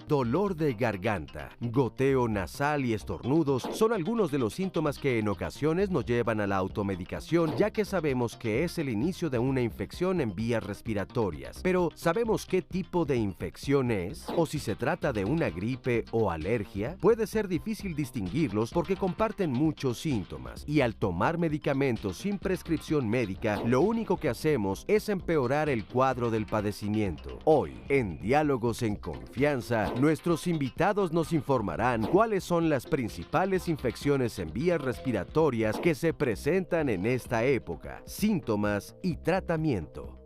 Dolor de garganta, goteo nasal y estornudos son algunos de los síntomas que en ocasiones nos llevan a la automedicación, ya que sabemos que es el inicio de una infección en vías respiratorias. Pero, ¿sabemos qué tipo de infección es? ¿O si se trata de una gripe o alergia? Puede ser difícil distinguirlos porque comparten muchos síntomas, y al tomar medicamentos sin prescripción médica, lo único que hacemos es empeorar el cuadro del padecimiento. Hoy, en Diálogos en Confianza, nuestros invitados nos informarán cuáles son las principales infecciones en vías respiratorias que se presentan en esta época, síntomas y tratamiento.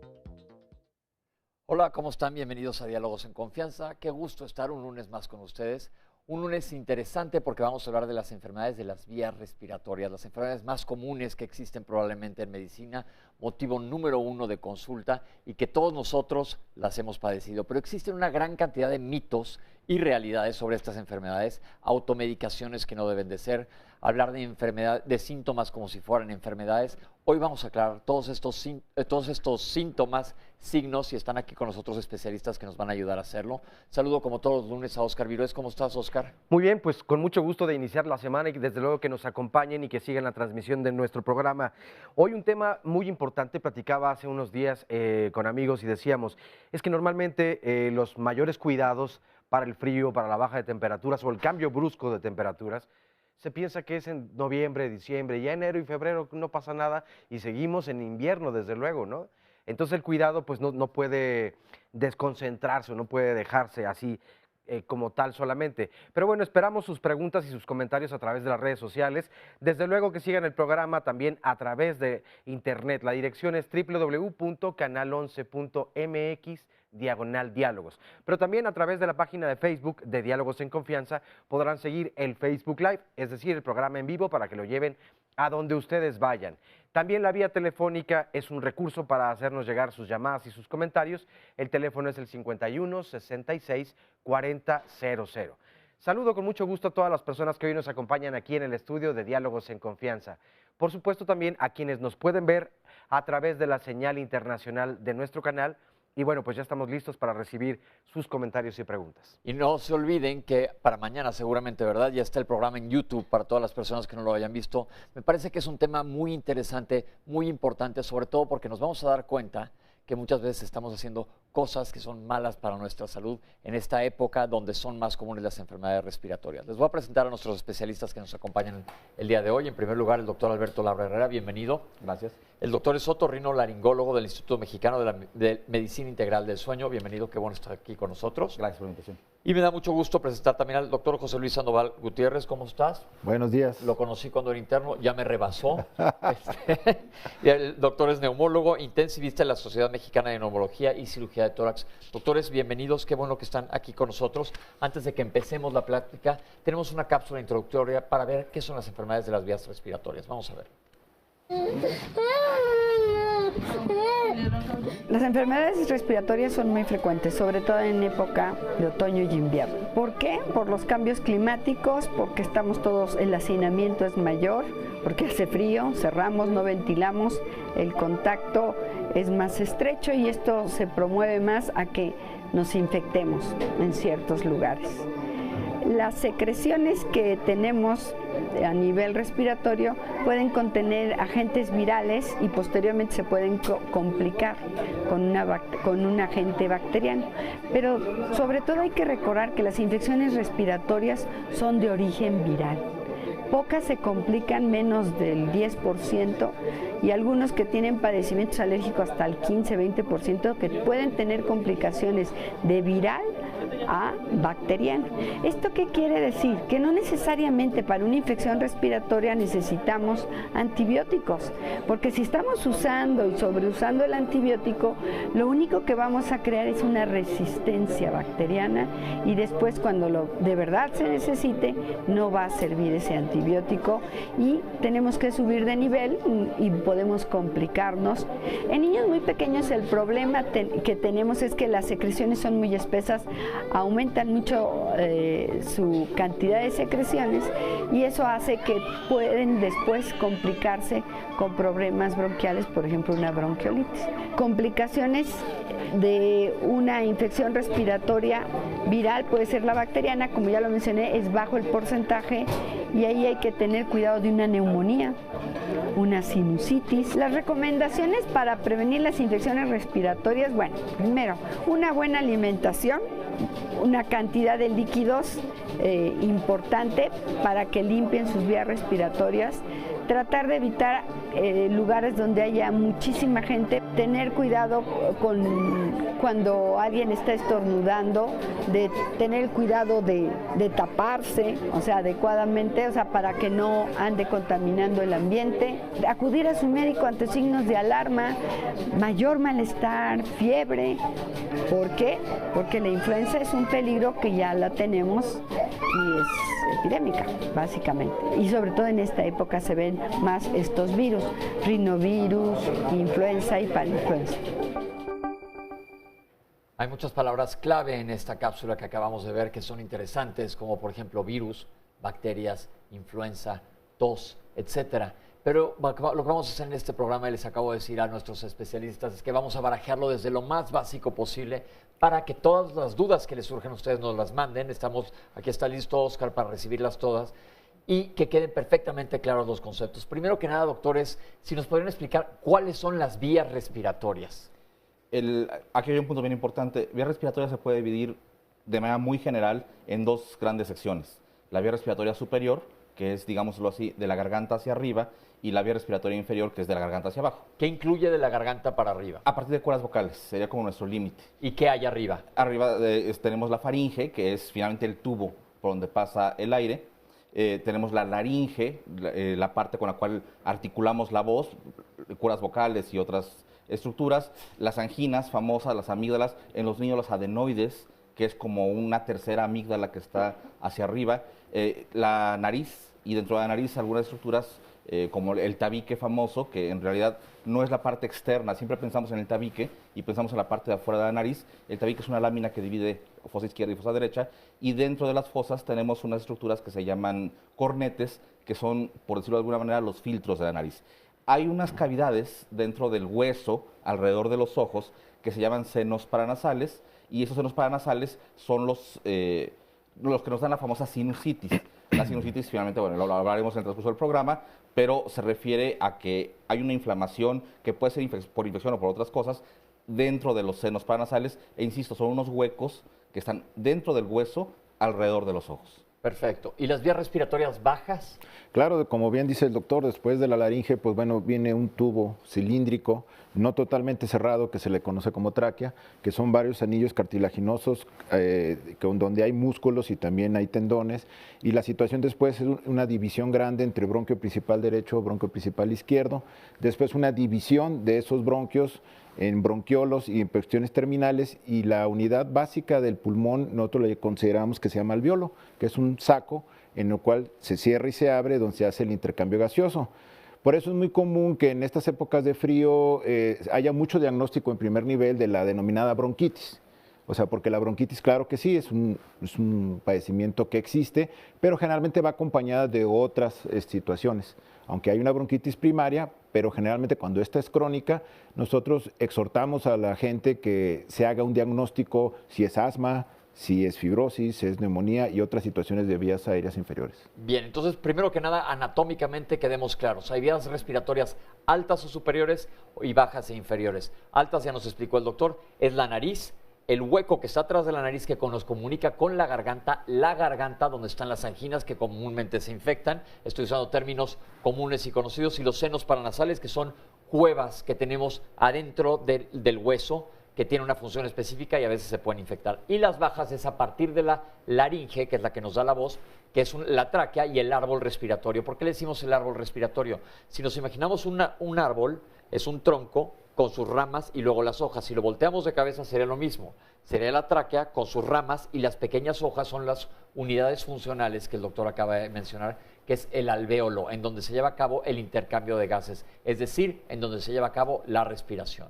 Hola, ¿cómo están? Bienvenidos a Diálogos en Confianza. Qué gusto estar un lunes más con ustedes. Un lunes interesante porque vamos a hablar de las enfermedades de las vías respiratorias, las enfermedades más comunes que existen probablemente en medicina, motivo número uno de consulta y que todos nosotros las hemos padecido. Pero existen una gran cantidad de mitos y realidades sobre estas enfermedades, automedicaciones que no deben de ser, hablar de síntomas como si fueran enfermedades. Hoy vamos a aclarar todos estos síntomas, signos, y están aquí con nosotros especialistas que nos van a ayudar a hacerlo. Saludo como todos los lunes a Oscar Virués. ¿Cómo estás, Oscar? Muy bien, pues con mucho gusto de iniciar la semana y desde luego que nos acompañen y que sigan la transmisión de nuestro programa. Hoy un tema muy importante, platicaba hace unos días con amigos y decíamos, es que normalmente los mayores cuidados para el frío, para la baja de temperaturas o el cambio brusco de temperaturas, se piensa que es en noviembre, diciembre, ya enero y febrero no pasa nada y seguimos en invierno, desde luego, ¿no? Entonces el cuidado pues no puede desconcentrarse, no puede dejarse así como tal solamente. Pero bueno, esperamos sus preguntas y sus comentarios a través de las redes sociales. Desde luego que sigan el programa también a través de internet. La dirección es www.canal11.mx/diálogos. Pero también a través de la página de Facebook de Diálogos en Confianza podrán seguir el Facebook Live, es decir, el programa en vivo para que lo lleven a donde ustedes vayan. También la vía telefónica es un recurso para hacernos llegar sus llamadas y sus comentarios. El teléfono es el 51 66 40 00. Saludo con mucho gusto a todas las personas que hoy nos acompañan aquí en el estudio de Diálogos en Confianza. Por supuesto también a quienes nos pueden ver a través de la señal internacional de nuestro canal. Y bueno, pues ya estamos listos para recibir sus comentarios y preguntas. Y no se olviden que para mañana seguramente, ¿verdad? Ya está el programa en YouTube para todas las personas que no lo hayan visto. Me parece que es un tema muy interesante, muy importante, sobre todo porque nos vamos a dar cuenta que muchas veces estamos haciendo cosas que son malas para nuestra salud en esta época donde son más comunes las enfermedades respiratorias. Les voy a presentar a nuestros especialistas que nos acompañan el día de hoy. En primer lugar, el doctor Alberto Labra Herrera, bienvenido. Gracias. El doctor es otorrinolaringólogo del Instituto Mexicano de Medicina Integral del Sueño. Bienvenido, qué bueno estar aquí con nosotros. Gracias por la invitación. Y me da mucho gusto presentar también al doctor José Luis Sandoval Gutiérrez. ¿Cómo estás? Buenos días. Lo conocí cuando era interno, ya me rebasó. Y el doctor es neumólogo, intensivista de la Sociedad Mexicana de Neumología y Cirugía de Tórax. Doctores, bienvenidos, qué bueno que están aquí con nosotros. Antes de que empecemos la plática, tenemos una cápsula introductoria para ver qué son las enfermedades de las vías respiratorias. Vamos a ver. Las enfermedades respiratorias son muy frecuentes, sobre todo en época de otoño y invierno. ¿Por qué? Por los cambios climáticos, porque estamos todos, el hacinamiento es mayor, porque hace frío, cerramos, no ventilamos, el contacto es más estrecho y esto se promueve más a que nos infectemos en ciertos lugares. Las secreciones que tenemos a nivel respiratorio pueden contener agentes virales y posteriormente se pueden complicar con un agente bacteriano. Pero sobre todo hay que recordar que las infecciones respiratorias son de origen viral. Pocas se complican, menos del 10%, y algunos que tienen padecimientos alérgicos hasta el 15-20%, que pueden tener complicaciones de viral a bacteriana. ¿Esto qué quiere decir? Que no necesariamente para una infección respiratoria necesitamos antibióticos, porque si estamos usando y sobreusando el antibiótico, lo único que vamos a crear es una resistencia bacteriana y después cuando de verdad se necesite no va a servir ese antibiótico y tenemos que subir de nivel y podemos complicarnos. En niños muy pequeños el problema que tenemos es que las secreciones son muy espesas, aumentan mucho su cantidad de secreciones y eso hace que pueden después complicarse con problemas bronquiales, por ejemplo una bronquiolitis. Complicaciones de una infección respiratoria viral puede ser la bacteriana, como ya lo mencioné, es bajo el porcentaje y ahí hay que tener cuidado de una neumonía, una sinusitis. Las recomendaciones para prevenir las infecciones respiratorias, bueno, primero, una buena alimentación, una cantidad de líquidos importante para que limpien sus vías respiratorias, tratar de evitar lugares donde haya muchísima gente, tener cuidado cuando alguien está estornudando, de tener cuidado de taparse, o sea, adecuadamente, o sea, para que no ande contaminando el ambiente, acudir a su médico ante signos de alarma, mayor malestar, fiebre. ¿Por qué? Porque la influenza es un peligro que ya la tenemos y es epidémica, básicamente. Y sobre todo en esta época se ven más estos virus, rinovirus, influenza y parainfluenza. Hay muchas palabras clave en esta cápsula que acabamos de ver que son interesantes, como por ejemplo virus, bacterias, influenza, tos, etcétera. Pero lo que vamos a hacer en este programa, y les acabo de decir a nuestros especialistas, es que vamos a barajarlo desde lo más básico posible para que todas las dudas que les surgen a ustedes nos las manden. Aquí está listo Oscar para recibirlas todas y que queden perfectamente claros los conceptos. Primero que nada, doctores, si nos podrían explicar cuáles son las vías respiratorias. Aquí hay un punto bien importante. Vía respiratoria se puede dividir de manera muy general en dos grandes secciones. La vía respiratoria superior, que es, digámoslo así, de la garganta hacia arriba, y la vía respiratoria inferior, que es de la garganta hacia abajo. ¿Qué incluye de la garganta para arriba? A partir de cuerdas vocales, sería como nuestro límite. ¿Y qué hay arriba? Arriba tenemos la faringe, que es finalmente el tubo por donde pasa el aire. Tenemos la laringe, la parte con la cual articulamos la voz, cuerdas vocales y otras estructuras. Las anginas famosas, las amígdalas, en los niños los adenoides, que es como una tercera amígdala que está hacia arriba. La nariz, y dentro de la nariz algunas estructuras como el tabique famoso, que en realidad no es la parte externa. Siempre pensamos en el tabique y pensamos en la parte de afuera de la nariz. El tabique es una lámina que divide fosa izquierda y fosa derecha, y dentro de las fosas tenemos unas estructuras que se llaman cornetes, que son, por decirlo de alguna manera, los filtros de la nariz. Hay unas cavidades dentro del hueso, alrededor de los ojos, que se llaman senos paranasales, y esos senos paranasales son los que nos dan la famosa sinusitis. La sinusitis, finalmente, bueno, lo hablaremos en el transcurso del programa, pero se refiere a que hay una inflamación que puede ser por infección o por otras cosas dentro de los senos paranasales, e insisto, son unos huecos que están dentro del hueso, alrededor de los ojos. Perfecto. ¿Y las vías respiratorias bajas? Claro, como bien dice el doctor, después de la laringe, pues bueno, viene un tubo cilíndrico, no totalmente cerrado, que se le conoce como tráquea, que son varios anillos cartilaginosos donde hay músculos y también hay tendones, y la situación después es una división grande entre bronquio principal derecho, bronquio principal izquierdo, después una división de esos bronquios en bronquiolos y en cuestiones terminales, y la unidad básica del pulmón nosotros le consideramos que se llama alveolo, que es un saco en el cual se cierra y se abre donde se hace el intercambio gaseoso. Por eso es muy común que en estas épocas de frío haya mucho diagnóstico en primer nivel de la denominada bronquitis. O sea, porque la bronquitis, claro que sí, es un padecimiento que existe, pero generalmente va acompañada de otras situaciones. Aunque hay una bronquitis primaria, pero generalmente cuando esta es crónica, nosotros exhortamos a la gente que se haga un diagnóstico si es asma, si es fibrosis, si es neumonía y otras situaciones de vías aéreas inferiores. Bien, entonces, primero que nada, anatómicamente quedemos claros. Hay vías respiratorias altas o superiores y bajas e inferiores. Altas, ya nos explicó el doctor, es la nariz, el hueco que está atrás de la nariz que nos comunica con la garganta donde están las anginas que comúnmente se infectan. Estoy usando términos comunes y conocidos, y los senos paranasales, que son cuevas que tenemos adentro del hueso, que tienen una función específica y a veces se pueden infectar. Y las bajas es a partir de la laringe, que es la que nos da la voz, que es la tráquea y el árbol respiratorio. ¿Por qué le decimos el árbol respiratorio? Si nos imaginamos un árbol, es un tronco con sus ramas y luego las hojas. Si lo volteamos de cabeza sería lo mismo. Sería la tráquea con sus ramas y las pequeñas hojas son las unidades funcionales que el doctor acaba de mencionar, que es el alvéolo, en donde se lleva a cabo el intercambio de gases, es decir, en donde se lleva a cabo la respiración.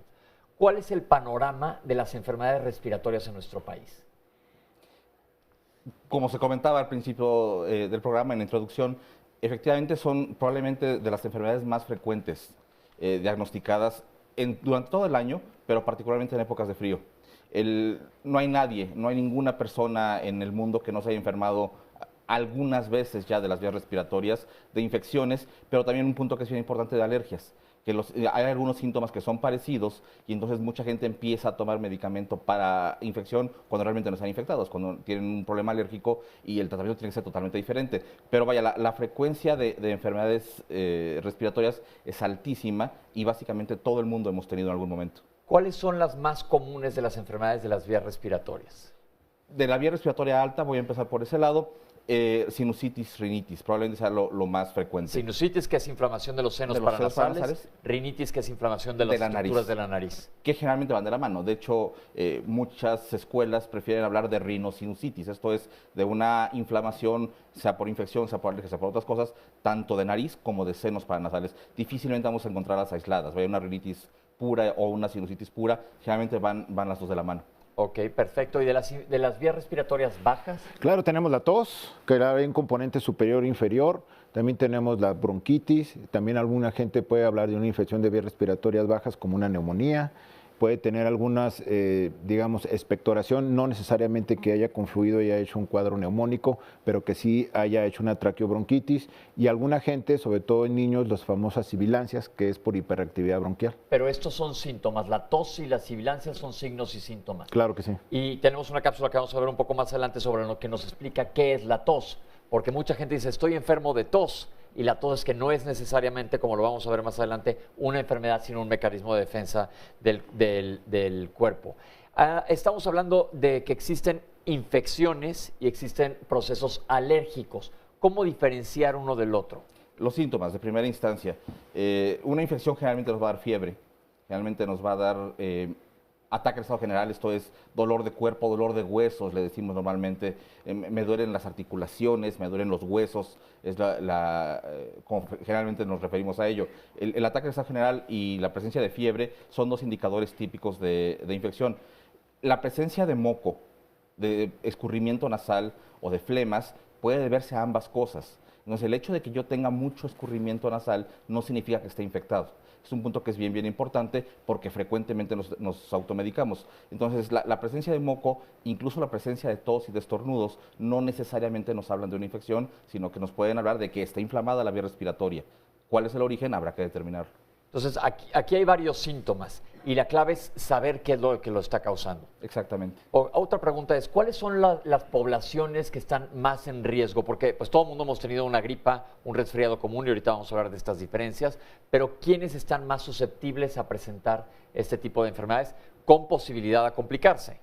¿Cuál es el panorama de las enfermedades respiratorias en nuestro país? Como se comentaba al principio del programa, en la introducción, efectivamente son probablemente de las enfermedades más frecuentes diagnosticadas durante todo el año, pero particularmente en épocas de frío. No hay nadie, no hay ninguna persona en el mundo que no se haya enfermado algunas veces ya de las vías respiratorias, de infecciones, pero también un punto que es bien importante de alergias, que hay algunos síntomas que son parecidos y entonces mucha gente empieza a tomar medicamento para infección cuando realmente no están infectados, cuando tienen un problema alérgico y el tratamiento tiene que ser totalmente diferente. Pero vaya, la frecuencia de enfermedades respiratorias es altísima y básicamente todo el mundo hemos tenido en algún momento. ¿Cuáles son las más comunes de las enfermedades de las vías respiratorias? De la vía respiratoria alta, voy a empezar por ese lado. Sinusitis, rinitis, probablemente sea lo más frecuente. Sinusitis, que es inflamación de los senos paranasales, rinitis, que es inflamación de las estructuras de la nariz. Que generalmente van de la mano. De hecho, muchas escuelas prefieren hablar de rinosinusitis. Esto es de una inflamación, sea por infección, sea por alergia, sea por otras cosas, tanto de nariz como de senos paranasales. Difícilmente vamos a encontrarlas aisladas. Vaya una rinitis pura o una sinusitis pura, generalmente van las dos de la mano. Ok, perfecto. ¿Y de las vías respiratorias bajas? Claro, tenemos la tos, que hay un componente superior e inferior. También tenemos la bronquitis. También alguna gente puede hablar de una infección de vías respiratorias bajas como una neumonía. Puede tener algunas, digamos, expectoración, no necesariamente que haya confluido y haya hecho un cuadro neumónico, pero que sí haya hecho una traqueobronquitis. Y alguna gente, sobre todo en niños, las famosas sibilancias, que es por hiperactividad bronquial. Pero estos son síntomas, la tos y las sibilancias son signos y síntomas. Claro que sí. Y tenemos una cápsula que vamos a ver un poco más adelante sobre lo que nos explica qué es la tos, porque mucha gente dice, estoy enfermo de tos. Y la tos es que no es necesariamente, como lo vamos a ver más adelante, una enfermedad, sino un mecanismo de defensa del cuerpo. Estamos hablando de que existen infecciones y existen procesos alérgicos. ¿Cómo diferenciar uno del otro? Los síntomas de primera instancia. Una infección generalmente nos va a dar fiebre, generalmente nos va a dar ataque al estado general, esto es dolor de cuerpo, dolor de huesos, le decimos normalmente, me duelen las articulaciones, me duelen los huesos, es como generalmente nos referimos a ello. El ataque al estado general y la presencia de fiebre son dos indicadores típicos de infección. La presencia de moco, de escurrimiento nasal o de flemas puede deberse a ambas cosas. Entonces, el hecho de que yo tenga mucho escurrimiento nasal no significa que esté infectado. Es un punto que es bien importante porque frecuentemente nos automedicamos. Entonces, la presencia de moco, incluso la presencia de tos y de estornudos, no necesariamente nos hablan de una infección, sino que nos pueden hablar de que está inflamada la vía respiratoria. ¿Cuál es el origen? Habrá que determinarlo. Entonces, aquí hay varios síntomas y la clave es saber qué es lo que lo está causando. Exactamente. Otra pregunta es, ¿cuáles son las poblaciones que están más en riesgo? Porque pues todo el mundo hemos tenido una gripa, un resfriado común y ahorita vamos a hablar de estas diferencias, pero ¿quiénes están más susceptibles a presentar este tipo de enfermedades con posibilidad de complicarse?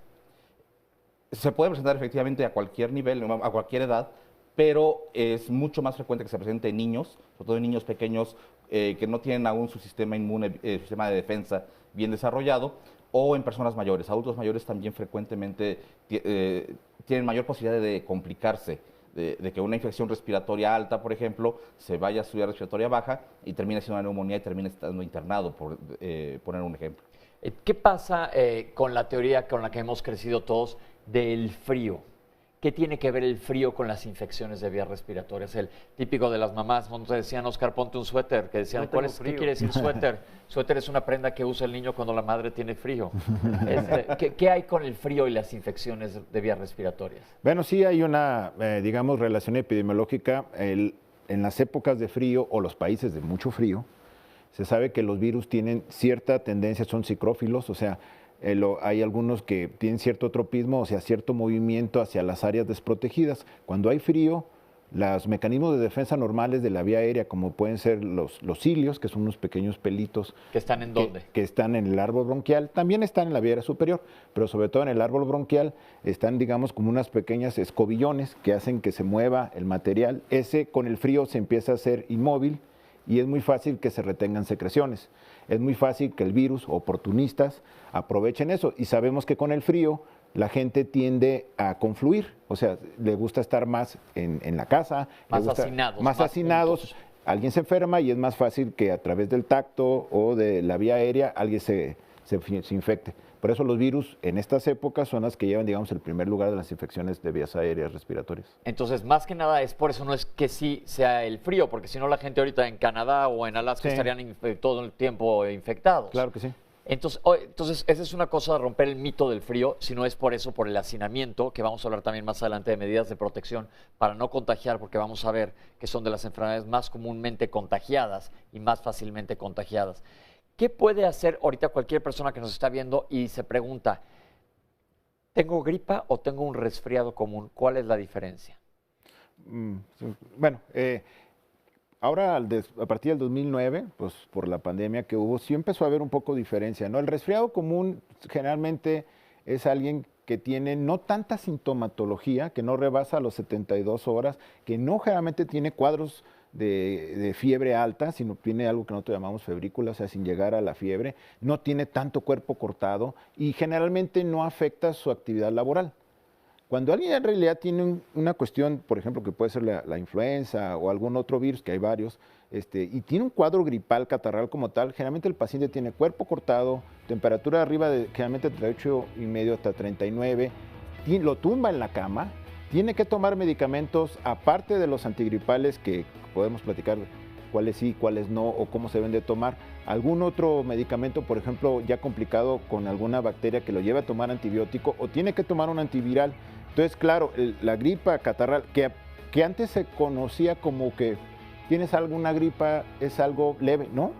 Se puede presentar efectivamente a cualquier nivel, a cualquier edad, pero es mucho más frecuente que se presente en niños, sobre todo en niños pequeños que no tienen aún su sistema inmune, sistema de defensa bien desarrollado, o en personas mayores. Adultos mayores también frecuentemente tienen mayor posibilidad de complicarse, de que una infección respiratoria alta, por ejemplo, se vaya a su vía respiratoria baja y termine siendo una neumonía y termine estando internado, por poner un ejemplo. ¿Qué pasa con la teoría con la que hemos crecido todos del frío? ¿Qué tiene que ver el frío con las infecciones de vías respiratorias? El típico de las mamás, cuando te decían, Oscar, ponte un suéter, que decían, No ¿qué quiere decir suéter? Suéter es una prenda que usa el niño cuando la madre tiene frío. ¿Qué hay con el frío y las infecciones de vías respiratorias? Bueno, sí hay una, digamos, relación epidemiológica. En las épocas de frío o los países de mucho frío, se sabe que los virus tienen cierta tendencia, son psicrófilos, o sea, hay algunos que tienen cierto tropismo, o sea, cierto movimiento hacia las áreas desprotegidas. Cuando hay frío, los mecanismos de defensa normales de la vía aérea, como pueden ser los cilios, que son unos pequeños pelitos. ¿Que están en dónde? Que están en el árbol bronquial, también están en la vía aérea superior, pero sobre todo en el árbol bronquial están, digamos, como unas pequeñas escobillones que hacen que se mueva el material. Ese con el frío se empieza a hacer inmóvil y es muy fácil que se retengan secreciones. Es muy fácil que el virus, oportunistas, aprovechen eso. Y sabemos que con el frío la gente tiende a confluir, o sea, le gusta estar más en la casa. Más hacinados. Más hacinados. Juntos. Alguien se enferma y es más fácil que a través del tacto o de la vía aérea alguien se infecte. Por eso los virus en estas épocas son las que llevan, digamos, el primer lugar de las infecciones de vías aéreas respiratorias. Entonces, más que nada, es por eso no es que sí sea el frío, porque si no la gente ahorita en Canadá o en Alaska estarían todo el tiempo infectados. Claro que sí. Entonces, esa es una cosa de romper el mito del frío, si no es por eso, por el hacinamiento, que vamos a hablar también más adelante de medidas de protección para no contagiar, porque vamos a ver que son de las enfermedades más comúnmente contagiadas y más fácilmente contagiadas. ¿Qué puede hacer ahorita cualquier persona que nos está viendo y se pregunta, ¿tengo gripa o tengo un resfriado común? ¿Cuál es la diferencia? Bueno, ahora, a partir del 2009, pues por la pandemia que hubo, sí empezó a haber un poco de diferencia, ¿no? El resfriado común generalmente es alguien que tiene no tanta sintomatología, que no rebasa los 72 horas, que no generalmente tiene cuadros de fiebre alta, sino tiene algo que nosotros llamamos febrícula, o sea, sin llegar a la fiebre, no tiene tanto cuerpo cortado y generalmente no afecta su actividad laboral. Cuando alguien en realidad tiene una cuestión, por ejemplo, que puede ser la influenza o algún otro virus, que hay varios, y tiene un cuadro gripal, catarral como tal, generalmente el paciente tiene cuerpo cortado, temperatura arriba de generalmente 38,5 hasta 39, lo tumba en la cama, tiene que tomar medicamentos aparte de los antigripales que podemos platicar cuáles sí, cuáles no o cómo se deben de tomar. Algún otro medicamento, por ejemplo, ya complicado con alguna bacteria que lo lleve a tomar antibiótico o tiene que tomar un antiviral. Entonces, claro, la gripa catarral, que antes se conocía como que tienes alguna gripa, es algo leve, ¿no?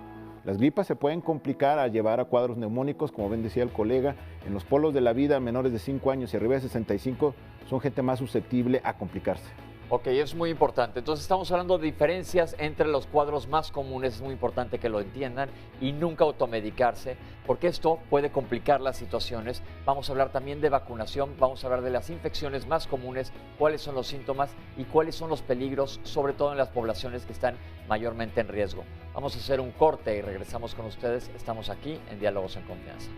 Las gripas se pueden complicar a llevar a cuadros neumónicos, como bien decía el colega, en los polos de la vida, menores de 5 años y arriba de 65, son gente más susceptible a complicarse. Ok, es muy importante. Entonces estamos hablando de diferencias entre los cuadros más comunes, es muy importante que lo entiendan y nunca automedicarse, porque esto puede complicar las situaciones. Vamos a hablar también de vacunación, vamos a hablar de las infecciones más comunes, cuáles son los síntomas y cuáles son los peligros, sobre todo en las poblaciones que están mayormente en riesgo. Vamos a hacer un corte y regresamos con ustedes. Estamos aquí en Diálogos en Confianza.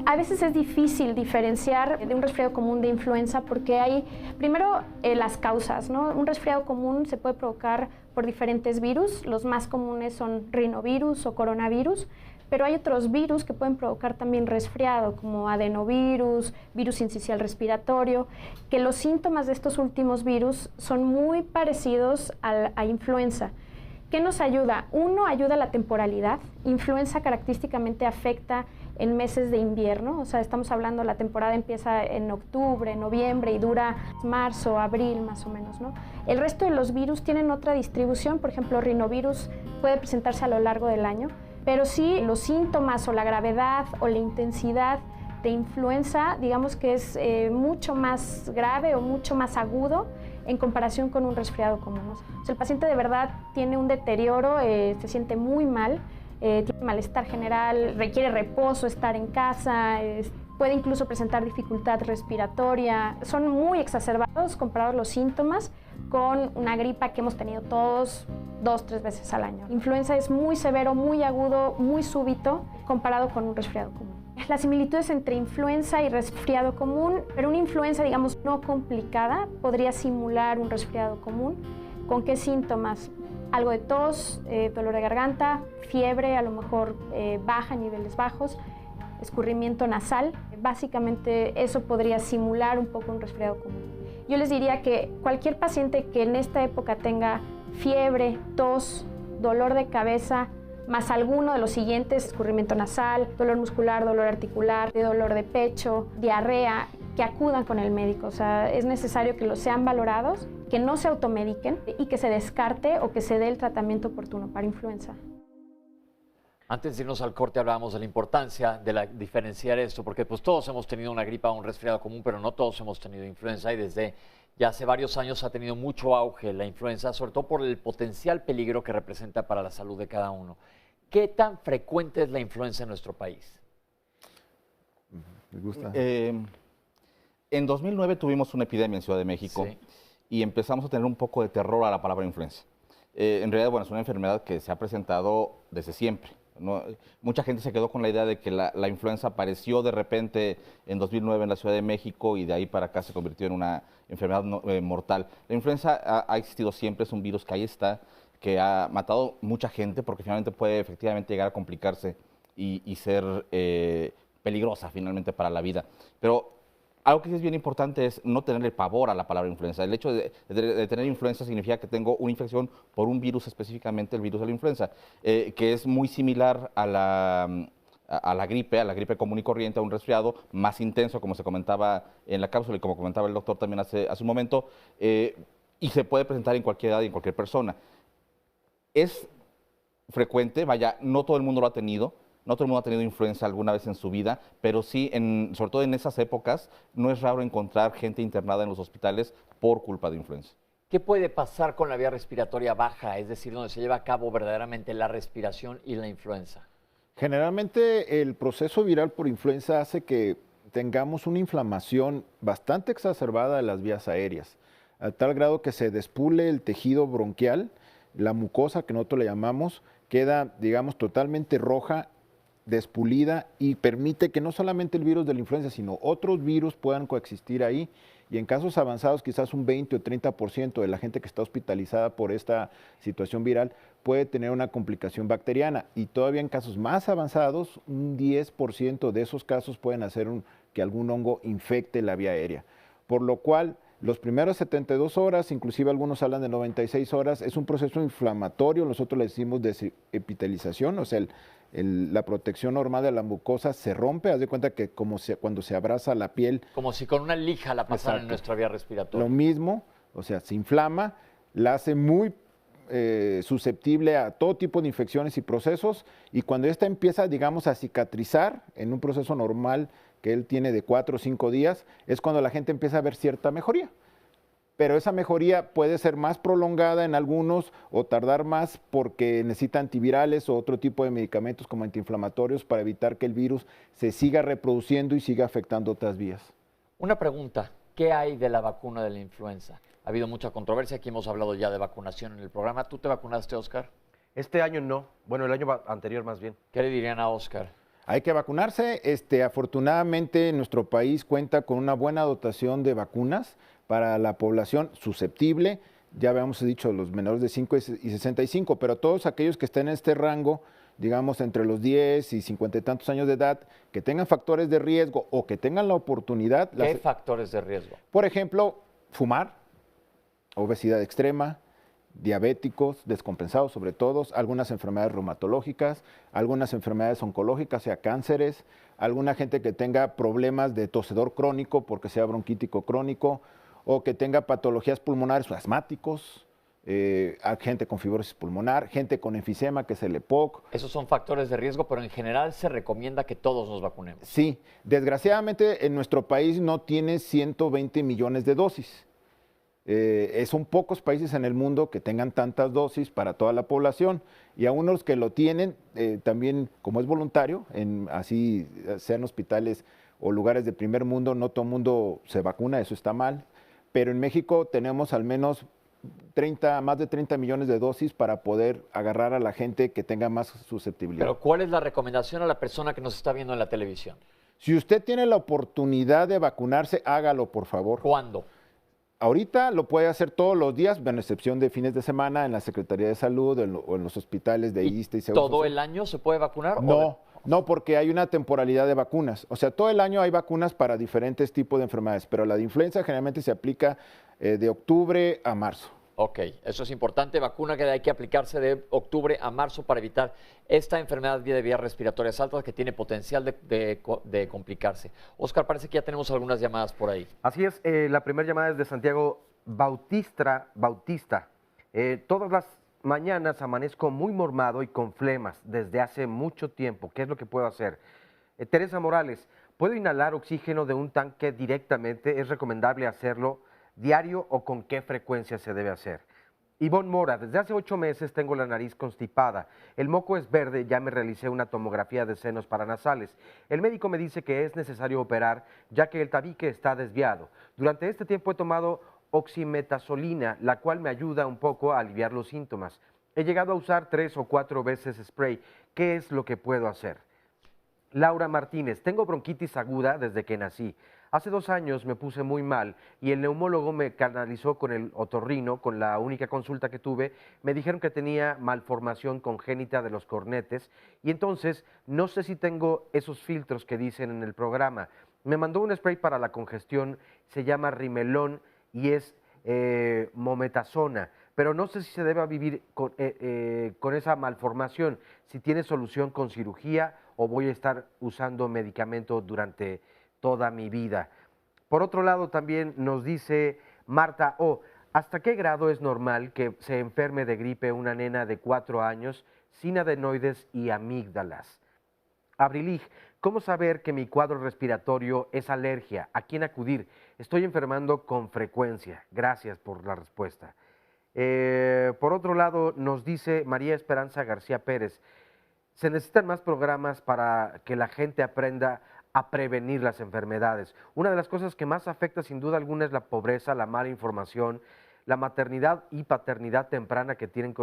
A veces es difícil diferenciar de un resfriado común de influenza porque hay, primero, las causas, ¿no? Un resfriado común se puede provocar por diferentes virus, los más comunes son rinovirus o coronavirus, pero hay otros virus que pueden provocar también resfriado, como adenovirus, virus sincicial respiratorio, que los síntomas de estos últimos virus son muy parecidos a influenza. ¿Qué nos ayuda? Uno, ayuda a la temporalidad. Influenza característicamente afecta en meses de invierno, o sea, estamos hablando, la temporada empieza en octubre, noviembre y dura marzo, abril más o menos, ¿no? El resto de los virus tienen otra distribución, por ejemplo, rinovirus puede presentarse a lo largo del año, pero sí los síntomas o la gravedad o la intensidad de influenza, digamos que es mucho más grave o mucho más agudo en comparación con un resfriado común. O sea, el paciente de verdad tiene un deterioro, se siente muy mal, tiene malestar general, requiere reposo, estar en casa, puede incluso presentar dificultad respiratoria. Son muy exacerbados comparados los síntomas con una gripa que hemos tenido todos 2-3 veces al año. Influenza es muy severo, muy agudo, muy súbito comparado con un resfriado común. Las similitudes entre influenza y resfriado común, pero una influenza, digamos, no complicada, podría simular un resfriado común. ¿Con qué síntomas? Algo de tos, dolor de garganta, fiebre, a lo mejor baja, niveles bajos, escurrimiento nasal. Básicamente eso podría simular un poco un resfriado común. Yo les diría que cualquier paciente que en esta época tenga fiebre, tos, dolor de cabeza, más alguno de los siguientes, escurrimiento nasal, dolor muscular, dolor articular, dolor de pecho, diarrea, que acudan con el médico. O sea, es necesario que los sean valorados, que no se automediquen y que se descarte o que se dé el tratamiento oportuno para influenza. Antes de irnos al corte hablábamos de la importancia de diferenciar esto, porque pues todos hemos tenido una gripa o un resfriado común, pero no todos hemos tenido influenza y desde ya hace varios años ha tenido mucho auge la influenza, sobre todo por el potencial peligro que representa para la salud de cada uno. ¿Qué tan frecuente es la influenza en nuestro país? ¿Me gusta? En 2009 tuvimos una epidemia en Ciudad de México Sí. y empezamos a tener un poco de terror a la palabra influenza. En realidad, bueno, es una enfermedad que se ha presentado desde siempre, ¿no? Mucha gente se quedó con la idea de que la influenza apareció de repente en 2009 en la Ciudad de México y de ahí para acá se convirtió en una enfermedad mortal. La influenza ha existido siempre, es un virus que ahí está, que ha matado mucha gente porque finalmente puede efectivamente llegar a complicarse y ser peligrosa finalmente para la vida. Pero algo que sí es bien importante es no tenerle pavor a la palabra influenza. El hecho de tener influenza significa que tengo una infección por un virus, específicamente el virus de la influenza, que es muy similar a la gripe común y corriente, a un resfriado más intenso, como se comentaba en la cápsula y como comentaba el doctor también hace un momento, y se puede presentar en cualquier edad y en cualquier persona. Es frecuente, vaya, no todo el mundo lo ha tenido. No todo el mundo ha tenido influenza alguna vez en su vida, pero sí, sobre todo en esas épocas, no es raro encontrar gente internada en los hospitales por culpa de influenza. ¿Qué puede pasar con la vía respiratoria baja, es decir, donde se lleva a cabo verdaderamente la respiración y la influenza? Generalmente el proceso viral por influenza hace que tengamos una inflamación bastante exacerbada de las vías aéreas, a tal grado que se despule el tejido bronquial, la mucosa que nosotros le llamamos, queda, digamos, totalmente roja, despulida y permite que no solamente el virus de la influenza, sino otros virus puedan coexistir ahí. Y en casos avanzados, quizás un 20 o 30% de la gente que está hospitalizada por esta situación viral puede tener una complicación bacteriana. Y todavía en casos más avanzados, un 10% de esos casos pueden hacer que algún hongo infecte la vía aérea. Por lo cual, los primeros 72 horas, inclusive algunos hablan de 96 horas, es un proceso inflamatorio, nosotros le decimos desepitelización, o sea, la protección normal de la mucosa se rompe, haz de cuenta que cuando se abraza la piel. Como si con una lija la pasaran en nuestra vía respiratoria. Lo mismo, o sea, se inflama, la hace muy susceptible a todo tipo de infecciones y procesos, y cuando esta empieza, digamos, a cicatrizar en un proceso normal que él tiene de 4 o 5 días, es cuando la gente empieza a ver cierta mejoría. Pero esa mejoría puede ser más prolongada en algunos o tardar más porque necesita antivirales o otro tipo de medicamentos como antiinflamatorios para evitar que el virus se siga reproduciendo y siga afectando otras vías. Una pregunta, ¿qué hay de la vacuna de la influenza? Ha habido mucha controversia, aquí hemos hablado ya de vacunación en el programa. ¿Tú te vacunaste, Oscar? Este año no, bueno, el año anterior más bien. ¿Qué le dirían a Oscar? Hay que vacunarse. Afortunadamente, nuestro país cuenta con una buena dotación de vacunas para la población susceptible. Ya habíamos dicho los menores de 5 y 65, pero todos aquellos que estén en este rango, digamos entre los 10 y 50 y tantos años de edad, que tengan factores de riesgo o que tengan la oportunidad. ¿Qué factores de riesgo? Por ejemplo, fumar, obesidad extrema, diabéticos, descompensados sobre todo, algunas enfermedades reumatológicas, algunas enfermedades oncológicas, sea cánceres, alguna gente que tenga problemas de tosedor crónico porque sea bronquítico crónico, o que tenga patologías pulmonares, asmáticos, gente con fibrosis pulmonar, gente con enfisema, que es el EPOC. Esos son factores de riesgo, pero en general se recomienda que todos nos vacunemos. Sí, desgraciadamente en nuestro país no tiene 120 millones de dosis. Son pocos países en el mundo que tengan tantas dosis para toda la población, y a unos que lo tienen, también como es voluntario, así sean hospitales o lugares de primer mundo, no todo el mundo se vacuna, eso está mal, pero en México tenemos al menos más de 30 millones de dosis para poder agarrar a la gente que tenga más susceptibilidad. Pero ¿cuál es la recomendación a la persona que nos está viendo en la televisión? Si usted tiene la oportunidad de vacunarse, hágalo, por favor. ¿Cuándo? Ahorita lo puede hacer todos los días, en excepción de fines de semana, en la Secretaría de Salud o en los hospitales de ISSSTE y Seguro ¿Todo Social. el año se puede vacunar? No, porque hay una temporalidad de vacunas. O sea, todo el año hay vacunas para diferentes tipos de enfermedades, pero la de influenza generalmente se aplica de octubre a marzo. Ok, eso es importante. Vacuna que hay que aplicarse de octubre a marzo para evitar esta enfermedad de vías respiratorias altas que tiene potencial de complicarse. Oscar, parece que ya tenemos algunas llamadas por ahí. Así es, la primera llamada es de Santiago Bautista. Todas las mañanas amanezco muy mormado y con flemas desde hace mucho tiempo. ¿Qué es lo que puedo hacer? Teresa Morales, ¿puedo inhalar oxígeno de un tanque directamente? ¿Es recomendable hacerlo diario o con qué frecuencia se debe hacer? Ivonne Mora, desde hace 8 meses tengo la nariz constipada. El moco es verde, ya me realicé una tomografía de senos paranasales. El médico me dice que es necesario operar ya que el tabique está desviado. Durante este tiempo he tomado oximetazolina, la cual me ayuda un poco a aliviar los síntomas. He llegado a usar 3 o 4 veces spray. ¿Qué es lo que puedo hacer? Laura Martínez, tengo bronquitis aguda desde que nací. Hace 2 años me puse muy mal y el neumólogo me canalizó con el otorrino, con la única consulta que tuve. Me dijeron que tenía malformación congénita de los cornetes y entonces no sé si tengo esos filtros que dicen en el programa. Me mandó un spray para la congestión, se llama Rimelón y es mometasona, pero no sé si se debe vivir con esa malformación, si tiene solución con cirugía o voy a estar usando medicamento durante toda mi vida. Por otro lado, también nos dice Marta O, ¿hasta qué grado es normal que se enferme de gripe una nena de 4 años sin adenoides y amígdalas? Abrilig, ¿cómo saber que mi cuadro respiratorio es alergia? ¿A quién acudir? Estoy enfermando con frecuencia. Gracias por la respuesta. Por otro lado, nos dice María Esperanza García Pérez, se necesitan más programas para que la gente aprenda a prevenir las enfermedades. Una de las cosas que más afecta sin duda alguna es la pobreza, la mala información, la maternidad y paternidad temprana que tienen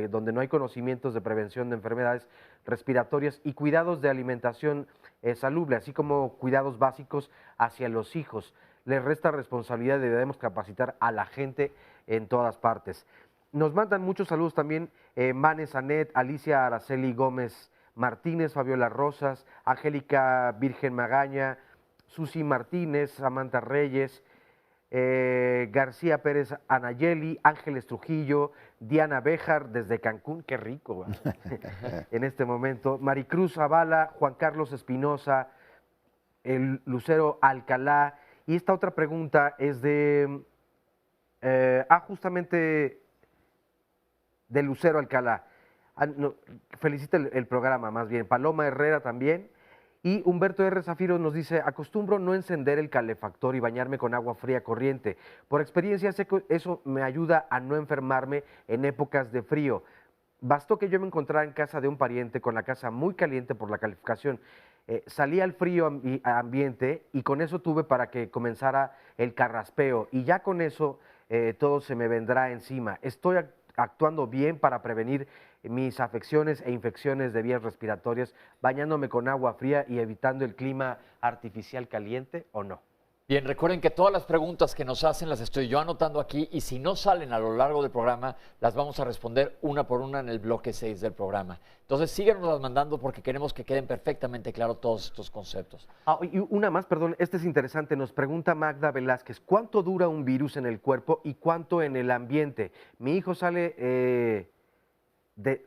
donde no hay conocimientos de prevención de enfermedades respiratorias y cuidados de alimentación salubre, así como cuidados básicos hacia los hijos. Les resta responsabilidad y debemos capacitar a la gente en todas partes. Nos mandan muchos saludos también Mane Sanet, Alicia Araceli Gómez Martínez, Fabiola Rosas, Angélica Virgen Magaña, Susi Martínez, Samantha Reyes, García Pérez Anayeli, Ángeles Trujillo, Diana Béjar desde Cancún, qué rico en este momento, Maricruz Zavala, Juan Carlos Espinosa, el Lucero Alcalá, y esta otra pregunta es de, justamente de Lucero Alcalá. No, felicita el programa más bien. Paloma Herrera también. Y Humberto R. Zafiro nos dice, acostumbro no encender el calefactor y bañarme con agua fría corriente. Por experiencia sé que eso me ayuda a no enfermarme en épocas de frío. Bastó que yo me encontrara en casa de un pariente con la casa muy caliente por la calificación. Salí al frío ambiente y con eso tuve para que comenzara el carraspeo. Y ya con eso todo se me vendrá encima. Estoy actuando bien para prevenir mis afecciones e infecciones de vías respiratorias, bañándome con agua fría y evitando el clima artificial caliente, ¿o no? Bien, recuerden que todas las preguntas que nos hacen las estoy yo anotando aquí y si no salen a lo largo del programa, las vamos a responder una por una en el bloque 6 del programa. Entonces, síganos mandando porque queremos que queden perfectamente claros todos estos conceptos. Y una más, perdón, este es interesante. Nos pregunta Magda Velázquez, ¿cuánto dura un virus en el cuerpo y cuánto en el ambiente? Mi hijo sale de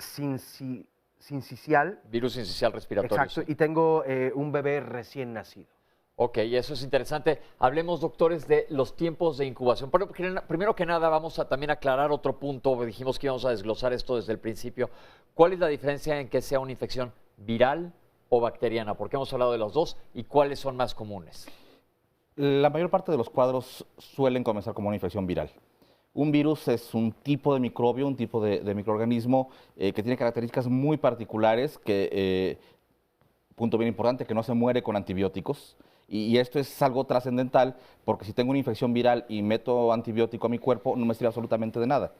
sincicial. Virus sincicial respiratorio. Exacto, sí. y tengo un bebé recién nacido. Ok, eso es interesante. Hablemos, doctores, de los tiempos de incubación. Pero primero que nada, vamos a también aclarar otro punto. Dijimos que íbamos a desglosar esto desde el principio. ¿Cuál es la diferencia en que sea una infección viral o bacteriana? Porque hemos hablado de los dos y cuáles son más comunes. La mayor parte de los cuadros suelen comenzar como una infección viral. Un virus es un tipo de microbio, un tipo de microorganismo que tiene características muy particulares, punto bien importante, que no se muere con antibióticos. Y esto es algo trascendental porque si tengo una infección viral y meto antibiótico a mi cuerpo, no me sirve absolutamente de nada.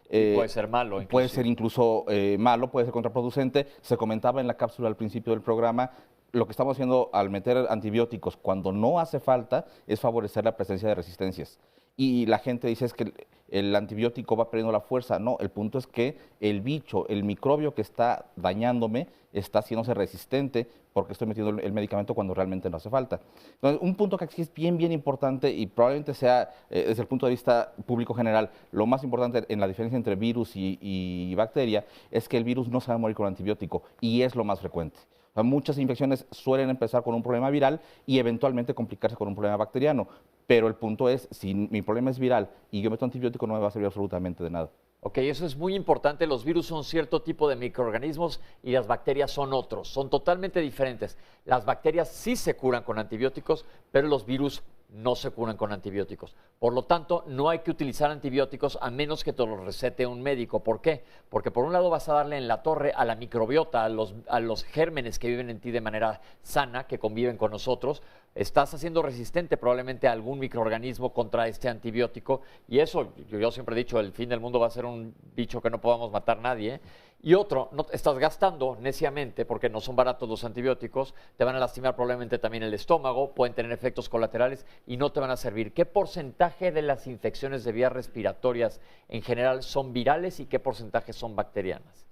Puede ser malo. Inclusive. Puede ser incluso malo, puede ser contraproducente. Se comentaba en la cápsula al principio del programa, lo que estamos haciendo al meter antibióticos cuando no hace falta es favorecer la presencia de resistencias. Y la gente dice es que el antibiótico va perdiendo la fuerza. No, el punto es que el bicho, el microbio que está dañándome, está haciéndose resistente porque estoy metiendo el medicamento cuando realmente no hace falta. Entonces, un punto que aquí es bien importante y probablemente sea, desde el punto de vista público general, lo más importante en la diferencia entre virus y bacteria es que el virus no se va a morir con antibiótico y es lo más frecuente. O sea, muchas infecciones suelen empezar con un problema viral y eventualmente complicarse con un problema bacteriano. Pero el punto es, si mi problema es viral y yo meto antibiótico, no me va a servir absolutamente de nada. Ok, eso es muy importante. Los virus son cierto tipo de microorganismos y las bacterias son otros. Son totalmente diferentes. Las bacterias sí se curan con antibióticos, pero los virus no se curan con antibióticos. Por lo tanto, no hay que utilizar antibióticos a menos que te los recete un médico. ¿Por qué? Porque por un lado vas a darle en la torre a la microbiota, a los gérmenes que viven en ti de manera sana, que conviven con nosotros. Estás haciendo resistente probablemente a algún microorganismo contra este antibiótico y eso, yo siempre he dicho, el fin del mundo va a ser un bicho que no podamos matar nadie, ¿eh? Y otro, no, estás gastando neciamente porque no son baratos los antibióticos, te van a lastimar probablemente también el estómago, pueden tener efectos colaterales y no te van a servir. ¿Qué porcentaje de las infecciones de vías respiratorias en general son virales y qué porcentaje son bacterianas?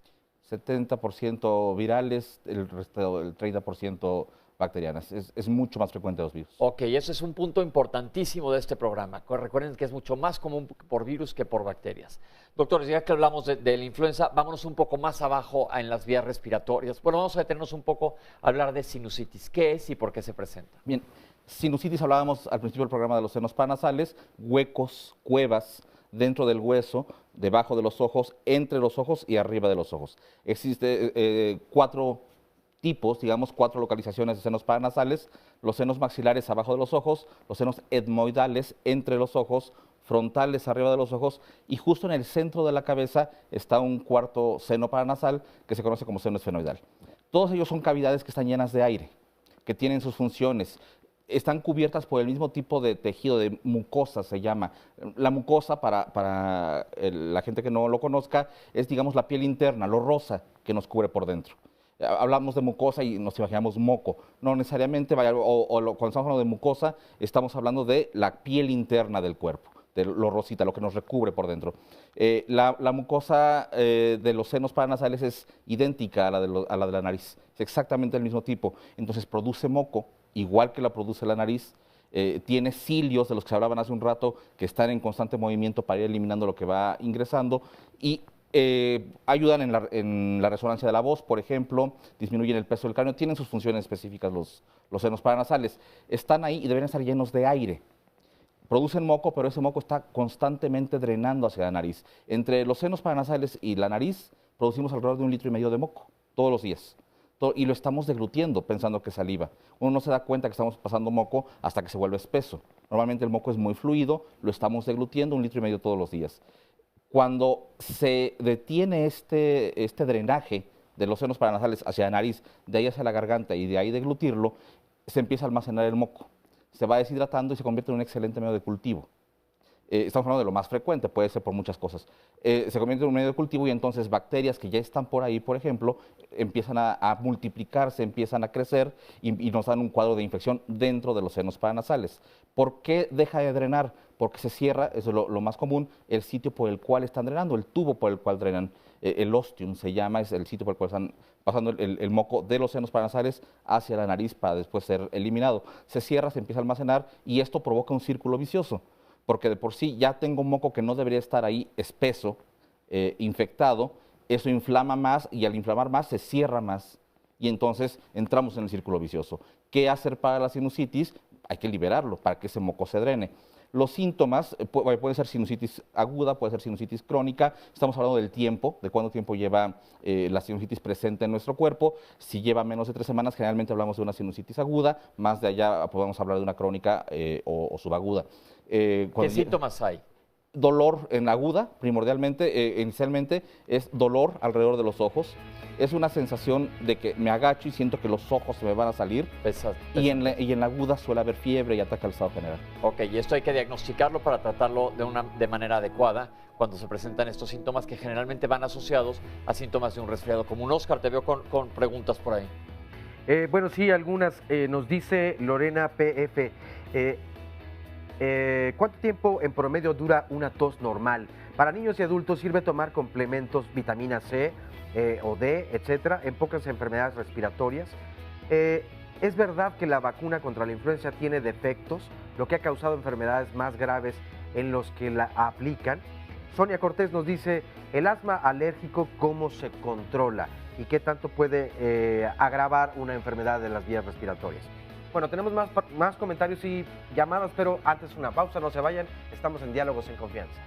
70% virales, el resto, el 30% bacterianas. Es mucho más frecuente los virus. Ok, ese es un punto importantísimo de este programa. Recuerden que es mucho más común por virus que por bacterias. Doctores, ya que hablamos de la influenza, vámonos un poco más abajo en las vías respiratorias. Bueno, vamos a detenernos un poco a hablar de sinusitis. ¿Qué es y por qué se presenta? Bien, sinusitis hablábamos al principio del programa de los senos paranasales, huecos, cuevas dentro del hueso, debajo de los ojos, entre los ojos y arriba de los ojos. Existe 4 tipos, digamos, 4 localizaciones de senos paranasales: los senos maxilares abajo de los ojos, los senos etmoidales entre los ojos, frontales arriba de los ojos, y justo en el centro de la cabeza está un cuarto seno paranasal que se conoce como seno esfenoidal. Todos ellos son cavidades que están llenas de aire, que tienen sus funciones. Están cubiertas por el mismo tipo de tejido, de mucosa se llama. La mucosa, para la gente que no lo conozca, es, digamos, la piel interna, lo rosa que nos cubre por dentro. Hablamos de mucosa y nos imaginamos moco. No necesariamente, cuando estamos hablando de mucosa, estamos hablando de la piel interna del cuerpo, de lo rosita, lo que nos recubre por dentro. La mucosa de los senos paranasales es idéntica a la de la nariz, es exactamente el mismo tipo. Entonces produce moco, igual que la produce la nariz. Tiene cilios, de los que se hablaban hace un rato, que están en constante movimiento para ir eliminando lo que va ingresando, y ayudan en la resonancia de la voz, por ejemplo, disminuyen el peso del cráneo, tienen sus funciones específicas los senos paranasales. Están ahí y deben estar llenos de aire. Producen moco, pero ese moco está constantemente drenando hacia la nariz. Entre los senos paranasales y la nariz producimos alrededor de 1,5 litros de moco todos los días. Y lo estamos deglutiendo pensando que es saliva. Uno no se da cuenta que estamos pasando moco hasta que se vuelve espeso. Normalmente el moco es muy fluido, lo estamos deglutiendo 1,5 litros todos los días. Cuando se detiene este drenaje de los senos paranasales hacia la nariz, de ahí hacia la garganta y de ahí deglutirlo, se empieza a almacenar el moco. Se va deshidratando y se convierte en un excelente medio de cultivo. Estamos hablando de lo más frecuente, puede ser por muchas cosas. Se convierte en un medio de cultivo y entonces bacterias que ya están por ahí, por ejemplo, empiezan a multiplicarse, empiezan a crecer y nos dan un cuadro de infección dentro de los senos paranasales. ¿Por qué deja de drenar? Porque se cierra, eso es lo más común, el sitio por el cual están drenando, el tubo por el cual drenan. El ostium se llama, es el sitio por el cual están pasando el moco de los senos paranasales hacia la nariz para después ser eliminado. Se cierra, se empieza a almacenar y esto provoca un círculo vicioso, porque de por sí ya tengo un moco que no debería estar ahí espeso, infectado, eso inflama más y al inflamar más se cierra más y entonces entramos en el círculo vicioso. ¿Qué hacer para la sinusitis? Hay que liberarlo para que ese moco se drene. Los síntomas pueden ser sinusitis aguda, puede ser sinusitis crónica. Estamos hablando del tiempo, de cuánto tiempo lleva la sinusitis presente en nuestro cuerpo. Si lleva menos de 3 semanas, generalmente hablamos de una sinusitis aguda. Más de allá podemos hablar de una crónica o subaguda. ¿Qué síntomas hay? Dolor en aguda, primordialmente, inicialmente, es dolor alrededor de los ojos. Es una sensación de que me agacho y siento que los ojos se me van a salir. Y en la aguda suele haber fiebre y ataque al estado general. Ok, y esto hay que diagnosticarlo para tratarlo de manera adecuada cuando se presentan estos síntomas que generalmente van asociados a síntomas de un resfriado común. Oscar, te veo con preguntas por ahí. Bueno, sí, algunas. Nos dice Lorena PF. ¿Cuánto tiempo en promedio dura una tos normal? Para niños y adultos sirve tomar complementos, vitamina C o D, etcétera, en pocas enfermedades respiratorias. ¿Es verdad que la vacuna contra la influenza tiene defectos, lo que ha causado enfermedades más graves en los que la aplican? Sonia Cortés nos dice, ¿el asma alérgico cómo se controla y qué tanto puede agravar una enfermedad de las vías respiratorias? Bueno, tenemos más comentarios y llamadas, pero antes una pausa, no se vayan, estamos en Diálogos en Confianza.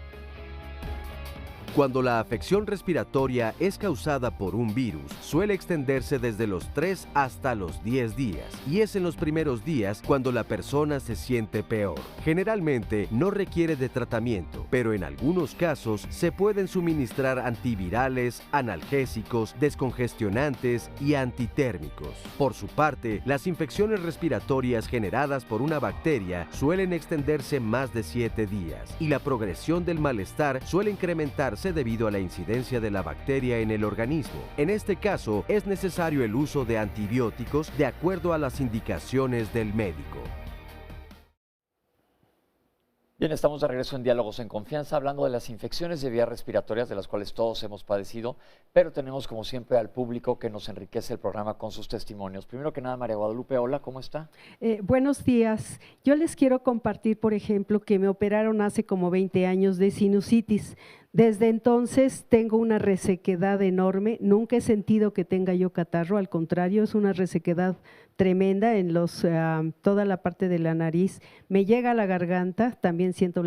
Cuando la afección respiratoria es causada por un virus, suele extenderse desde los 3 hasta los 10 días, y es en los primeros días cuando la persona se siente peor. Generalmente no requiere de tratamiento, pero en algunos casos se pueden suministrar antivirales, analgésicos, descongestionantes y antitérmicos. Por su parte, las infecciones respiratorias generadas por una bacteria suelen extenderse más de 7 días, y la progresión del malestar suele incrementarse debido a la incidencia de la bacteria en el organismo. En este caso, es necesario el uso de antibióticos de acuerdo a las indicaciones del médico. Bien, estamos de regreso en Diálogos en Confianza, hablando de las infecciones de vías respiratorias de las cuales todos hemos padecido, pero tenemos como siempre al público que nos enriquece el programa con sus testimonios. Primero que nada, María Guadalupe, hola, ¿cómo está? Buenos días. Yo les quiero compartir, por ejemplo, que me operaron hace como 20 años de sinusitis. Desde entonces tengo una resequedad enorme, nunca he sentido que tenga yo catarro, al contrario, es una resequedad tremenda en toda la parte de la nariz, me llega a la garganta, también siento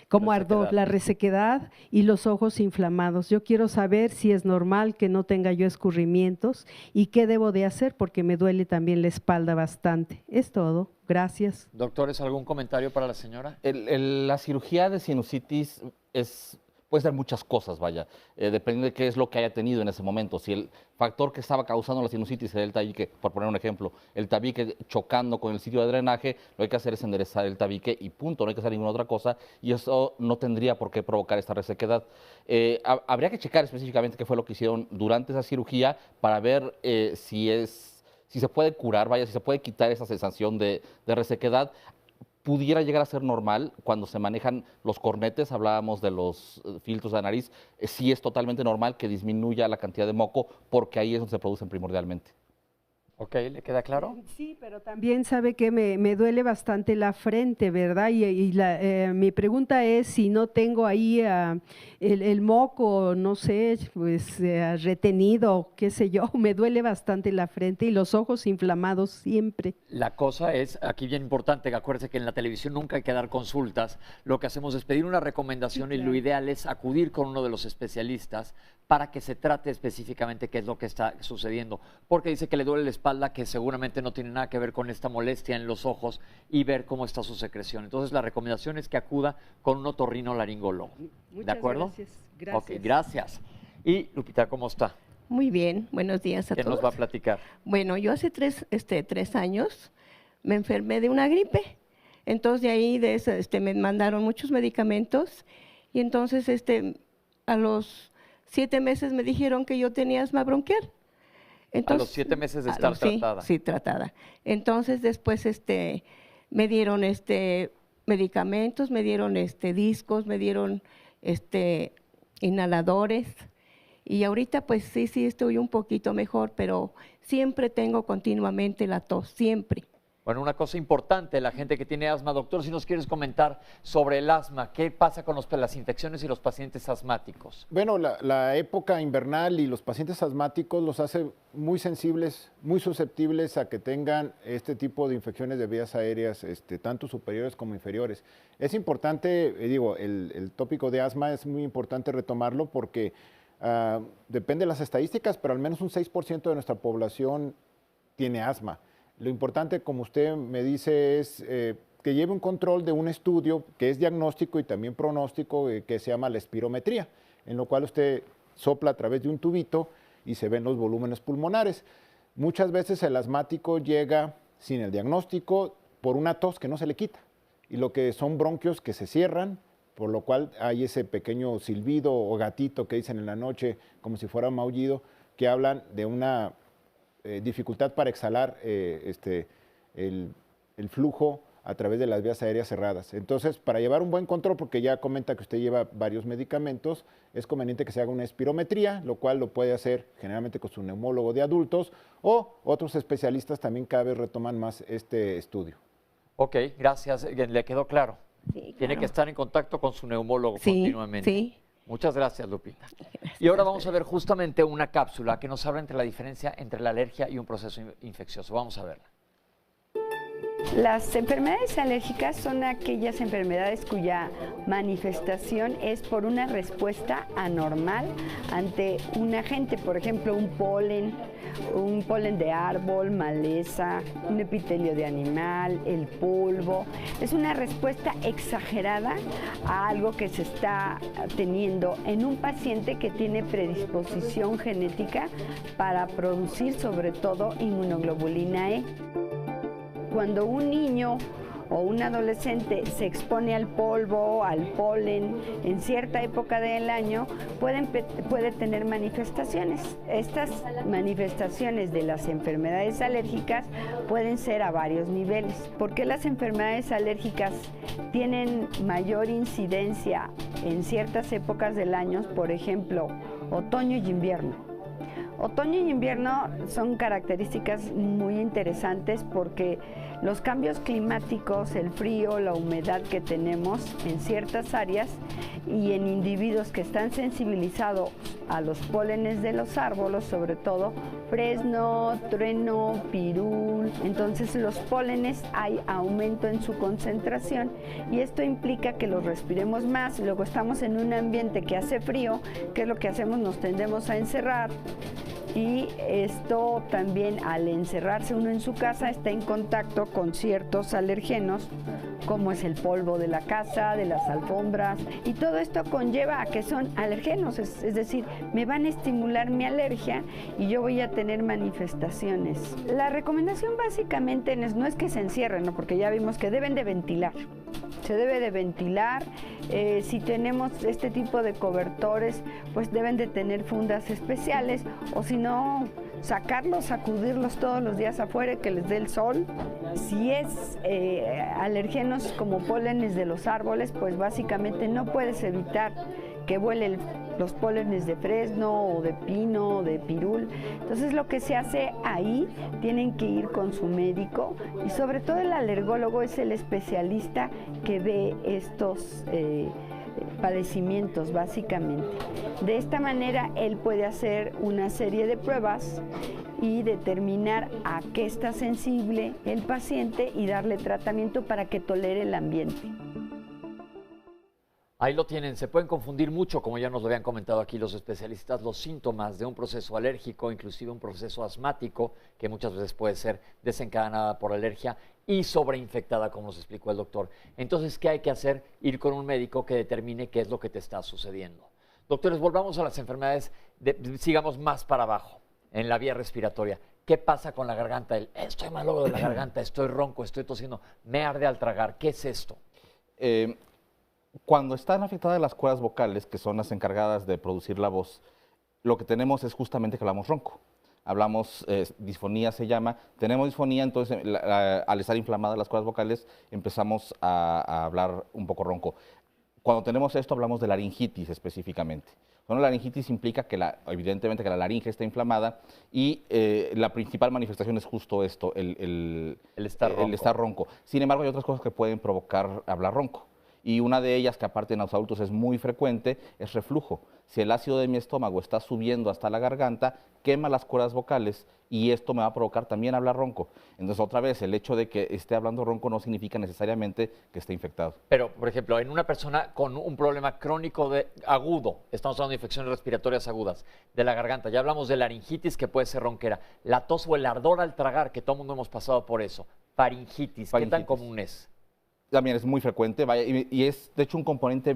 como ardor, la resequedad y los ojos inflamados. Yo quiero saber si es normal que no tenga yo escurrimientos y qué debo de hacer porque me duele también la espalda bastante. Es todo. Gracias. Doctores, ¿algún comentario para la señora? La cirugía de sinusitis puede ser muchas cosas, vaya, dependiendo de qué es lo que haya tenido en ese momento. Si el factor que estaba causando la sinusitis era el tabique, por poner un ejemplo, el tabique chocando con el sitio de drenaje, lo que hay que hacer es enderezar el tabique y punto, no hay que hacer ninguna otra cosa, y eso no tendría por qué provocar esta resequedad. Habría que checar específicamente qué fue lo que hicieron durante esa cirugía para ver si se puede curar, vaya, si se puede quitar esa sensación de resequedad. Pudiera llegar a ser normal cuando se manejan los cornetes, hablábamos de los filtros de la nariz, sí es totalmente normal que disminuya la cantidad de moco porque ahí es donde se producen primordialmente. Ok, ¿le queda claro? Sí, pero también sabe que me duele bastante la frente, ¿verdad? Y mi pregunta es si no tengo ahí el moco, no sé, pues retenido, qué sé yo, me duele bastante la frente y los ojos inflamados siempre. La cosa es, aquí bien importante, que acuérdense que en la televisión nunca hay que dar consultas, lo que hacemos es pedir una recomendación sí, claro. Y lo ideal es acudir con uno de los especialistas para que se trate específicamente qué es lo que está sucediendo, porque dice que le duele la espalda, que seguramente no tiene nada que ver con esta molestia en los ojos y ver cómo está su secreción. Entonces la recomendación es que acuda con un otorrinolaringólogo. ¿De acuerdo? Gracias. Ok, gracias. Y Lupita, ¿cómo está? Muy bien, buenos días a todos. ¿Qué nos va a platicar? Bueno, yo hace 3 años me enfermé de una gripe, entonces de ahí me mandaron muchos medicamentos y entonces a los 7 meses me dijeron que yo tenía asma bronquial. Entonces, a los 7 meses de estar tratada. Sí, tratada. Entonces después me dieron medicamentos, me dieron discos, me dieron inhaladores. Y ahorita pues sí estoy un poquito mejor, pero siempre tengo continuamente la tos, siempre. Bueno, una cosa importante, la gente que tiene asma, doctor, si nos quieres comentar sobre el asma, ¿qué pasa con las infecciones y los pacientes asmáticos? Bueno, la época invernal y los pacientes asmáticos los hace muy sensibles, muy susceptibles a que tengan este tipo de infecciones de vías aéreas, tanto superiores como inferiores. Es importante, el tópico de asma es muy importante retomarlo porque depende de las estadísticas, pero al menos un 6% de nuestra población tiene asma. Lo importante, como usted me dice, es que lleve un control de un estudio que es diagnóstico y también pronóstico, que se llama la espirometría, en lo cual usted sopla a través de un tubito y se ven los volúmenes pulmonares. Muchas veces el asmático llega sin el diagnóstico por una tos que no se le quita, y lo que son bronquios que se cierran, por lo cual hay ese pequeño silbido o gatito que dicen en la noche, como si fuera un maullido, que hablan de una dificultad para exhalar el flujo a través de las vías aéreas cerradas. Entonces, para llevar un buen control, porque ya comenta que usted lleva varios medicamentos, es conveniente que se haga una espirometría, lo cual lo puede hacer generalmente con su neumólogo de adultos, o otros especialistas también cada vez retoman más este estudio. Ok, gracias. ¿Le quedó claro? Sí, claro. Tiene que estar en contacto con su neumólogo continuamente. Sí. Muchas gracias, Lupita. Y ahora vamos a ver justamente una cápsula que nos habla entre la diferencia entre la alergia y un proceso infeccioso. Vamos a verla. Las enfermedades alérgicas son aquellas enfermedades cuya manifestación es por una respuesta anormal ante un agente, por ejemplo, un polen de árbol, maleza, un epitelio de animal, el polvo. Es una respuesta exagerada a algo que se está teniendo en un paciente que tiene predisposición genética para producir sobre todo inmunoglobulina E. Cuando un niño o un adolescente se expone al polvo, al polen, en cierta época del año, puede tener manifestaciones. Estas manifestaciones de las enfermedades alérgicas pueden ser a varios niveles. ¿Por qué las enfermedades alérgicas tienen mayor incidencia en ciertas épocas del año? Por ejemplo, otoño y invierno. Otoño y invierno son características muy interesantes porque los cambios climáticos, el frío, la humedad que tenemos en ciertas áreas y en individuos que están sensibilizados a los pólenes de los árboles, sobre todo fresno, trueno, pirul. Entonces los pólenes hay aumento en su concentración y esto implica que los respiremos más. Luego estamos en un ambiente que hace frío, ¿qué es lo que hacemos? Nos tendemos a encerrar. Y esto también, al encerrarse uno en su casa, está en contacto con ciertos alergenos, como es el polvo de la casa, de las alfombras, y todo esto conlleva a que son alergenos, es decir, me van a estimular mi alergia y yo voy a tener manifestaciones. La recomendación básicamente no es que se encierren, ¿no? Porque ya vimos que deben de ventilar. Se debe de ventilar. Si tenemos este tipo de cobertores, pues deben de tener fundas especiales, o si no, sacarlos, sacudirlos todos los días afuera, que les dé el sol. Si es alérgenos como pólenes de los árboles, pues básicamente no puedes evitar que vuelen los pólenes de fresno o de pino o de pirul. Entonces lo que se hace ahí, tienen que ir con su médico, y sobre todo el alergólogo es el especialista que ve estos padecimientos básicamente. De esta manera él puede hacer una serie de pruebas y determinar a qué está sensible el paciente y darle tratamiento para que tolere el ambiente. Ahí lo tienen, se pueden confundir mucho, como ya nos lo habían comentado aquí los especialistas, los síntomas de un proceso alérgico, inclusive un proceso asmático, que muchas veces puede ser desencadenada por alergia y sobreinfectada, como nos explicó el doctor. Entonces, ¿qué hay que hacer? Ir con un médico que determine qué es lo que te está sucediendo. Doctores, volvamos a las enfermedades, sigamos más para abajo, en la vía respiratoria. ¿Qué pasa con la garganta? Estoy malo de la garganta, estoy ronco, estoy tosiendo, me arde al tragar. ¿Qué es esto? Cuando están afectadas las cuerdas vocales, que son las encargadas de producir la voz, lo que tenemos es justamente que hablamos ronco. Hablamos, disfonía se llama, tenemos disfonía, entonces al estar inflamadas las cuerdas vocales empezamos a hablar un poco ronco. Cuando tenemos esto hablamos de laringitis específicamente. Bueno, la laringitis implica que evidentemente que la laringe está inflamada y la principal manifestación es justo esto, el estar ronco. Sin embargo, hay otras cosas que pueden provocar hablar ronco. Y una de ellas, que aparte en los adultos es muy frecuente, es reflujo. Si el ácido de mi estómago está subiendo hasta la garganta, quema las cuerdas vocales y esto me va a provocar también hablar ronco. Entonces, otra vez, el hecho de que esté hablando ronco no significa necesariamente que esté infectado. Pero, por ejemplo, en una persona con un problema crónico agudo, estamos hablando de infecciones respiratorias agudas, de la garganta, ya hablamos de laringitis, que puede ser ronquera, la tos o el ardor al tragar, que todo el mundo hemos pasado por eso, faringitis, ¿qué tan común es? También es muy frecuente, vaya, y es de hecho un componente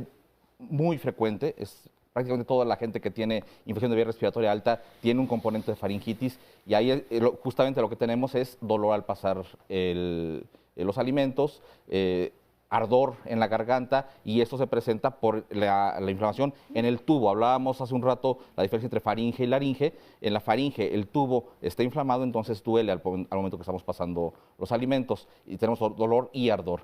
muy frecuente, es prácticamente toda la gente que tiene infección de vía respiratoria alta tiene un componente de faringitis, y ahí justamente lo que tenemos es dolor al pasar los alimentos, ardor en la garganta, y esto se presenta por la inflamación en el tubo. Hablábamos hace un rato la diferencia entre faringe y laringe. En la faringe el tubo está inflamado, entonces duele al momento que estamos pasando los alimentos y tenemos dolor y ardor.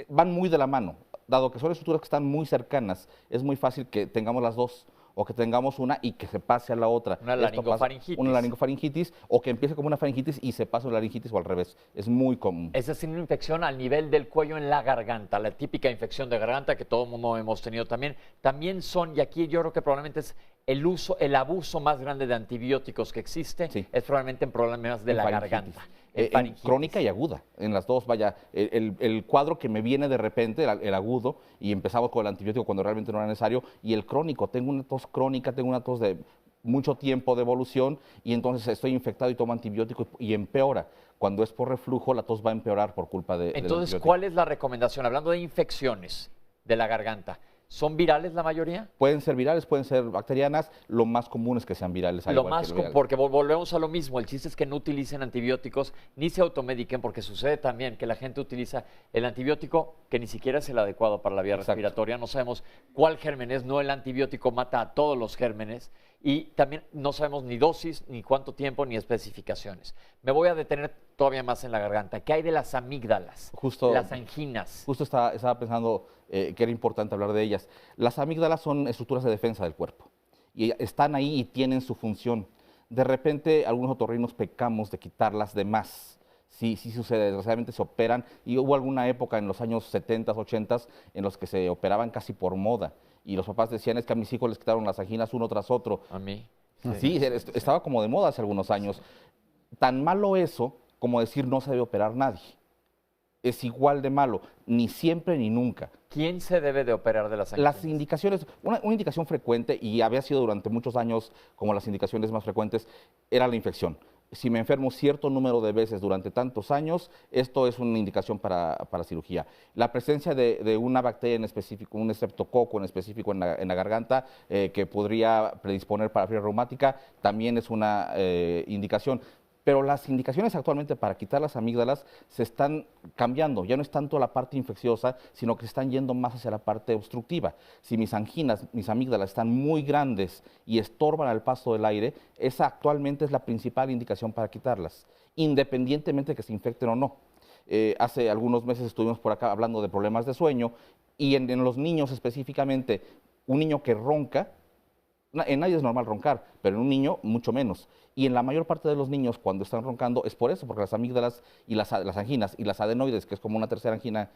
Van muy de la mano, dado que son estructuras que están muy cercanas, es muy fácil que tengamos las dos, o que tengamos una y que se pase a la otra. Una laringofaringitis. Una laringofaringitis, o que empiece como una faringitis y se pase a una laringitis, o al revés. Es muy común. Esa es una infección al nivel del cuello en la garganta, la típica infección de garganta que todo el mundo hemos tenido también. También son, y aquí yo creo que probablemente es el abuso más grande de antibióticos que existe Sí. es probablemente en problemas de la faringitis. garganta. En faringitis. crónica y aguda, en las dos, vaya, el cuadro que me viene de repente, el agudo, y empezamos con el antibiótico cuando realmente no era necesario, y el crónico, tengo una tos crónica, tengo una tos de mucho tiempo de evolución, y entonces estoy infectado y tomo antibiótico y empeora. Cuando es por reflujo, la tos va a empeorar por culpa del Entonces, antibiótico. ¿cuál es la recomendación? Hablando de infecciones de la garganta, ¿son virales la mayoría? Pueden ser virales, pueden ser bacterianas, lo más común es que sean virales. al Lo igual más que virales. porque volvemos a lo mismo, el chiste es que no utilicen antibióticos ni se automediquen, porque sucede también que la gente utiliza el antibiótico que ni siquiera es el adecuado para la vía Exacto. respiratoria, no sabemos cuál germen es, no el antibiótico mata a todos los gérmenes y también no sabemos ni dosis, ni cuánto tiempo, ni especificaciones. Me voy a detener todavía más en la garganta. ¿Qué hay de las amígdalas? Justo- Las anginas. Justo estaba pensando que era importante hablar de ellas. Las amígdalas son estructuras de defensa del cuerpo y están ahí y tienen su función. De repente, algunos otorrinos pecamos de quitarlas de más. Sí, sí sucede, desgraciadamente se operan y hubo alguna época en los años 70, 80 en los que se operaban casi por moda y los papás decían es que a mis hijos les quitaron las anginas uno tras otro. A mí. Sí, estaba como de moda hace algunos años. Tan malo eso como decir no se debe operar nadie. Es igual de malo, ni siempre ni nunca. ¿Quién se debe de operar de las anginas? Las indicaciones, una indicación frecuente, y había sido durante muchos años como las indicaciones más frecuentes, era la infección. Si me enfermo cierto número de veces durante tantos años, esto es una indicación para cirugía. La presencia de una bacteria en específico, un estreptococo en específico en la garganta, que podría predisponer para fiebre reumática, también es una indicación. Pero las indicaciones actualmente para quitar las amígdalas se están cambiando. Ya no es tanto la parte infecciosa, sino que se están yendo más hacia la parte obstructiva. Si mis anginas, mis amígdalas están muy grandes y estorban al paso del aire, esa actualmente es la principal indicación para quitarlas, independientemente de que se infecten o no. Hace algunos meses estuvimos por acá hablando de problemas de sueño y en los niños específicamente, un niño que ronca, en nadie es normal roncar, pero en un niño mucho menos. Y en la mayor parte de los niños cuando están roncando es por eso, porque las amígdalas y las anginas y las adenoides, que es como una tercera angina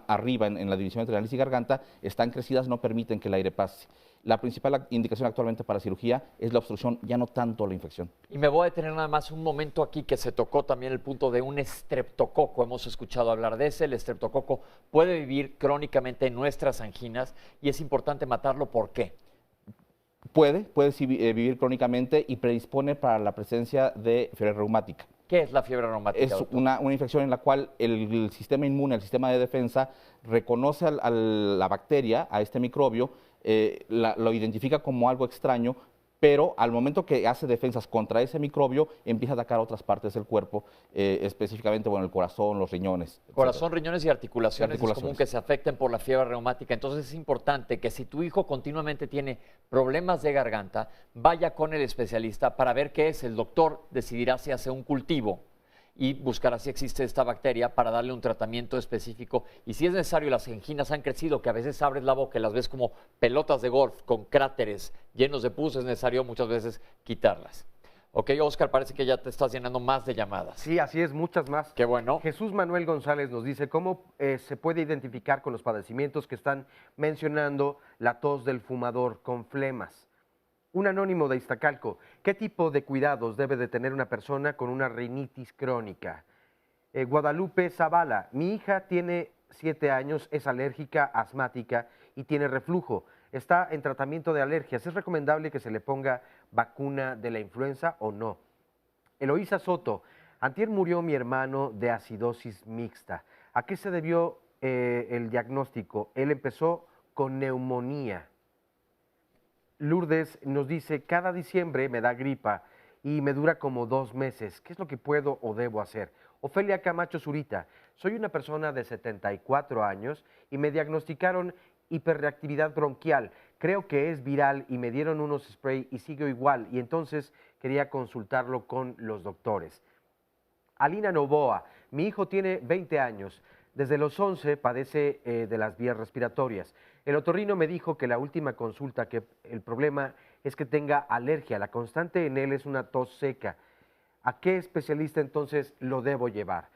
arriba en la división entre nariz y garganta, están crecidas, no permiten que el aire pase. La principal indicación actualmente para cirugía es la obstrucción, ya no tanto la infección. Y me voy a detener nada más un momento aquí que se tocó también el punto de un estreptococo. Hemos escuchado hablar de ese. El estreptococo puede vivir crónicamente en nuestras anginas y es importante matarlo. ¿Por qué? Puede vivir crónicamente y predispone para la presencia de fiebre reumática. ¿Qué es la fiebre reumática, Es doctor? una infección en la cual el sistema inmune, el sistema de defensa, reconoce a la bacteria, a este microbio, lo identifica como algo extraño, pero al momento que hace defensas contra ese microbio, empieza a atacar otras partes del cuerpo, específicamente el corazón, los riñones. Corazón, riñones y articulaciones, es común Articulaciones. que se afecten por la fiebre reumática. Entonces es importante que si tu hijo continuamente tiene problemas de garganta, vaya con el especialista para ver qué es. El doctor decidirá si hace un cultivo y buscará si existe esta bacteria para darle un tratamiento específico. Y si es necesario, las anginas han crecido, que a veces abres la boca y las ves como pelotas de golf con cráteres llenos de pus, es necesario muchas veces quitarlas. Ok, Oscar, parece que ya te estás llenando más de llamadas. Sí, así es, muchas más. Qué bueno. Jesús Manuel González nos dice cómo se puede identificar con los padecimientos que están mencionando la tos del fumador con flemas. Un anónimo de Iztacalco, ¿qué tipo de cuidados debe de tener una persona con una rinitis crónica? Guadalupe Zavala, mi hija tiene 7 años, es alérgica, asmática y tiene reflujo. Está en tratamiento de alergias. ¿Es recomendable que se le ponga vacuna de la influenza o no? Eloísa Soto, antier murió mi hermano de acidosis mixta. ¿A qué se debió el diagnóstico? Él empezó con neumonía. Lourdes nos dice, cada diciembre me da gripa y me dura como 2 meses. ¿Qué es lo que puedo o debo hacer? Ofelia Camacho Zurita, soy una persona de 74 años y me diagnosticaron hiperreactividad bronquial. Creo que es viral y me dieron unos spray y sigo igual y entonces quería consultarlo con los doctores. Alina Novoa, mi hijo tiene 20 años. Desde los 11 padece de las vías respiratorias. El otorrino me dijo que la última consulta que el problema es que tenga alergia. La constante en él es una tos seca. ¿A qué especialista entonces lo debo llevar?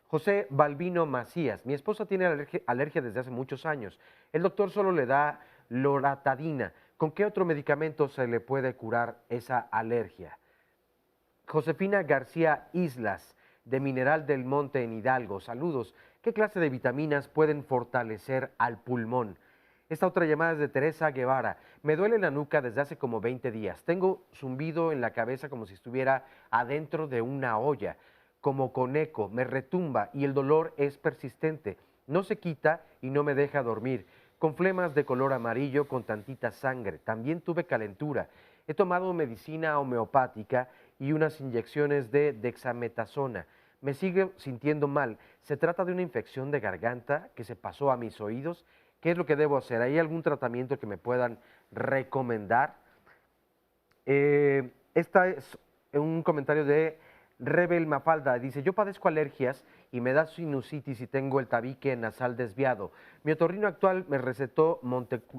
José Balbino Macías, mi esposa tiene alergia desde hace muchos años. El doctor solo le da loratadina. ¿Con qué otro medicamento se le puede curar esa alergia? Josefina García Islas, de Mineral del Monte en Hidalgo. Saludos. ¿Qué clase de vitaminas pueden fortalecer al pulmón? Esta otra llamada es de Teresa Guevara. Me duele la nuca desde hace como 20 días. Tengo zumbido en la cabeza como si estuviera adentro de una olla, como con eco, me retumba y el dolor es persistente. No se quita y no me deja dormir. Con flemas de color amarillo con tantita sangre. También tuve calentura. He tomado medicina homeopática y unas inyecciones de dexametasona. Me sigue sintiendo mal. ¿Se trata de una infección de garganta que se pasó a mis oídos? ¿Qué es lo que debo hacer? ¿Hay algún tratamiento que me puedan recomendar? Esta es un comentario de Rebel Mafalda. Dice, yo padezco alergias y me da sinusitis y tengo el tabique nasal desviado. Mi otorrino actual me recetó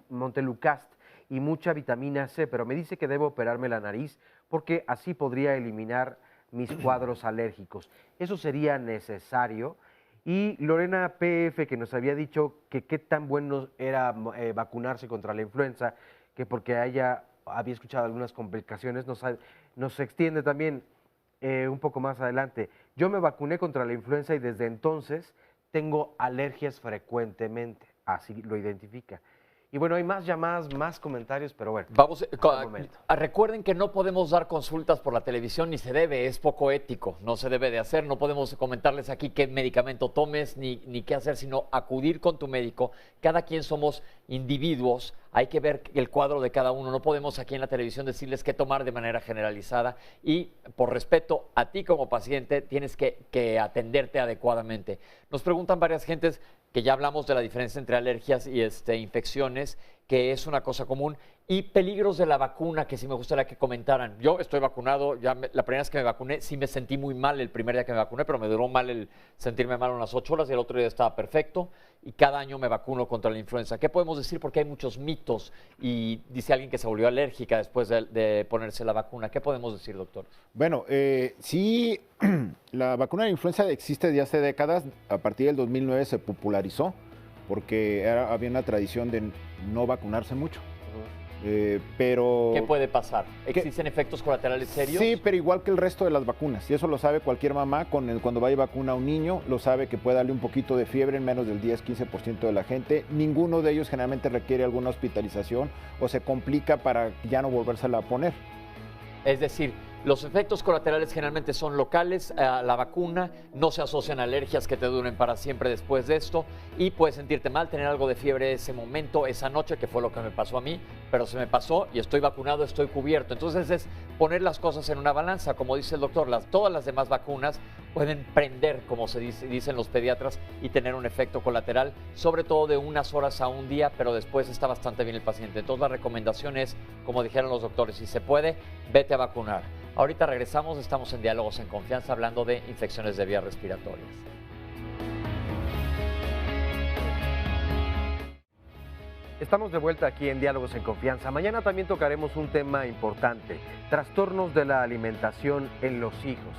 Montelukast y mucha vitamina C, pero me dice que debo operarme la nariz porque así podría eliminar mis cuadros alérgicos. ¿Eso sería necesario? Y Lorena PF, que nos había dicho que qué tan bueno era vacunarse contra la influenza, que porque ella había escuchado algunas complicaciones, nos extiende también un poco más adelante. Yo me vacuné contra la influenza y desde entonces tengo alergias frecuentemente, así lo identifica. Y bueno, hay más llamadas, más comentarios, pero bueno. Vamos, recuerden que no podemos dar consultas por la televisión, ni se debe, es poco ético, no se debe de hacer, no podemos comentarles aquí qué medicamento tomes ni qué hacer, sino acudir con tu médico. Cada quien somos individuos, hay que ver el cuadro de cada uno, no podemos aquí en la televisión decirles qué tomar de manera generalizada y por respeto a ti como paciente tienes que atenderte adecuadamente. Nos preguntan varias gentes que ya hablamos de la diferencia entre alergias y infecciones, que es una cosa común, y peligros de la vacuna, que sí me gustaría que comentaran. Yo estoy vacunado, la primera vez que me vacuné, sí me sentí muy mal el primer día que me vacuné, pero me duró mal el sentirme mal unas 8 horas y el otro día estaba perfecto, y cada año me vacuno contra la influenza. ¿Qué podemos decir? Porque hay muchos mitos, y dice alguien que se volvió alérgica después de ponerse la vacuna. ¿Qué podemos decir, doctor? Bueno, sí, la vacuna de influenza existe desde hace décadas. A partir del 2009 se popularizó porque había una tradición de no vacunarse mucho. Pero ¿qué puede pasar? ¿Existen efectos colaterales serios? Sí, pero igual que el resto de las vacunas. Y eso lo sabe cualquier mamá cuando va y vacuna a un niño, lo sabe que puede darle un poquito de fiebre en menos del 10-15% de la gente. Ninguno de ellos generalmente requiere alguna hospitalización o se complica para ya no volvérsela a poner. Es decir, los efectos colaterales generalmente son locales a la vacuna, no se asocian a alergias que te duren para siempre después de esto y puedes sentirte mal, tener algo de fiebre ese momento, esa noche, que fue lo que me pasó a mí, pero se me pasó y estoy vacunado, estoy cubierto. Entonces es poner las cosas en una balanza, como dice el doctor, todas las demás vacunas pueden prender, como dicen los pediatras, y tener un efecto colateral, sobre todo de unas horas a un día, pero después está bastante bien el paciente. Entonces la recomendación es, como dijeron los doctores, si se puede, vete a vacunar. Ahorita regresamos, estamos en Diálogos en Confianza hablando de infecciones de vías respiratorias. Estamos de vuelta aquí en Diálogos en Confianza. Mañana también tocaremos un tema importante, trastornos de la alimentación en los hijos.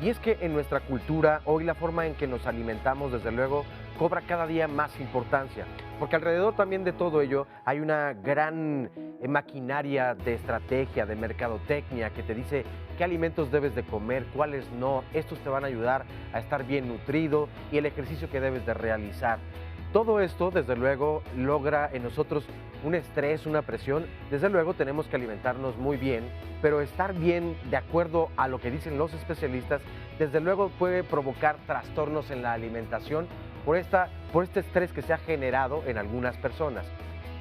Y es que en nuestra cultura, hoy la forma en que nos alimentamos, desde luego, cobra cada día más importancia, porque alrededor también de todo ello hay una gran maquinaria de estrategia, de mercadotecnia, que te dice qué alimentos debes de comer, cuáles no. Estos te van a ayudar a estar bien nutrido y el ejercicio que debes de realizar. Todo esto, desde luego, logra en nosotros un estrés, una presión. Desde luego tenemos que alimentarnos muy bien, pero estar bien de acuerdo a lo que dicen los especialistas, desde luego puede provocar trastornos en la alimentación por este estrés que se ha generado en algunas personas,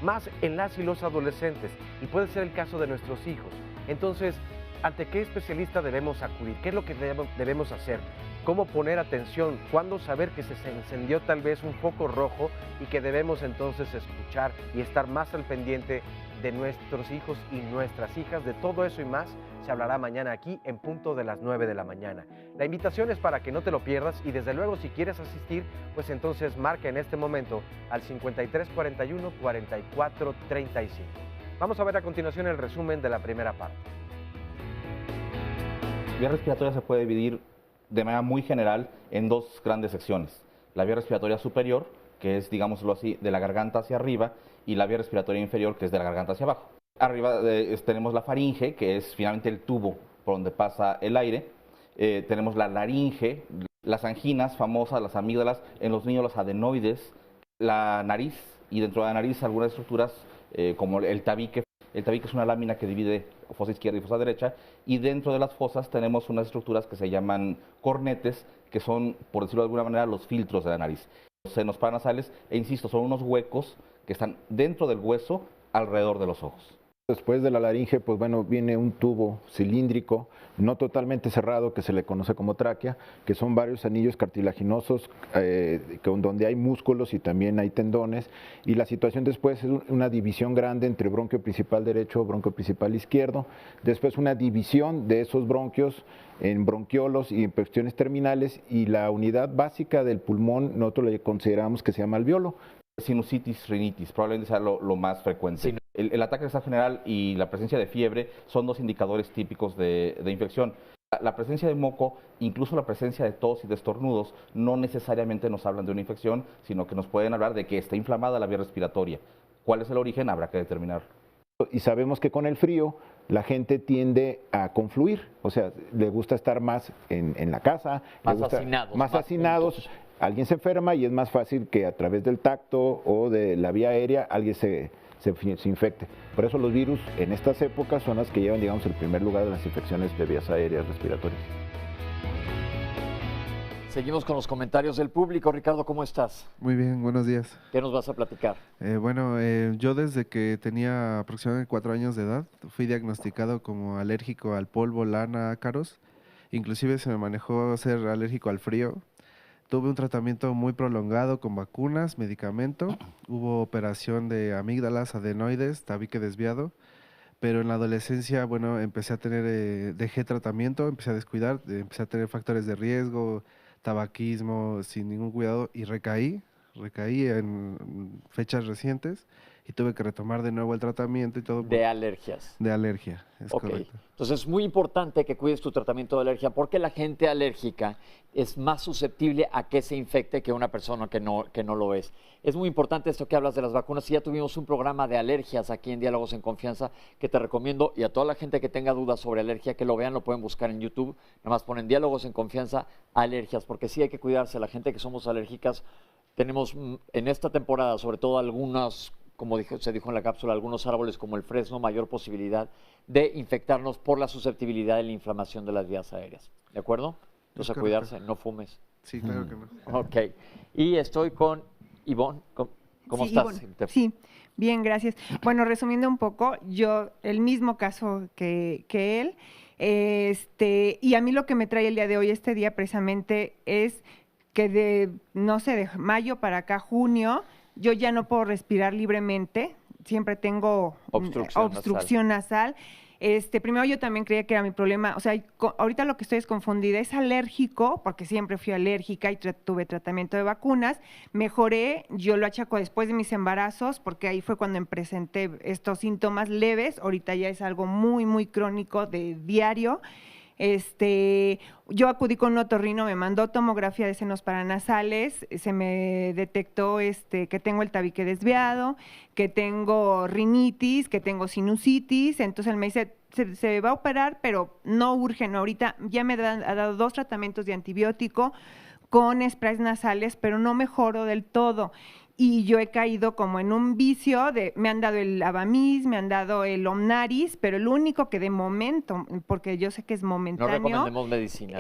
más en las y los adolescentes, y puede ser el caso de nuestros hijos. Entonces, ¿ante qué especialista debemos acudir? ¿Qué es lo que debemos hacer? ¿Cómo poner atención? ¿Cuándo saber que se encendió tal vez un foco rojo y que debemos entonces escuchar y estar más al pendiente de nuestros hijos y nuestras hijas? De todo eso y más se hablará mañana aquí en punto de las 9 de la mañana. La invitación es para que no te lo pierdas y desde luego si quieres asistir, pues entonces marca en este momento al 5341 4435. Vamos a ver a continuación el resumen de la primera parte. La vía respiratoria se puede dividir de manera muy general en dos grandes secciones. La vía respiratoria superior, que es, digámoslo así, de la garganta hacia arriba, y la vía respiratoria inferior, que es de la garganta hacia abajo. Arriba tenemos la faringe, que es finalmente el tubo por donde pasa el aire. Tenemos la laringe, las anginas famosas, las amígdalas, en los niños los adenoides, la nariz, y dentro de la nariz algunas estructuras como el tabique. El tabique es una lámina que divide fosa izquierda y fosa derecha, y dentro de las fosas tenemos unas estructuras que se llaman cornetes, que son, por decirlo de alguna manera, los filtros de la nariz. Los senos paranasales, e insisto, son unos huecos que están dentro del hueso, alrededor de los ojos. Después de la laringe, pues bueno, viene un tubo cilíndrico, no totalmente cerrado, que se le conoce como tráquea, que son varios anillos cartilaginosos donde hay músculos y también hay tendones, y la situación después es una división grande entre bronquio principal derecho, bronquio principal izquierdo, después una división de esos bronquios en bronquiolos y en cuestiones terminales, y la unidad básica del pulmón nosotros le consideramos que se llama alveolo. Sinusitis, rinitis, probablemente sea lo más frecuente. Sí. El ataque de estado general y la presencia de fiebre son dos indicadores típicos de infección. La presencia de moco, incluso la presencia de tos y de estornudos, no necesariamente nos hablan de una infección, sino que nos pueden hablar de que está inflamada la vía respiratoria. ¿Cuál es el origen? Habrá que determinarlo. Y sabemos que con el frío la gente tiende a confluir, o sea, le gusta estar más en la casa, más hacinados. Alguien se enferma y es más fácil que a través del tacto o de la vía aérea alguien se infecte. Por eso los virus en estas épocas son las que llevan, digamos, el primer lugar de las infecciones de vías aéreas respiratorias. Seguimos con los comentarios del público. Ricardo, ¿cómo estás? Muy bien, buenos días. ¿Qué nos vas a platicar? Yo desde que tenía aproximadamente 4 años de edad fui diagnosticado como alérgico al polvo, lana, ácaros. Inclusive se me manejó ser alérgico al frío. Tuve un tratamiento muy prolongado con vacunas, medicamento. Hubo operación de amígdalas, adenoides, tabique desviado. Pero en la adolescencia, empecé a tener, dejé tratamiento, empecé a descuidar, empecé a tener factores de riesgo, tabaquismo sin ningún cuidado, y recaí en fechas recientes y tuve que retomar de nuevo el tratamiento y todo. De alergias. De alergia, es correcto. Entonces es muy importante que cuides tu tratamiento de alergia, porque la gente alérgica es más susceptible a que se infecte que una persona que no lo es. Es muy importante esto que hablas de las vacunas, y ya tuvimos un programa de alergias aquí en Diálogos en Confianza que te recomiendo, y a toda la gente que tenga dudas sobre alergia, que lo vean, lo pueden buscar en YouTube, nada más ponen Diálogos en Confianza, alergias, porque sí hay que cuidarse. La gente que somos alérgicas, tenemos en esta temporada, sobre todo algunas, como se dijo en la cápsula, algunos árboles como el fresno, mayor posibilidad de infectarnos por la susceptibilidad de la inflamación de las vías aéreas. ¿De acuerdo? Entonces, a cuidarse, no fumes. Sí, claro que no. Ok. Y estoy con Ivonne. ¿Cómo estás? Ivonne. Sí, bien, gracias. Bueno, resumiendo un poco, yo, el mismo caso que él, y a mí lo que me trae el día de hoy, este día precisamente, es que de mayo para acá, junio, yo ya no puedo respirar libremente, siempre tengo obstrucción nasal. Primero yo también creía que era mi problema, o sea, ahorita lo que estoy es confundida, es alérgico, porque siempre fui alérgica y tuve tratamiento de vacunas, mejoré, yo lo achaco después de mis embarazos, porque ahí fue cuando presenté estos síntomas leves, ahorita ya es algo muy, muy crónico de diario. Yo acudí con un otorrino, me mandó tomografía de senos paranasales, se me detectó que tengo el tabique desviado, que tengo rinitis, que tengo sinusitis, entonces él me dice, se va a operar, pero no urge, no, ahorita ya me ha dado 2 tratamientos de antibiótico con sprays nasales, pero no mejoro del todo. Y yo he caído como en un vicio me han dado el Avamis, me han dado el Omnaris, pero el único que de momento, porque yo sé que es momentáneo. No recomendemos medicinas.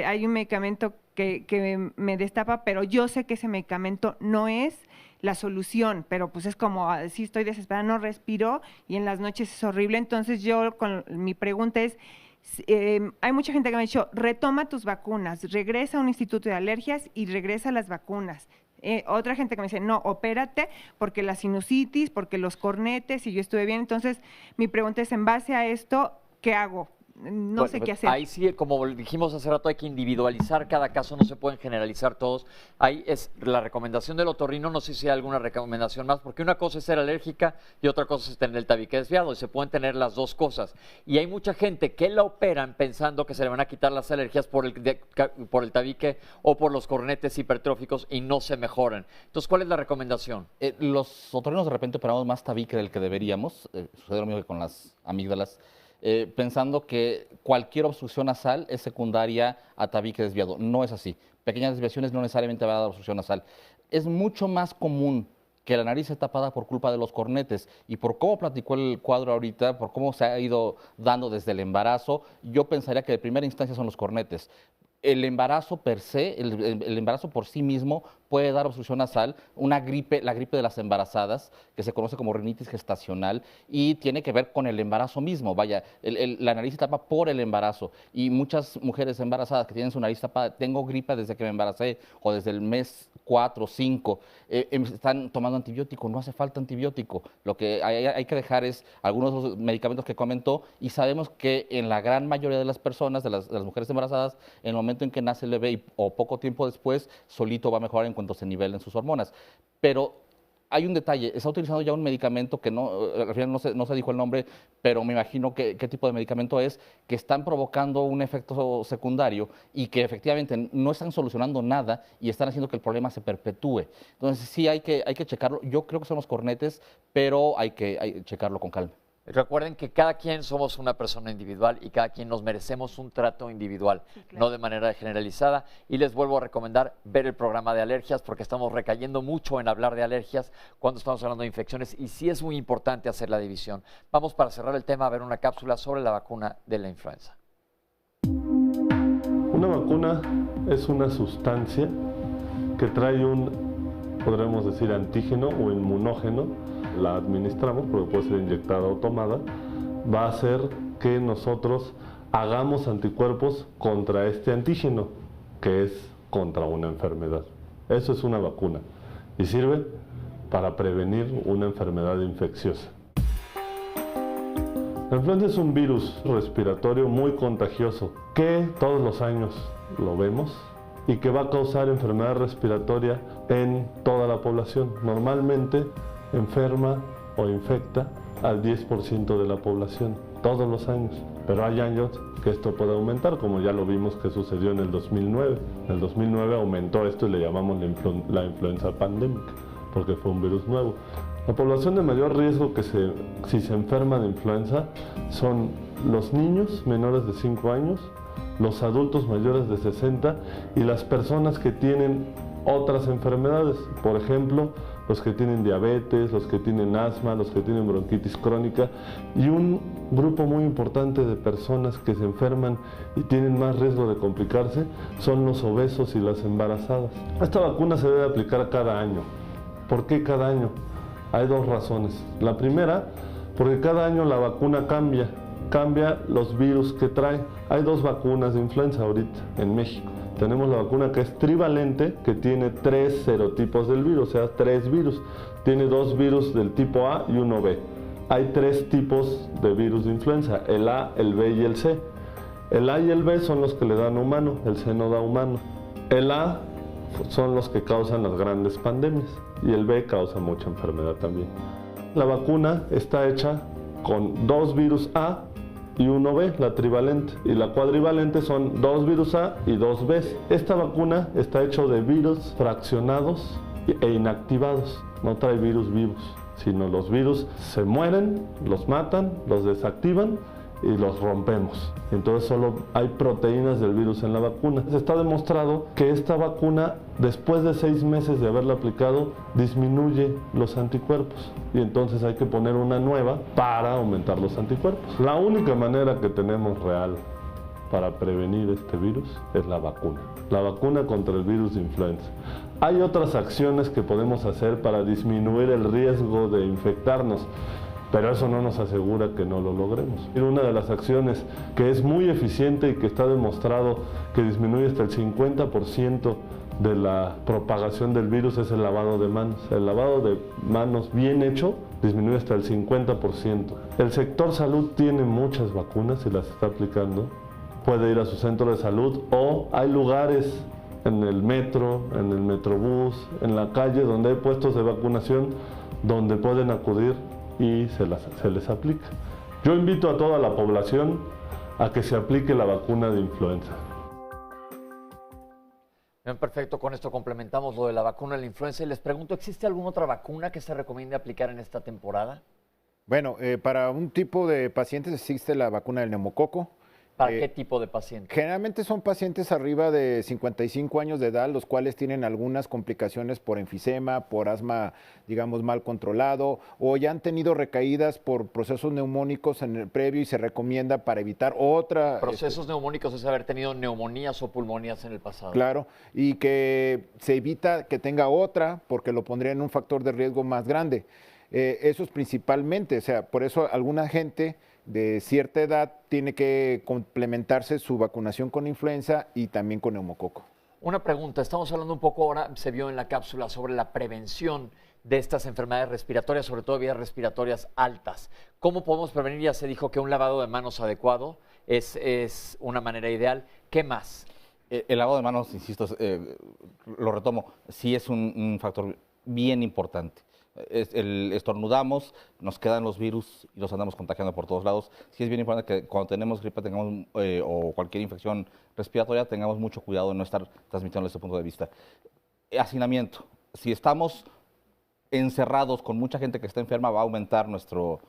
Hay un medicamento que me destapa, pero yo sé que ese medicamento no es la solución, pero pues es como, si estoy desesperada, no respiro y en las noches es horrible. Entonces mi pregunta es, hay mucha gente que me ha dicho, retoma tus vacunas, regresa a un instituto de alergias y regresa a las vacunas. Otra gente que me dice, no, opérate porque la sinusitis, porque los cornetes, y yo estuve bien. Entonces, mi pregunta es, en base a esto, ¿qué hago? no sé qué hacer. Ahí sí, como dijimos hace rato, hay que individualizar cada caso, no se pueden generalizar todos. Ahí es la recomendación del otorrino, no sé si hay alguna recomendación más, porque una cosa es ser alérgica y otra cosa es tener el tabique desviado, y se pueden tener las dos cosas. Y hay mucha gente que la operan pensando que se le van a quitar las alergias por el tabique o por los cornetes hipertróficos y no se mejoran. Entonces, ¿cuál es la recomendación? Los otorrinos de repente operamos más tabique del que deberíamos, sucede lo mismo que con las amígdalas, pensando que cualquier obstrucción nasal es secundaria a tabique desviado. No es así. Pequeñas desviaciones no necesariamente van a dar obstrucción nasal. Es mucho más común que la nariz esté tapada por culpa de los cornetes, y por cómo platicó el cuadro ahorita, por cómo se ha ido dando desde el embarazo, yo pensaría que de primera instancia son los cornetes. El embarazo per se, el embarazo por sí mismo puede dar obstrucción nasal, la gripe de las embarazadas, que se conoce como rinitis gestacional, y tiene que ver con el embarazo mismo. Vaya, la nariz se tapa por el embarazo, y muchas mujeres embarazadas que tienen su nariz tapada, tengo gripe desde que me embaracé, o desde el mes 4 o 5, están tomando antibiótico. No hace falta antibiótico. Lo que hay que dejar es algunos de los medicamentos que comentó, y sabemos que en la gran mayoría de las personas, de las mujeres embarazadas, en el momento en que nace el bebé o poco tiempo después, solito va a mejorar en cuanto se nivelen sus hormonas. Pero hay un detalle, está utilizando ya un medicamento que al final no se dijo el nombre, pero me imagino qué tipo de medicamento es, que están provocando un efecto secundario y que efectivamente no están solucionando nada y están haciendo que el problema se perpetúe. Entonces sí hay que checarlo. Yo creo que son los cornetes, pero hay que checarlo con calma. Recuerden que cada quien somos una persona individual y cada quien nos merecemos un trato individual, sí, claro, no de manera generalizada. Y les vuelvo a recomendar ver el programa de alergias, porque estamos recayendo mucho en hablar de alergias cuando estamos hablando de infecciones, y sí es muy importante hacer la división. Vamos, para cerrar el tema, a ver una cápsula sobre la vacuna de la influenza. Una vacuna es una sustancia que trae podremos decir, antígeno o inmunógeno. La administramos, porque puede ser inyectada o tomada, va a hacer que nosotros hagamos anticuerpos contra este antígeno, que es contra una enfermedad. Eso es una vacuna y sirve para prevenir una enfermedad infecciosa. La influenza es un virus respiratorio muy contagioso que todos los años lo vemos y que va a causar enfermedad respiratoria en toda la población. Normalmente enferma o infecta al 10% de la población todos los años, pero hay años que esto puede aumentar, como ya lo vimos que sucedió en el 2009. En el 2009 aumentó esto y le llamamos la influenza pandémica, porque fue un virus nuevo. La población de mayor riesgo si se enferma de influenza son los niños menores de 5 años, los adultos mayores de 60 y las personas que tienen otras enfermedades, por ejemplo, los que tienen diabetes, los que tienen asma, los que tienen bronquitis crónica, y un grupo muy importante de personas que se enferman y tienen más riesgo de complicarse son los obesos y las embarazadas. Esta vacuna se debe aplicar cada año. ¿Por qué cada año? Hay dos razones. La primera, porque cada año la vacuna cambia los virus que trae. Hay dos vacunas de influenza ahorita en México. Tenemos la vacuna que es trivalente, que tiene 3 serotipos del virus, o sea, 3 virus. Tiene 2 virus del tipo A y 1 B. Hay 3 tipos de virus de influenza, el A, el B y el C. El A y el B son los que le dan humano, el C no da humano. El A son los que causan las grandes pandemias y el B causa mucha enfermedad también. La vacuna está hecha con 2 virus A y 1B, la trivalente, y la cuadrivalente son 2 virus A y 2 B. Esta vacuna está hecha de virus fraccionados e inactivados, no trae virus vivos, sino los virus se mueren, los matan, los desactivan y los rompemos. Entonces solo hay proteínas del virus en la vacuna. Está demostrado que esta vacuna, después de 6 meses de haberla aplicado, disminuye los anticuerpos. Y entonces hay que poner una nueva para aumentar los anticuerpos. La única manera que tenemos real para prevenir este virus es la vacuna. La vacuna contra el virus de influenza. Hay otras acciones que podemos hacer para disminuir el riesgo de infectarnos, pero eso no nos asegura que no lo logremos. Una de las acciones que es muy eficiente y que está demostrado que disminuye hasta el 50% de la propagación del virus es el lavado de manos. El lavado de manos bien hecho disminuye hasta el 50%. El sector salud tiene muchas vacunas y las está aplicando. Puede ir a su centro de salud o hay lugares en el metro, en el metrobús, en la calle donde hay puestos de vacunación donde pueden acudir y se les aplica. Yo invito a toda la población a que se aplique la vacuna de influenza. Bien, perfecto, con esto complementamos lo de la vacuna de la influenza y les pregunto, ¿existe alguna otra vacuna que se recomiende aplicar en esta temporada? Bueno, para un tipo de pacientes existe la vacuna del neumococo. ¿Para qué tipo de pacientes? Generalmente son pacientes arriba de 55 años de edad, los cuales tienen algunas complicaciones por enfisema, por asma, digamos, mal controlado, o ya han tenido recaídas por procesos neumónicos en el previo y se recomienda para evitar otra... Procesos neumónicos es haber tenido neumonías o pulmonías en el pasado. Claro, y que se evita que tenga otra porque lo pondría en un factor de riesgo más grande. Eso es principalmente, o sea, por eso alguna gente de cierta edad tiene que complementarse su vacunación con influenza y también con neumococo. Una pregunta, estamos hablando un poco ahora, se vio en la cápsula, sobre la prevención de estas enfermedades respiratorias, sobre todo vías respiratorias altas. ¿Cómo podemos prevenir? Ya se dijo que un lavado de manos adecuado es una manera ideal. ¿Qué más? El lavado de manos, insisto, lo retomo, sí es un factor bien importante. Estornudamos, nos quedan los virus y los andamos contagiando por todos lados. Sí es bien importante que cuando tenemos gripe o cualquier infección respiratoria tengamos mucho cuidado de no estar transmitiendo desde ese punto de vista. Hacinamiento. Si estamos encerrados con mucha gente que está enferma va a aumentar nuestro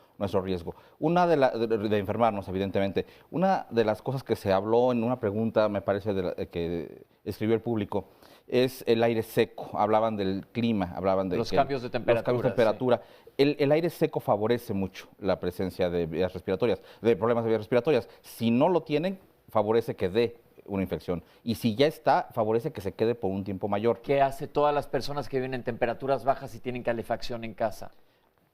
riesgo. De enfermarnos, evidentemente. Una de las cosas que se habló en una pregunta, me parece, que escribió el público, es el aire seco. Hablaban del clima, hablaban de los cambios de temperatura. Los cambios de temperatura. Sí. El aire seco favorece mucho la presencia de vías respiratorias, de problemas de vías respiratorias. Si no lo tienen, favorece que dé una infección. Y si ya está, favorece que se quede por un tiempo mayor. ¿Qué hace todas las personas que viven en temperaturas bajas y tienen calefacción en casa?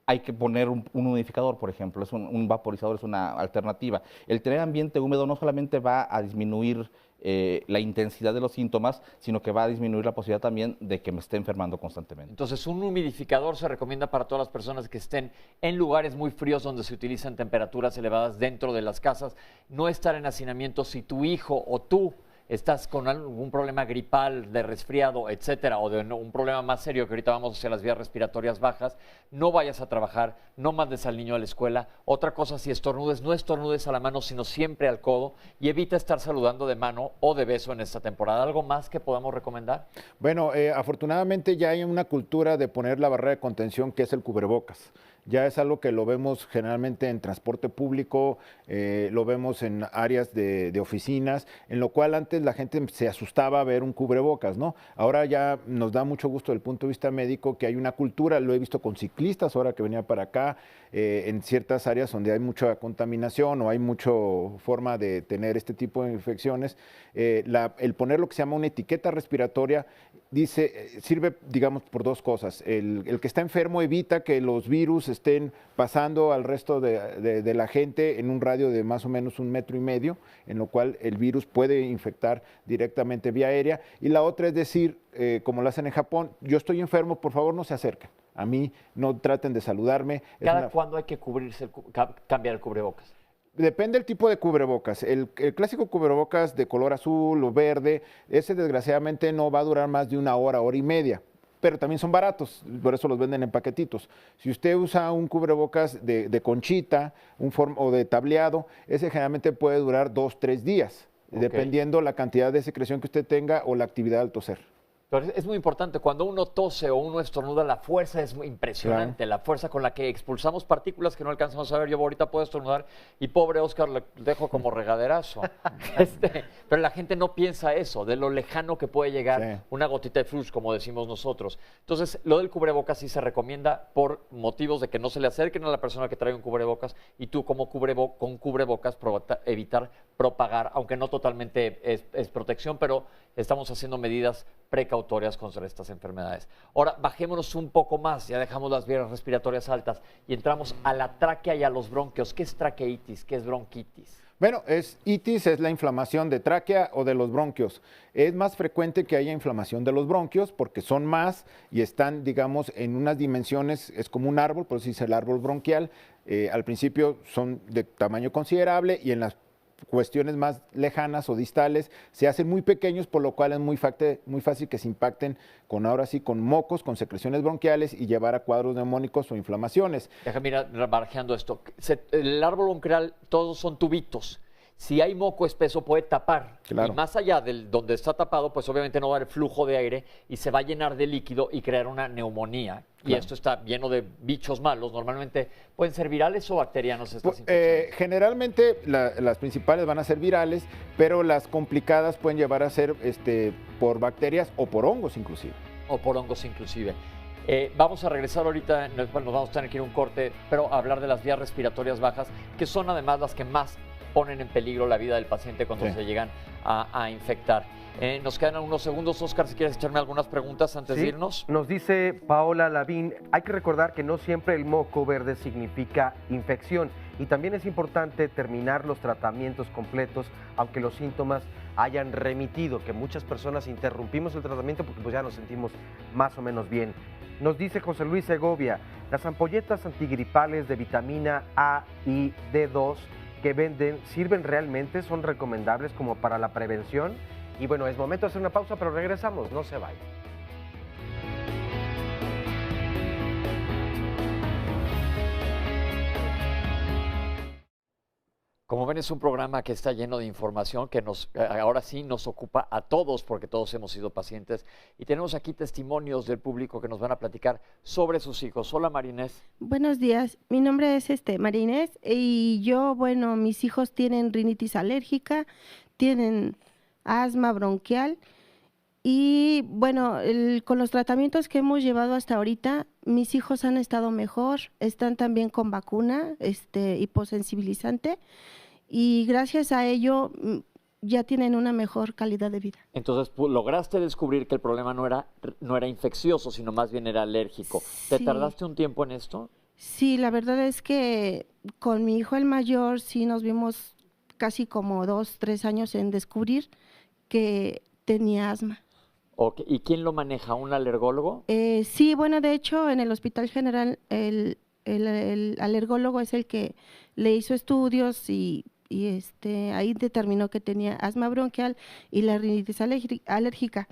Hay que poner un humidificador, por ejemplo, un vaporizador es una alternativa. El tener ambiente húmedo no solamente va a disminuir la intensidad de los síntomas, sino que va a disminuir la posibilidad también de que me esté enfermando constantemente. Entonces, un humidificador se recomienda para todas las personas que estén en lugares muy fríos donde se utilizan temperaturas elevadas dentro de las casas. No estar en hacinamiento. Si tu hijo o tú estás con algún problema gripal, de resfriado, etcétera, o de un problema más serio, que ahorita vamos hacia las vías respiratorias bajas, no vayas a trabajar, no mandes al niño a la escuela. Otra cosa, si estornudes, no estornudes a la mano, sino siempre al codo, y evita estar saludando de mano o de beso en esta temporada. ¿Algo más que podamos recomendar? Bueno, afortunadamente ya hay una cultura de poner la barrera de contención, que es el cubrebocas. Ya es algo que lo vemos generalmente en transporte público, lo vemos en áreas de oficinas, en lo cual antes la gente se asustaba a ver un cubrebocas, ¿no? Ahora ya nos da mucho gusto desde el punto de vista médico que hay una cultura, lo he visto con ciclistas ahora que venía para acá, en ciertas áreas donde hay mucha contaminación o hay mucha forma de tener este tipo de infecciones, el poner lo que se llama una etiqueta respiratoria sirve, digamos, por dos cosas. El que está enfermo evita que los virus estén pasando al resto de la gente en un radio de más o menos 1,5 metros, en lo cual el virus puede infectar directamente vía aérea. Y la otra es decir, como lo hacen en Japón, yo estoy enfermo, por favor no se acerquen. A mí no traten de saludarme. ¿Cuándo hay que cambiar el cubrebocas? Depende del tipo de cubrebocas. El clásico cubrebocas de color azul o verde, ese desgraciadamente no va a durar más de 1 hora, hora y media. Pero también son baratos, por eso los venden en paquetitos. Si usted usa un cubrebocas de conchita o de tableado, ese generalmente puede durar 2-3 días, dependiendo la cantidad de secreción que usted tenga o la actividad al toser. Pero es muy importante, cuando uno tose o uno estornuda, la fuerza es muy impresionante, claro. La fuerza con la que expulsamos partículas que no alcanzamos a ver. Yo ahorita puedo estornudar y pobre Oscar le dejo como regaderazo. Pero la gente no piensa eso, de lo lejano que puede llegar una gotita de flux, como decimos nosotros. Entonces, lo del cubrebocas sí se recomienda por motivos de que no se le acerquen a la persona que trae un cubrebocas y tú con cubrebocas evitar propagar, aunque no totalmente es protección, pero estamos haciendo medidas precautorias contra estas enfermedades. Ahora, bajémonos un poco más, ya dejamos las vías respiratorias altas y entramos a la tráquea y a los bronquios. ¿Qué es traqueitis? ¿Qué es bronquitis? Bueno, itis es la inflamación de tráquea o de los bronquios. Es más frecuente que haya inflamación de los bronquios porque son más y están, digamos, en unas dimensiones, es como un árbol, por eso dice el árbol bronquial. Al principio son de tamaño considerable y en las cuestiones más lejanas o distales se hacen muy pequeños, por lo cual es muy fácil que se impacten con, ahora sí, con mocos, con secreciones bronquiales y llevar a cuadros neumónicos o inflamaciones. Déjame ir barajeando esto. El árbol bronquial, todos son tubitos. Si hay moco espeso puede tapar, claro. Y más allá de donde está tapado, pues obviamente no va a haber flujo de aire y se va a llenar de líquido y crear una neumonía. Claro. Y esto está lleno de bichos malos. Normalmente pueden ser virales o bacterianos estas infecciones. Generalmente las principales van a ser virales, pero las complicadas pueden llevar a ser por bacterias o por hongos inclusive. Vamos a regresar ahorita, nos vamos a tener que ir a un corte, pero a hablar de las vías respiratorias bajas, que son además las que más ponen en peligro la vida del paciente cuando se llegan a infectar. Nos quedan unos segundos, Oscar, si quieres echarme algunas preguntas antes de irnos. Nos dice Paola Lavín, hay que recordar que no siempre el moco verde significa infección y también es importante terminar los tratamientos completos, aunque los síntomas hayan remitido, que muchas personas interrumpimos el tratamiento porque pues ya nos sentimos más o menos bien. Nos dice José Luis Segovia, las ampolletas antigripales de vitamina A y D2 que venden, ¿sirven realmente? ¿Son recomendables como para la prevención? Y bueno, es momento de hacer una pausa, pero regresamos, no se vayan. Como ven, es un programa que está lleno de información que ahora sí nos ocupa a todos porque todos hemos sido pacientes y tenemos aquí testimonios del público que nos van a platicar sobre sus hijos. Hola, Marinés. Buenos días, mi nombre es Marinés y yo, bueno, mis hijos tienen rinitis alérgica, tienen asma bronquial y bueno, con los tratamientos que hemos llevado hasta ahorita, mis hijos han estado mejor, están también con vacuna hiposensibilizante y gracias a ello ya tienen una mejor calidad de vida. Entonces, lograste descubrir que el problema no era infeccioso, sino más bien era alérgico. Sí. ¿Te tardaste un tiempo en esto? Sí, la verdad es que con mi hijo el mayor sí nos vimos casi como 2, 3 años en descubrir que tenía asma. Okay. ¿Y quién lo maneja? ¿Un alergólogo? Sí, bueno, de hecho, en el Hospital General el alergólogo es el que le hizo estudios y ahí determinó que tenía asma bronquial y la rinitis alérgica.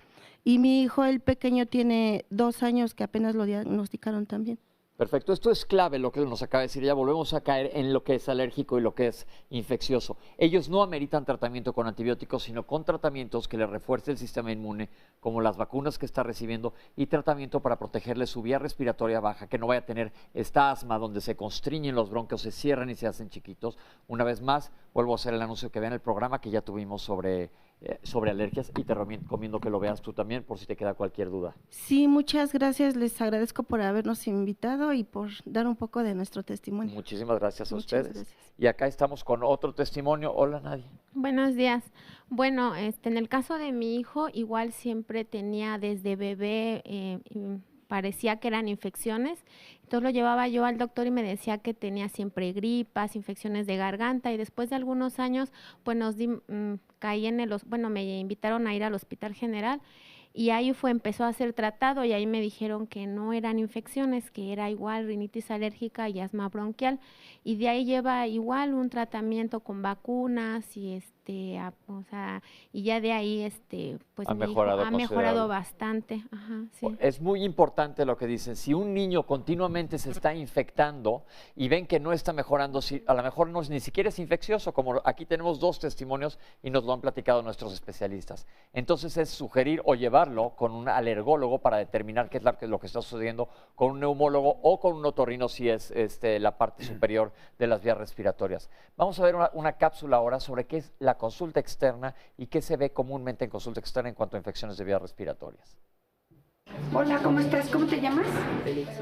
Y mi hijo, el pequeño, tiene 2 años que apenas lo diagnosticaron también. Perfecto, esto es clave lo que nos acaba de decir, ya volvemos a caer en lo que es alérgico y lo que es infeccioso. Ellos no ameritan tratamiento con antibióticos, sino con tratamientos que le refuerce el sistema inmune, como las vacunas que está recibiendo y tratamiento para protegerle su vía respiratoria baja, que no vaya a tener esta asma donde se constriñen los bronquios, se cierran y se hacen chiquitos. Una vez más, vuelvo a hacer el anuncio que vean el programa que ya tuvimos sobre alergias y te recomiendo que lo veas tú también por si te queda cualquier duda. Sí, muchas gracias, les agradezco por habernos invitado y por dar un poco de nuestro testimonio. Muchísimas gracias a ustedes. Gracias. Y acá estamos con otro testimonio. Hola, Nadia. Buenos días. Bueno, en el caso de mi hijo, igual siempre tenía desde bebé, parecía que eran infecciones, entonces lo llevaba yo al doctor y me decía que tenía siempre gripas, infecciones de garganta y después de algunos años, pues caí me invitaron a ir al Hospital General y ahí empezó a ser tratado y ahí me dijeron que no eran infecciones, que era igual rinitis alérgica y asma bronquial y de ahí lleva igual un tratamiento con vacunas y y ya de ahí pues ha mejorado bastante. Ajá, sí. Es muy importante lo que dicen. Si un niño continuamente se está infectando y ven que no está mejorando, a lo mejor ni siquiera es infeccioso, como aquí tenemos 2 testimonios y nos lo han platicado nuestros especialistas. Entonces es sugerir o llevarlo con un alergólogo para determinar qué es lo que está sucediendo, con un neumólogo o con un otorrino si es la parte superior de las vías respiratorias. Vamos a ver una cápsula ahora sobre qué es la consulta externa y qué se ve comúnmente en consulta externa en cuanto a infecciones de vías respiratorias. Hola, ¿cómo estás? ¿Cómo te llamas?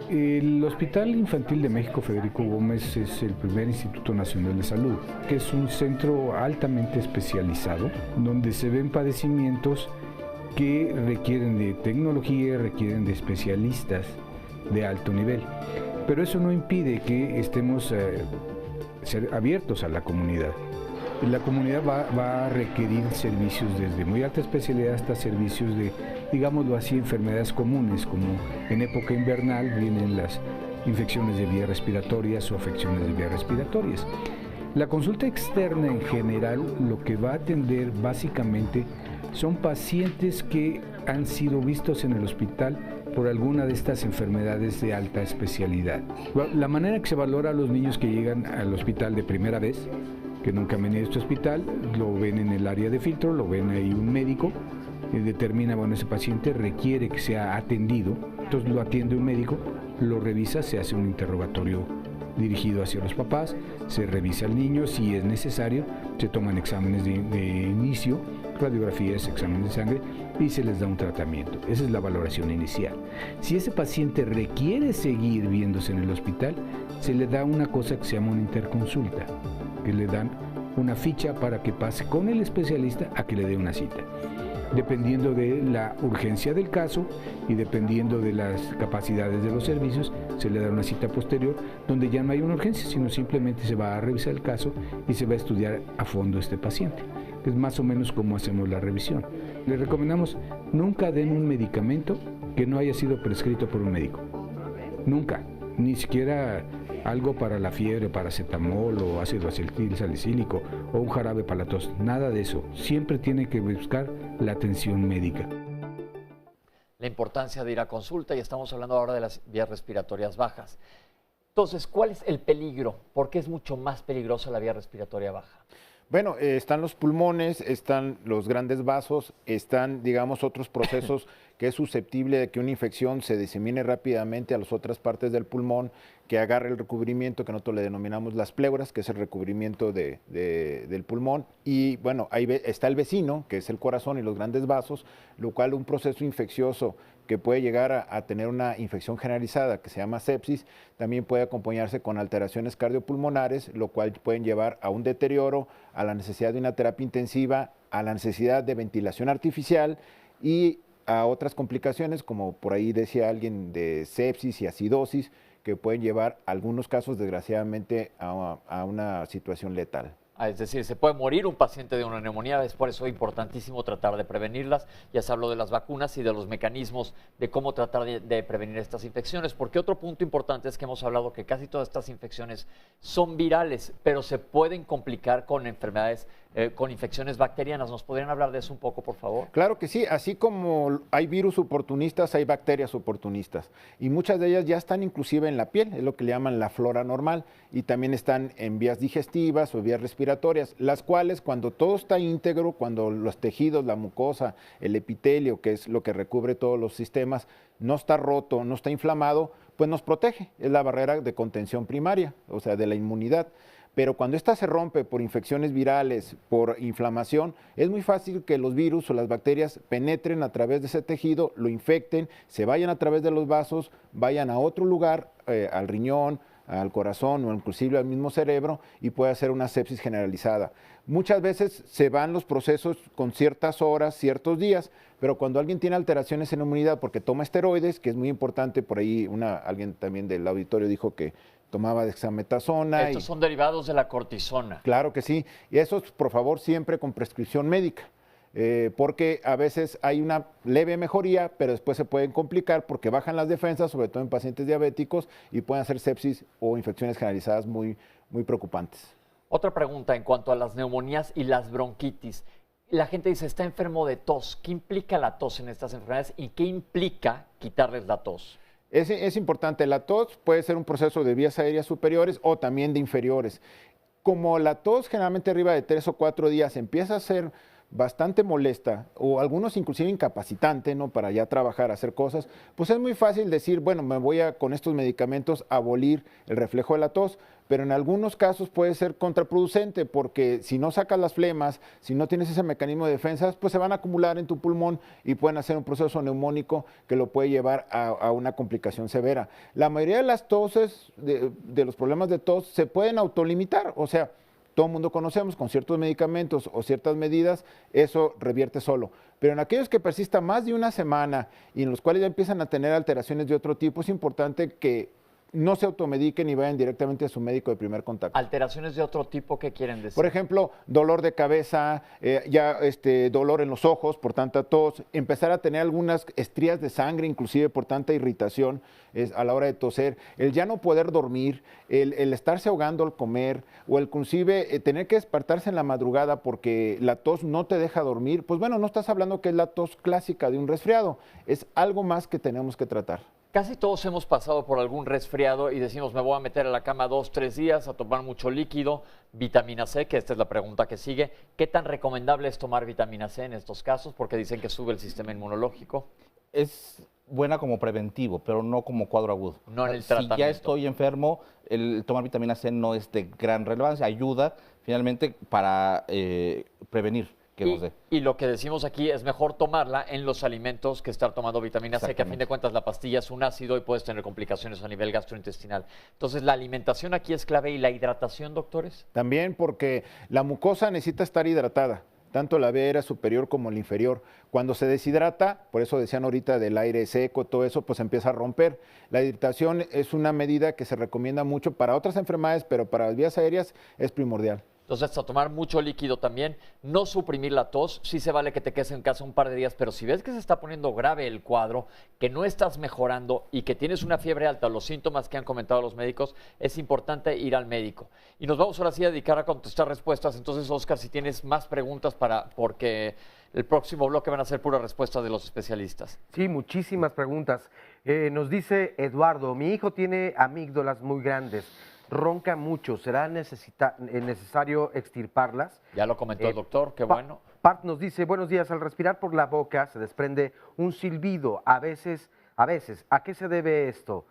El Hospital Infantil de México Federico Gómez es el primer Instituto Nacional de Salud, que es un centro altamente especializado, donde se ven padecimientos que requieren de tecnología, requieren de especialistas de alto nivel. Pero eso no impide que estemos abiertos a la comunidad. la comunidad va a requerir servicios desde muy alta especialidad hasta servicios de, digámoslo así, enfermedades comunes, como en época invernal vienen las infecciones de vías respiratorias o afecciones de vías respiratorias. La consulta externa en general lo que va a atender básicamente son pacientes que han sido vistos en el hospital por alguna de estas enfermedades de alta especialidad. La manera que se valora a los niños que llegan al hospital de primera vez, que nunca han venido a este hospital, lo ven en el área de filtro, lo ven ahí un médico, determina, bueno, ese paciente requiere que sea atendido, entonces lo atiende un médico, lo revisa, se hace un interrogatorio dirigido hacia los papás, se revisa al niño, si es necesario, se toman exámenes de inicio, radiografías, exámenes de sangre y se les da un tratamiento. Esa es la valoración inicial. Si ese paciente requiere seguir viéndose en el hospital, se le da una cosa que se llama una interconsulta, que le dan una ficha para que pase con el especialista a que le dé una cita. Dependiendo de la urgencia del caso y dependiendo de las capacidades de los servicios, se le da una cita posterior donde ya no hay una urgencia, sino simplemente se va a revisar el caso y se va a estudiar a fondo este paciente. Es más o menos como hacemos la revisión. Le recomendamos nunca den un medicamento que no haya sido prescrito por un médico. Nunca, ni siquiera algo para la fiebre, paracetamol o ácido acetil salicílico o un jarabe para la tos, nada de eso. Siempre tiene que buscar la atención médica. La importancia de ir a consulta, y estamos hablando ahora de las vías respiratorias bajas. Entonces, ¿cuál es el peligro? ¿Por qué es mucho más peligrosa la vía respiratoria baja? Bueno, están los pulmones, están los grandes vasos, están, digamos, otros procesos que es susceptible de que una infección se disemine rápidamente a las otras partes del pulmón, que agarre el recubrimiento, que nosotros le denominamos las pleuras, que es el recubrimiento del pulmón. Y bueno, ahí está el vecino, que es el corazón y los grandes vasos, lo cual un proceso infeccioso que puede llegar a tener una infección generalizada que se llama sepsis, también puede acompañarse con alteraciones cardiopulmonares, lo cual pueden llevar a un deterioro, a la necesidad de una terapia intensiva, a la necesidad de ventilación artificial y a otras complicaciones, como por ahí decía alguien, de sepsis y acidosis, que pueden llevar algunos casos desgraciadamente a una situación letal. Es decir, se puede morir un paciente de una neumonía, es por eso importantísimo tratar de prevenirlas. Ya se habló de las vacunas y de los mecanismos de cómo tratar de prevenir estas infecciones, porque otro punto importante es que hemos hablado que casi todas estas infecciones son virales, pero se pueden complicar con enfermedades, con infecciones bacterianas. ¿Nos podrían hablar de eso un poco, por favor? Claro que sí, así como hay virus oportunistas, hay bacterias oportunistas, y muchas de ellas ya están inclusive en la piel, es lo que le llaman la flora normal, y también están en vías digestivas o vías respiratorias, las cuales cuando todo está íntegro, cuando los tejidos, la mucosa, el epitelio, que es lo que recubre todos los sistemas, no está roto, no está inflamado, pues nos protege, es la barrera de contención primaria, o sea, de la inmunidad. Pero cuando esta se rompe por infecciones virales, por inflamación, es muy fácil que los virus o las bacterias penetren a través de ese tejido, lo infecten, se vayan a través de los vasos, vayan a otro lugar, al riñón, al corazón o inclusive al mismo cerebro, y puede hacer una sepsis generalizada. Muchas veces se van los procesos con ciertas horas, ciertos días, pero cuando alguien tiene alteraciones en la inmunidad porque toma esteroides, que es muy importante, por ahí alguien también del auditorio dijo que tomaba dexametasona. Estos son derivados de la cortisona. Claro que sí, y esos por favor siempre con prescripción médica. Porque a veces hay una leve mejoría, pero después se pueden complicar porque bajan las defensas, sobre todo en pacientes diabéticos, y pueden hacer sepsis o infecciones generalizadas muy, muy preocupantes. Otra pregunta en cuanto a las neumonías y las bronquitis. La gente dice, está enfermo de tos. ¿Qué implica la tos en estas enfermedades y qué implica quitarles la tos? Es importante, la tos puede ser un proceso de vías aéreas superiores o también de inferiores. Como la tos generalmente arriba de 3 o 4 días empieza a ser bastante molesta o algunos inclusive incapacitante, ¿no?, para ya trabajar, hacer cosas, pues es muy fácil decir, bueno, me voy con estos medicamentos a abolir el reflejo de la tos, pero en algunos casos puede ser contraproducente porque si no sacas las flemas, si no tienes ese mecanismo de defensas, pues se van a acumular en tu pulmón y pueden hacer un proceso neumónico que lo puede llevar a una complicación severa. La mayoría de las toses, de los problemas de tos, se pueden autolimitar, o sea, todo el mundo conocemos, con ciertos medicamentos o ciertas medidas, eso revierte solo. Pero en aquellos que persista más de una semana y en los cuales ya empiezan a tener alteraciones de otro tipo, es importante que no se automediquen y vayan directamente a su médico de primer contacto. ¿Alteraciones de otro tipo qué quieren decir? Por ejemplo, dolor de cabeza, dolor en los ojos por tanta tos, empezar a tener algunas estrías de sangre, inclusive por tanta irritación a la hora de toser, el ya no poder dormir, el estarse ahogando al comer, o inclusive tener que despertarse en la madrugada porque la tos no te deja dormir, pues bueno, no estás hablando que es la tos clásica de un resfriado, es algo más que tenemos que tratar. Casi todos hemos pasado por algún resfriado y decimos, me voy a meter a la cama 2, 3 días a tomar mucho líquido, vitamina C, que esta es la pregunta que sigue. ¿Qué tan recomendable es tomar vitamina C en estos casos? Porque dicen que sube el sistema inmunológico. Es buena como preventivo, pero no como cuadro agudo. No en el tratamiento. Si ya estoy enfermo, el tomar vitamina C no es de gran relevancia, ayuda finalmente para prevenir que nos dé. Y lo que decimos aquí es mejor tomarla en los alimentos que estar tomando vitamina C, que a fin de cuentas la pastilla es un ácido y puedes tener complicaciones a nivel gastrointestinal. Entonces, ¿la alimentación aquí es clave y la hidratación, doctores? También porque la mucosa necesita estar hidratada, tanto la vena superior como la inferior. Cuando se deshidrata, por eso decían ahorita del aire seco, todo eso, pues empieza a romper. La hidratación es una medida que se recomienda mucho para otras enfermedades, pero para las vías aéreas es primordial. Entonces, a tomar mucho líquido también, no suprimir la tos, sí se vale que te quedes en casa un par de días, pero si ves que se está poniendo grave el cuadro, que no estás mejorando y que tienes una fiebre alta, los síntomas que han comentado los médicos, es importante ir al médico. Y nos vamos ahora sí a dedicar a contestar respuestas. Entonces, Oscar, si tienes más preguntas porque el próximo bloque van a ser puras respuestas de los especialistas. Sí, muchísimas preguntas. Nos dice Eduardo, mi hijo tiene amígdalas muy grandes. Ronca mucho, ¿será necesario extirparlas? Ya lo comentó el doctor, qué bueno. Part nos dice, buenos días, al respirar por la boca se desprende un silbido, a veces, ¿a qué se debe esto?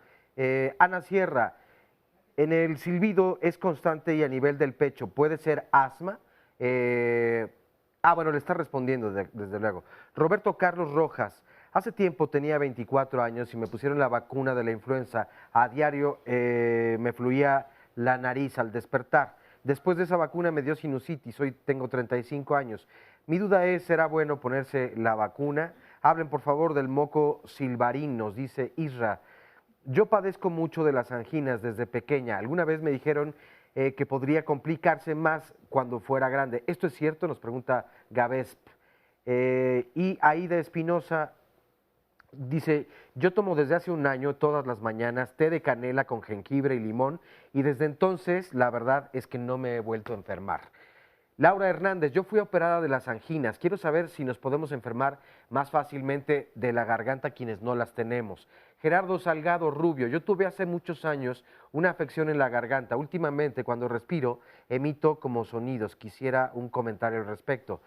Ana Sierra, en el silbido es constante y a nivel del pecho, ¿puede ser asma? Bueno, le está respondiendo desde luego. Roberto Carlos Rojas, hace tiempo tenía 24 años y me pusieron la vacuna de la influenza. A diario me fluía la nariz al despertar. Después de esa vacuna me dio sinusitis, hoy tengo 35 años. Mi duda es, ¿será bueno ponerse la vacuna? Hablen por favor del moco silvarín, nos dice Isra. Yo padezco mucho de las anginas desde pequeña. Alguna vez me dijeron que podría complicarse más cuando fuera grande. ¿Esto es cierto? Nos pregunta Gavesp. Y Aida Espinosa dice, yo tomo desde hace un año todas las mañanas té de canela con jengibre y limón y desde entonces la verdad es que no me he vuelto a enfermar. Laura Hernández, yo fui operada de las anginas, quiero saber si nos podemos enfermar más fácilmente de la garganta quienes no las tenemos. Gerardo Salgado Rubio, yo tuve hace muchos años una afección en la garganta, últimamente cuando respiro emito como sonidos, quisiera un comentario al respecto.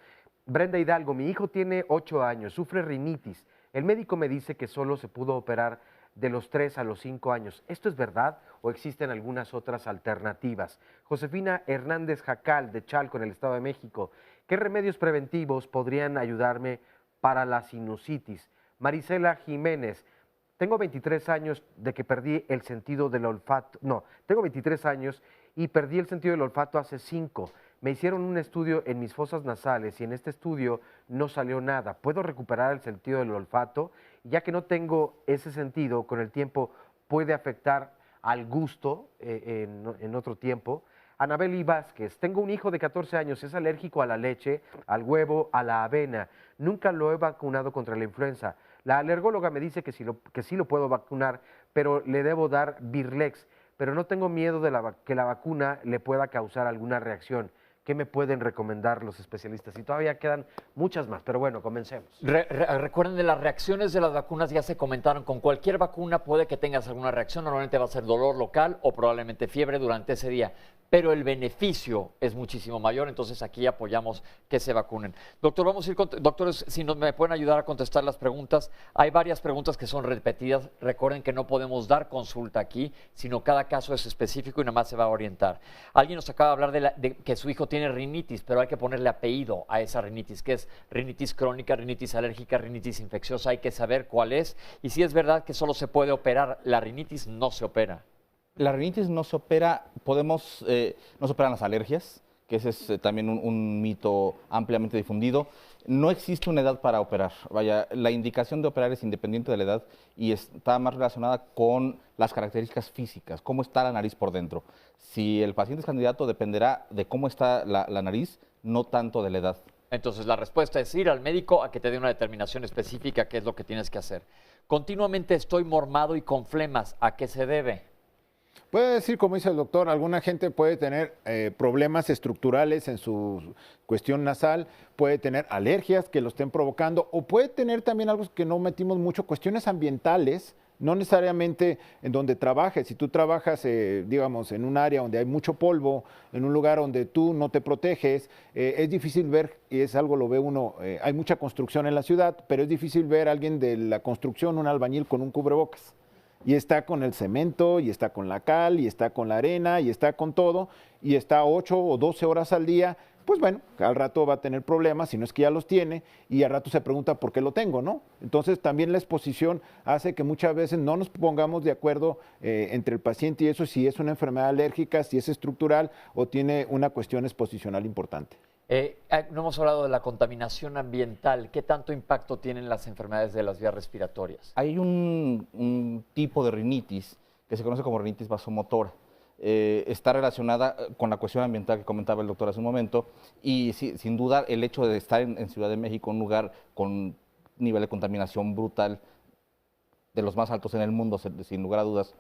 Brenda Hidalgo, mi hijo tiene 8 años, sufre rinitis. El médico me dice que solo se pudo operar de los 3 a los 5 años. ¿Esto es verdad o existen algunas otras alternativas? Josefina Hernández Jacal, de Chalco, en el Estado de México. ¿Qué remedios preventivos podrían ayudarme para la sinusitis? Marisela Jiménez, tengo 23 años de que perdí el sentido del olfato. No, tengo 23 años y perdí el sentido del olfato hace 5. Me hicieron un estudio en mis fosas nasales y en este estudio no salió nada. ¿Puedo recuperar el sentido del olfato? Ya que no tengo ese sentido, con el tiempo puede afectar al gusto en otro tiempo. Anabeli Vázquez, tengo un hijo de 14 años, es alérgico a la leche, al huevo, a la avena. Nunca lo he vacunado contra la influenza. La alergóloga me dice que sí lo puedo vacunar, pero le debo dar Birlex. Pero no tengo miedo de que la vacuna le pueda causar alguna reacción. ¿Qué me pueden recomendar los especialistas? Y todavía quedan muchas más, pero bueno, comencemos. Recuerden de las reacciones de las vacunas, ya se comentaron, con cualquier vacuna puede que tengas alguna reacción, normalmente va a ser dolor local o probablemente fiebre durante ese día, pero el beneficio es muchísimo mayor, entonces aquí apoyamos que se vacunen. Doctor, vamos a ir doctores, si me pueden ayudar a contestar las preguntas. Hay varias preguntas que son repetidas, recuerden que no podemos dar consulta aquí, sino cada caso es específico y nada más se va a orientar. Alguien nos acaba de hablar de que su hijo tiene rinitis, pero hay que ponerle apellido a esa rinitis, que es rinitis crónica, rinitis alérgica, rinitis infecciosa, hay que saber cuál es, y si es verdad que solo se puede operar, la rinitis no se opera. La rinitis no se opera, no se operan las alergias, que ese es también un mito ampliamente difundido. No existe una edad para operar. Vaya, la indicación de operar es independiente de la edad y está más relacionada con las características físicas, cómo está la nariz por dentro. Si el paciente es candidato, dependerá de cómo está la nariz, no tanto de la edad. Entonces, la respuesta es ir al médico a que te dé una determinación específica, qué es lo que tienes que hacer. Continuamente estoy mormado y con flemas, ¿a qué se debe? Puede decir, como dice el doctor, alguna gente puede tener problemas estructurales en su cuestión nasal, puede tener alergias que lo estén provocando, o puede tener también algo que no metimos mucho, cuestiones ambientales, no necesariamente en donde trabajes. Si tú trabajas, digamos, en un área donde hay mucho polvo, en un lugar donde tú no te proteges, es difícil ver, y es algo lo ve uno, hay mucha construcción en la ciudad, pero es difícil ver a alguien de la construcción, un albañil con un cubrebocas. Y está con el cemento, y está con la cal, y está con la arena, y está con todo, y está 8 o 12 horas al día, pues bueno, al rato va a tener problemas, si no es que ya los tiene, y al rato se pregunta por qué lo tengo, ¿no? Entonces también la exposición hace que muchas veces no nos pongamos de acuerdo entre el paciente y eso, si es una enfermedad alérgica, si es estructural o tiene una cuestión exposicional importante. No hemos hablado de la contaminación ambiental. ¿Qué tanto impacto tienen las enfermedades de las vías respiratorias? Hay un tipo de rinitis que se conoce como rinitis vasomotora. Está relacionada con la cuestión ambiental que comentaba el doctor hace un momento y sin duda el hecho de estar en Ciudad de México, un lugar con nivel de contaminación brutal, de los más altos en el mundo, sin lugar a dudas,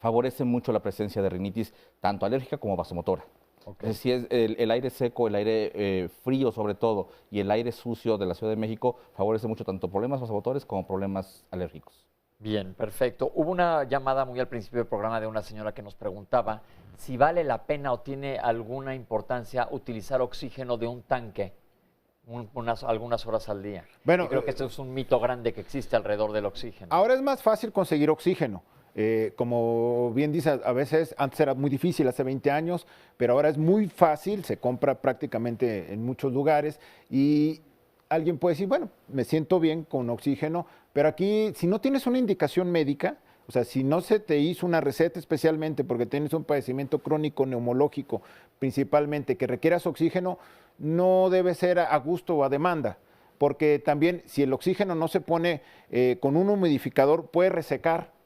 favorece mucho la presencia de rinitis tanto alérgica como vasomotora. Okay. Si es el aire seco, el aire frío sobre todo, y el aire sucio de la Ciudad de México favorece mucho tanto problemas vasomotores como problemas alérgicos. Bien, perfecto. Hubo una llamada muy al principio del programa de una señora que nos preguntaba si vale la pena o tiene alguna importancia utilizar oxígeno de un tanque algunas horas al día. Bueno, creo que esto es un mito grande que existe alrededor del oxígeno. Ahora es más fácil conseguir oxígeno. Como bien dice, a veces antes era muy difícil, hace 20 años, pero ahora es muy fácil, se compra prácticamente en muchos lugares y alguien puede decir, bueno, me siento bien con oxígeno, pero aquí si no tienes una indicación médica, o sea, si no se te hizo una receta especialmente porque tienes un padecimiento crónico neumológico principalmente que requieras oxígeno, no debe ser a gusto o a demanda. Porque también si el oxígeno no se pone con un humidificador puede resecar,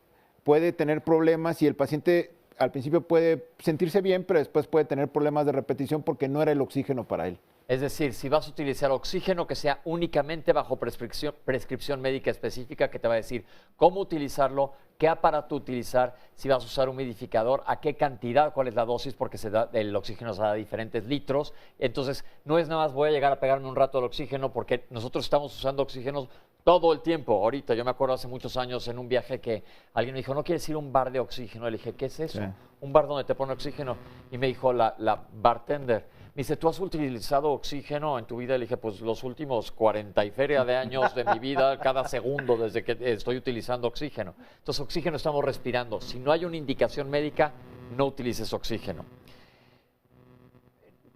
puede tener problemas y el paciente al principio puede sentirse bien, pero después puede tener problemas de repetición porque no era el oxígeno para él. Es decir, si vas a utilizar oxígeno, que sea únicamente bajo prescripción médica específica, que te va a decir cómo utilizarlo, qué aparato utilizar, si vas a usar un humidificador, a qué cantidad, cuál es la dosis, porque el oxígeno se da a diferentes litros. Entonces, no es nada más voy a llegar a pegarme un rato al oxígeno, porque nosotros estamos usando oxígeno todo el tiempo. Ahorita, yo me acuerdo hace muchos años en un viaje que alguien me dijo, ¿no quieres ir a un bar de oxígeno? Le dije, ¿qué es eso? Sí. Un bar donde te pone oxígeno. Y me dijo la bartender, me dice, ¿tú has utilizado oxígeno en tu vida? Le dije, pues los últimos 40 y feria de años de mi vida, cada segundo desde que estoy utilizando oxígeno. Entonces, oxígeno estamos respirando. Si no hay una indicación médica, no utilices oxígeno.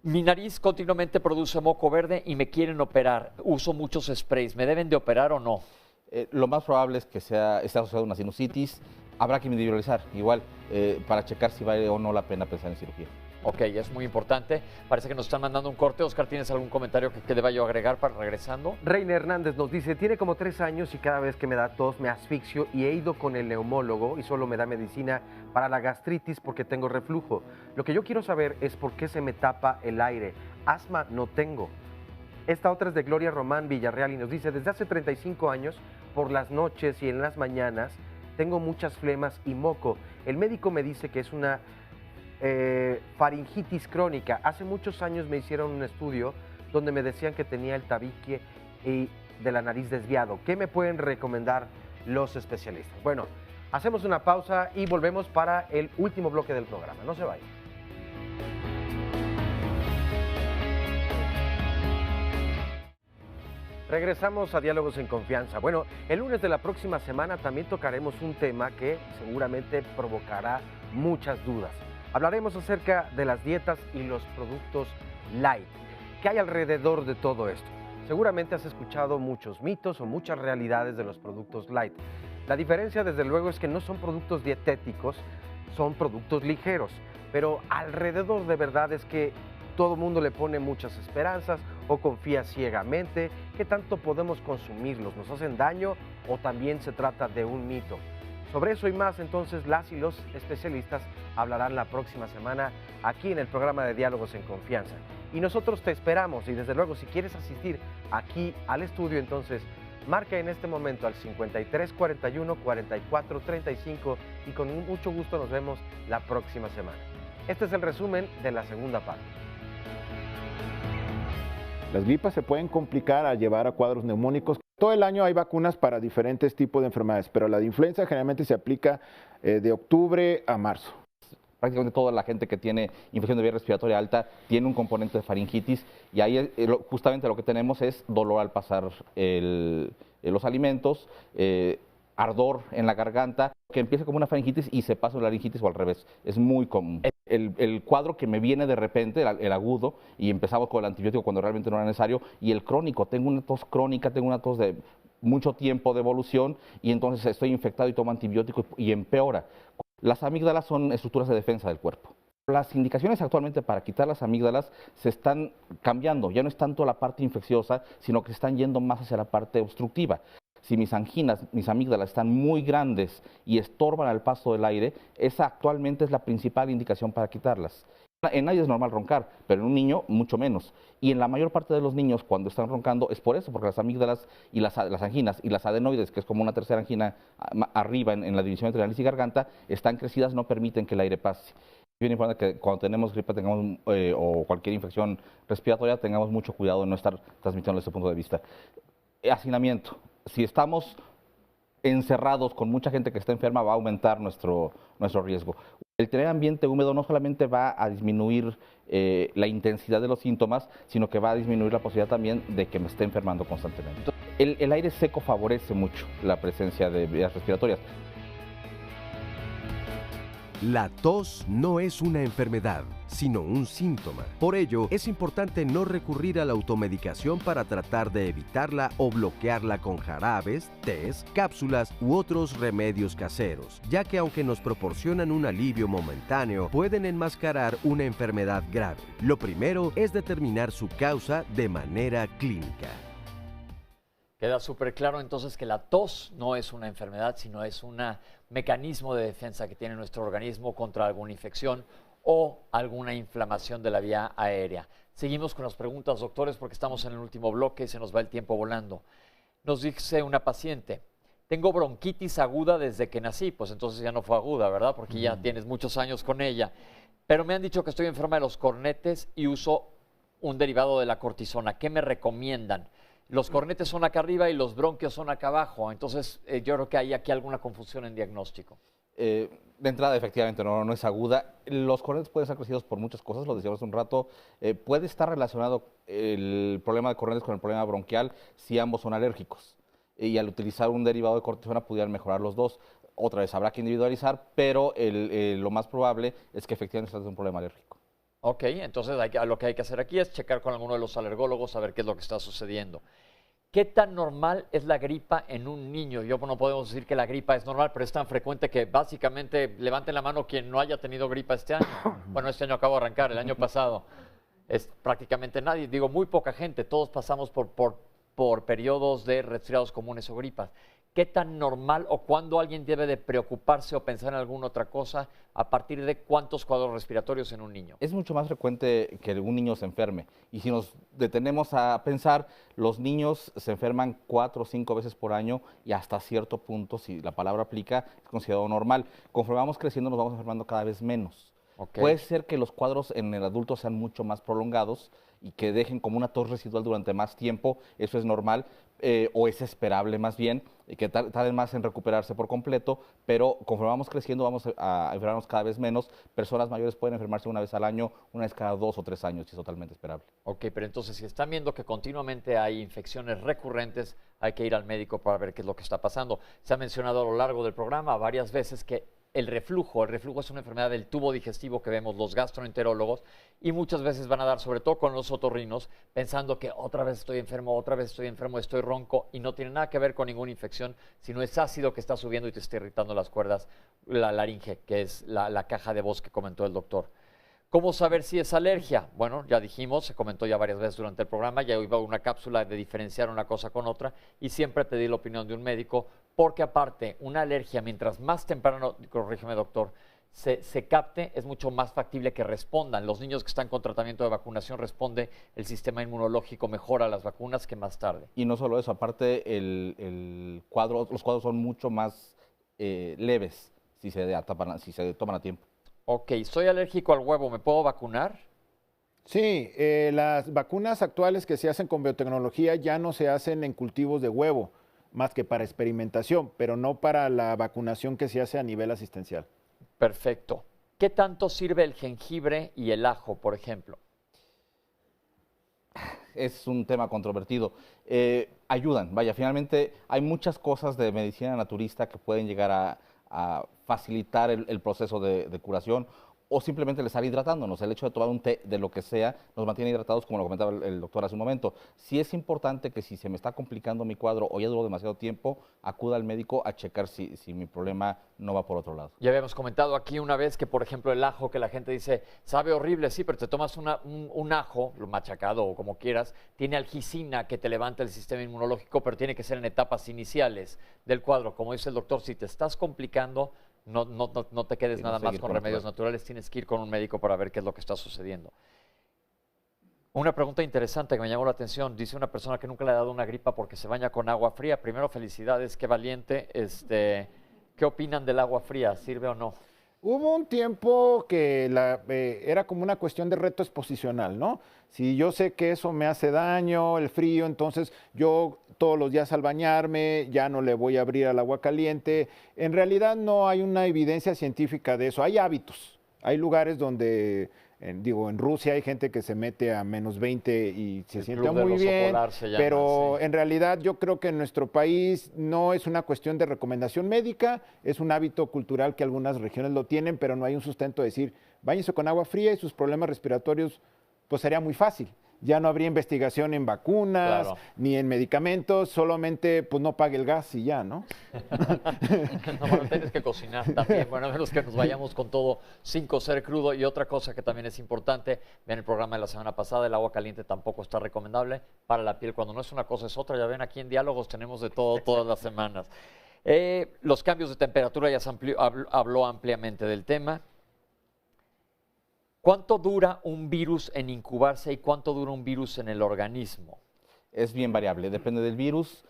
Mi nariz continuamente produce moco verde y me quieren operar. Uso muchos sprays. ¿Me deben de operar o no? Lo más probable es que esté asociado a una sinusitis. Habrá que individualizar, igual, para checar si vale o no la pena pensar en cirugía. Ok, es muy importante. Parece que nos están mandando un corte. Oscar, ¿tienes algún comentario que deba yo agregar para regresando? Reina Hernández nos dice, tiene como 3 años y cada vez que me da tos me asfixio y he ido con el neumólogo y solo me da medicina para la gastritis porque tengo reflujo. Lo que yo quiero saber es por qué se me tapa el aire. Asma no tengo. Esta otra es de Gloria Román Villarreal y nos dice, desde hace 35 años, por las noches y en las mañanas, tengo muchas flemas y moco. El médico me dice que es una faringitis crónica. Hace muchos años me hicieron un estudio donde me decían que tenía el tabique y de la nariz desviado. ¿Qué me pueden recomendar los especialistas? Bueno, hacemos una pausa y volvemos para el último bloque del programa. No se vayan. Regresamos a Diálogos en Confianza. Bueno, el lunes de la próxima semana también tocaremos un tema que seguramente provocará muchas dudas. Hablaremos acerca de las dietas y los productos light. ¿Qué hay alrededor de todo esto? Seguramente has escuchado muchos mitos o muchas realidades de los productos light. La diferencia, desde luego, es que no son productos dietéticos, son productos ligeros. Pero alrededor de verdad es que todo el mundo le pone muchas esperanzas o confías ciegamente? ¿Qué tanto podemos consumirlos? ¿Nos hacen daño o también se trata de un mito? Sobre eso y más, entonces, las y los especialistas hablarán la próxima semana aquí en el programa de Diálogos en Confianza. Y nosotros te esperamos, y desde luego, si quieres asistir aquí al estudio, entonces marca en este momento al 53 41 44 35 y con mucho gusto nos vemos la próxima semana. Este es el resumen de la segunda parte. Las gripas se pueden complicar al llevar a cuadros neumónicos. Todo el año hay vacunas para diferentes tipos de enfermedades, pero la de influenza generalmente se aplica de octubre a marzo. Prácticamente toda la gente que tiene infección de vía respiratoria alta tiene un componente de faringitis y ahí justamente lo que tenemos es dolor al pasar los alimentos, ardor en la garganta, que empieza como una faringitis y se pasa a la laringitis o al revés. Es muy común. El cuadro que me viene de repente, el agudo, y empezamos con el antibiótico cuando realmente no era necesario, y el crónico, tengo una tos crónica, tengo una tos de mucho tiempo de evolución y entonces estoy infectado y tomo antibiótico y empeora. Las amígdalas son estructuras de defensa del cuerpo. Las indicaciones actualmente para quitar las amígdalas se están cambiando, ya no es tanto la parte infecciosa, sino que se están yendo más hacia la parte obstructiva. Si mis anginas, mis amígdalas están muy grandes y estorban al paso del aire, esa actualmente es la principal indicación para quitarlas. En nadie es normal roncar, pero en un niño mucho menos. Y en la mayor parte de los niños cuando están roncando es por eso, porque las amígdalas y las anginas y las adenoides, que es como una tercera angina arriba en la división entre nariz y garganta, están crecidas, no permiten que el aire pase. Es bien importante que cuando tenemos gripe o cualquier infección respiratoria tengamos mucho cuidado de no estar transmitiendo desde ese punto de vista. Hacinamiento. Si estamos encerrados con mucha gente que está enferma, va a aumentar nuestro riesgo. El tener ambiente húmedo no solamente va a disminuir la intensidad de los síntomas, sino que va a disminuir la posibilidad también de que me esté enfermando constantemente. El aire seco favorece mucho la presencia de vías respiratorias. La tos no es una enfermedad, sino un síntoma. Por ello, es importante no recurrir a la automedicación para tratar de evitarla o bloquearla con jarabes, tés, cápsulas u otros remedios caseros, ya que aunque nos proporcionan un alivio momentáneo, pueden enmascarar una enfermedad grave. Lo primero es determinar su causa de manera clínica. Queda súper claro entonces que la tos no es una enfermedad, sino es un mecanismo de defensa que tiene nuestro organismo contra alguna infección o alguna inflamación de la vía aérea. Seguimos con las preguntas, doctores, porque estamos en el último bloque y se nos va el tiempo volando. Nos dice una paciente, tengo bronquitis aguda desde que nací, pues entonces ya no fue aguda, ¿verdad? Porque ya tienes muchos años con ella. Pero me han dicho que estoy enferma de los cornetes y uso un derivado de la cortisona. ¿Qué me recomiendan? Los cornetes son acá arriba y los bronquios son acá abajo. Entonces, yo creo que hay aquí alguna confusión en diagnóstico. De entrada, efectivamente, no es aguda. Los cornetes pueden ser crecidos por muchas cosas, lo decíamos hace un rato. Puede estar relacionado el problema de cornetes con el problema bronquial si ambos son alérgicos. Y al utilizar un derivado de cortisona pudieran mejorar los dos. Otra vez, habrá que individualizar, pero lo más probable es que efectivamente se trate de un problema alérgico. Ok, entonces lo que hay que hacer aquí es checar con alguno de los alergólogos a ver qué es lo que está sucediendo. ¿Qué tan normal es la gripa en un niño? No podemos decir que la gripa es normal, pero es tan frecuente que básicamente levanten la mano quien no haya tenido gripa este año. Bueno, este año acabo de arrancar, el año pasado es prácticamente nadie, digo muy poca gente, todos pasamos por periodos de resfriados comunes o gripas. ¿Qué tan normal o cuándo alguien debe de preocuparse o pensar en alguna otra cosa a partir de cuántos cuadros respiratorios en un niño? Es mucho más frecuente que un niño se enferme. Y si nos detenemos a pensar, los niños se enferman 4 o 5 veces por año y hasta cierto punto, si la palabra aplica, es considerado normal. Conforme vamos creciendo, nos vamos enfermando cada vez menos. Okay. Puede ser que los cuadros en el adulto sean mucho más prolongados y que dejen como una tos residual durante más tiempo, eso es normal, o es esperable más bien, que tarden más en recuperarse por completo, pero conforme vamos creciendo vamos a enfermarnos cada vez menos. Personas mayores pueden enfermarse una vez al año, una vez cada 2 o 3 años, y es totalmente esperable. Ok, pero entonces si están viendo que continuamente hay infecciones recurrentes, hay que ir al médico para ver qué es lo que está pasando. Se ha mencionado a lo largo del programa varias veces que el reflujo es una enfermedad del tubo digestivo que vemos los gastroenterólogos y muchas veces van a dar, sobre todo con los otorrinos, pensando que otra vez estoy enfermo, estoy ronco y no tiene nada que ver con ninguna infección, sino es ácido que está subiendo y te está irritando las cuerdas, la laringe, que es la caja de voz que comentó el doctor. ¿Cómo saber si es alergia? Bueno, ya dijimos, se comentó ya varias veces durante el programa, ya iba una cápsula de diferenciar una cosa con otra y siempre pedir la opinión de un médico, porque aparte, una alergia, mientras más temprano, corrígeme doctor, se capte, es mucho más factible que respondan. Los niños que están con tratamiento de vacunación responde el sistema inmunológico mejor a las vacunas que más tarde. Y no solo eso, aparte los cuadros son mucho más leves si se toman a tiempo. Ok, soy alérgico al huevo, ¿me puedo vacunar? Sí, las vacunas actuales que se hacen con biotecnología ya no se hacen en cultivos de huevo, más que para experimentación, pero no para la vacunación que se hace a nivel asistencial. Perfecto. ¿Qué tanto sirve el jengibre y el ajo, por ejemplo? Es un tema controvertido. Ayudan, vaya, finalmente hay muchas cosas de medicina naturista que pueden llegar a facilitar el proceso de curación o simplemente el estar hidratándonos. El hecho de tomar un té de lo que sea nos mantiene hidratados, como lo comentaba el doctor hace un momento. Sí es importante que si se me está complicando mi cuadro o ya duró demasiado tiempo, acuda al médico a checar si mi problema no va por otro lado. Ya habíamos comentado aquí una vez que, por ejemplo, el ajo, que la gente dice, sabe horrible, sí, pero te tomas un ajo, lo machacado o como quieras, tiene algicina que te levanta el sistema inmunológico, pero tiene que ser en etapas iniciales del cuadro. Como dice el doctor, si te estás complicando, no te quedes nada más con remedios naturales, tienes que ir con un médico para ver qué es lo que está sucediendo. Una pregunta interesante que me llamó la atención, dice una persona que nunca le ha dado una gripa porque se baña con agua fría. Primero, felicidades, qué valiente. ¿Qué opinan del agua fría? ¿Sirve o no? Hubo un tiempo que era como una cuestión de reto exposicional, ¿no? Si yo sé que eso me hace daño, el frío, entonces yo todos los días al bañarme ya no le voy a abrir al agua caliente. En realidad no hay una evidencia científica de eso. Hay hábitos. Hay lugares donde, en Rusia hay gente que se mete a menos 20 y se siente muy bien, pero en realidad yo creo que en nuestro país no es una cuestión de recomendación médica, es un hábito cultural que algunas regiones lo tienen, pero no hay un sustento de decir, báñese con agua fría y sus problemas respiratorios, pues sería muy fácil. Ya no habría investigación en vacunas, ni en medicamentos, solamente pues no pague el gas y ya, ¿no? No, bueno, tienes que cocinar también, bueno, a menos que nos vayamos con todo sin cocer crudo. Y otra cosa que también es importante, ven el programa de la semana pasada, el agua caliente tampoco está recomendable para la piel. Cuando no es una cosa es otra, ya ven, aquí en Diálogos tenemos de todo todas las semanas. Los cambios de temperatura, ya se habló ampliamente del tema. ¿Cuánto dura un virus en incubarse y cuánto dura un virus en el organismo? Es bien variable, depende del virus.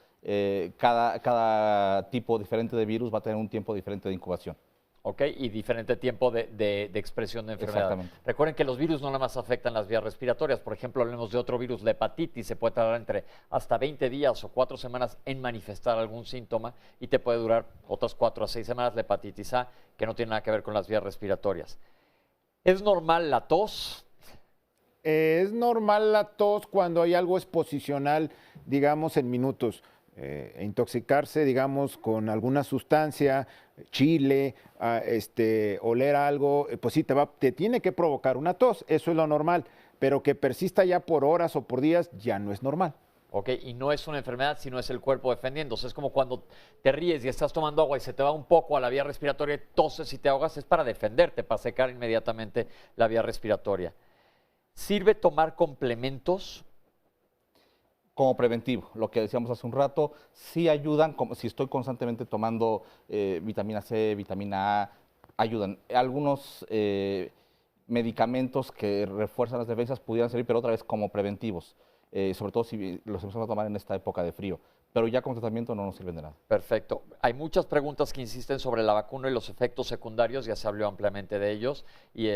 Cada tipo diferente de virus va a tener un tiempo diferente de incubación. Ok, y diferente tiempo de expresión de enfermedad. Exactamente. Recuerden que los virus no nada más afectan las vías respiratorias. Por ejemplo, hablemos de otro virus, la hepatitis, se puede tardar entre hasta 20 días o 4 semanas en manifestar algún síntoma y te puede durar otras 4 a 6 semanas, la hepatitis A, que no tiene nada que ver con las vías respiratorias. ¿Es normal la tos? Es normal la tos cuando hay algo exposicional, digamos, en minutos. Intoxicarse, digamos, con alguna sustancia, chile, oler algo, pues sí, te tiene que provocar una tos, eso es lo normal, pero que persista ya por horas o por días ya no es normal. Ok, y no es una enfermedad, sino es el cuerpo defendiéndose. Es como cuando te ríes y estás tomando agua y se te va un poco a la vía respiratoria y toses y te ahogas, es para defenderte, para secar inmediatamente la vía respiratoria. ¿Sirve tomar complementos? Como preventivo, lo que decíamos hace un rato, sí ayudan, como si estoy constantemente tomando vitamina C, vitamina A, ayudan. Algunos medicamentos que refuerzan las defensas pudieran servir, pero otra vez como preventivos. Sobre todo si los empezamos a tomar en esta época de frío, pero ya como tratamiento no nos sirven de nada. Perfecto. Hay muchas preguntas que insisten sobre la vacuna y los efectos secundarios, ya se habló ampliamente de ellos, y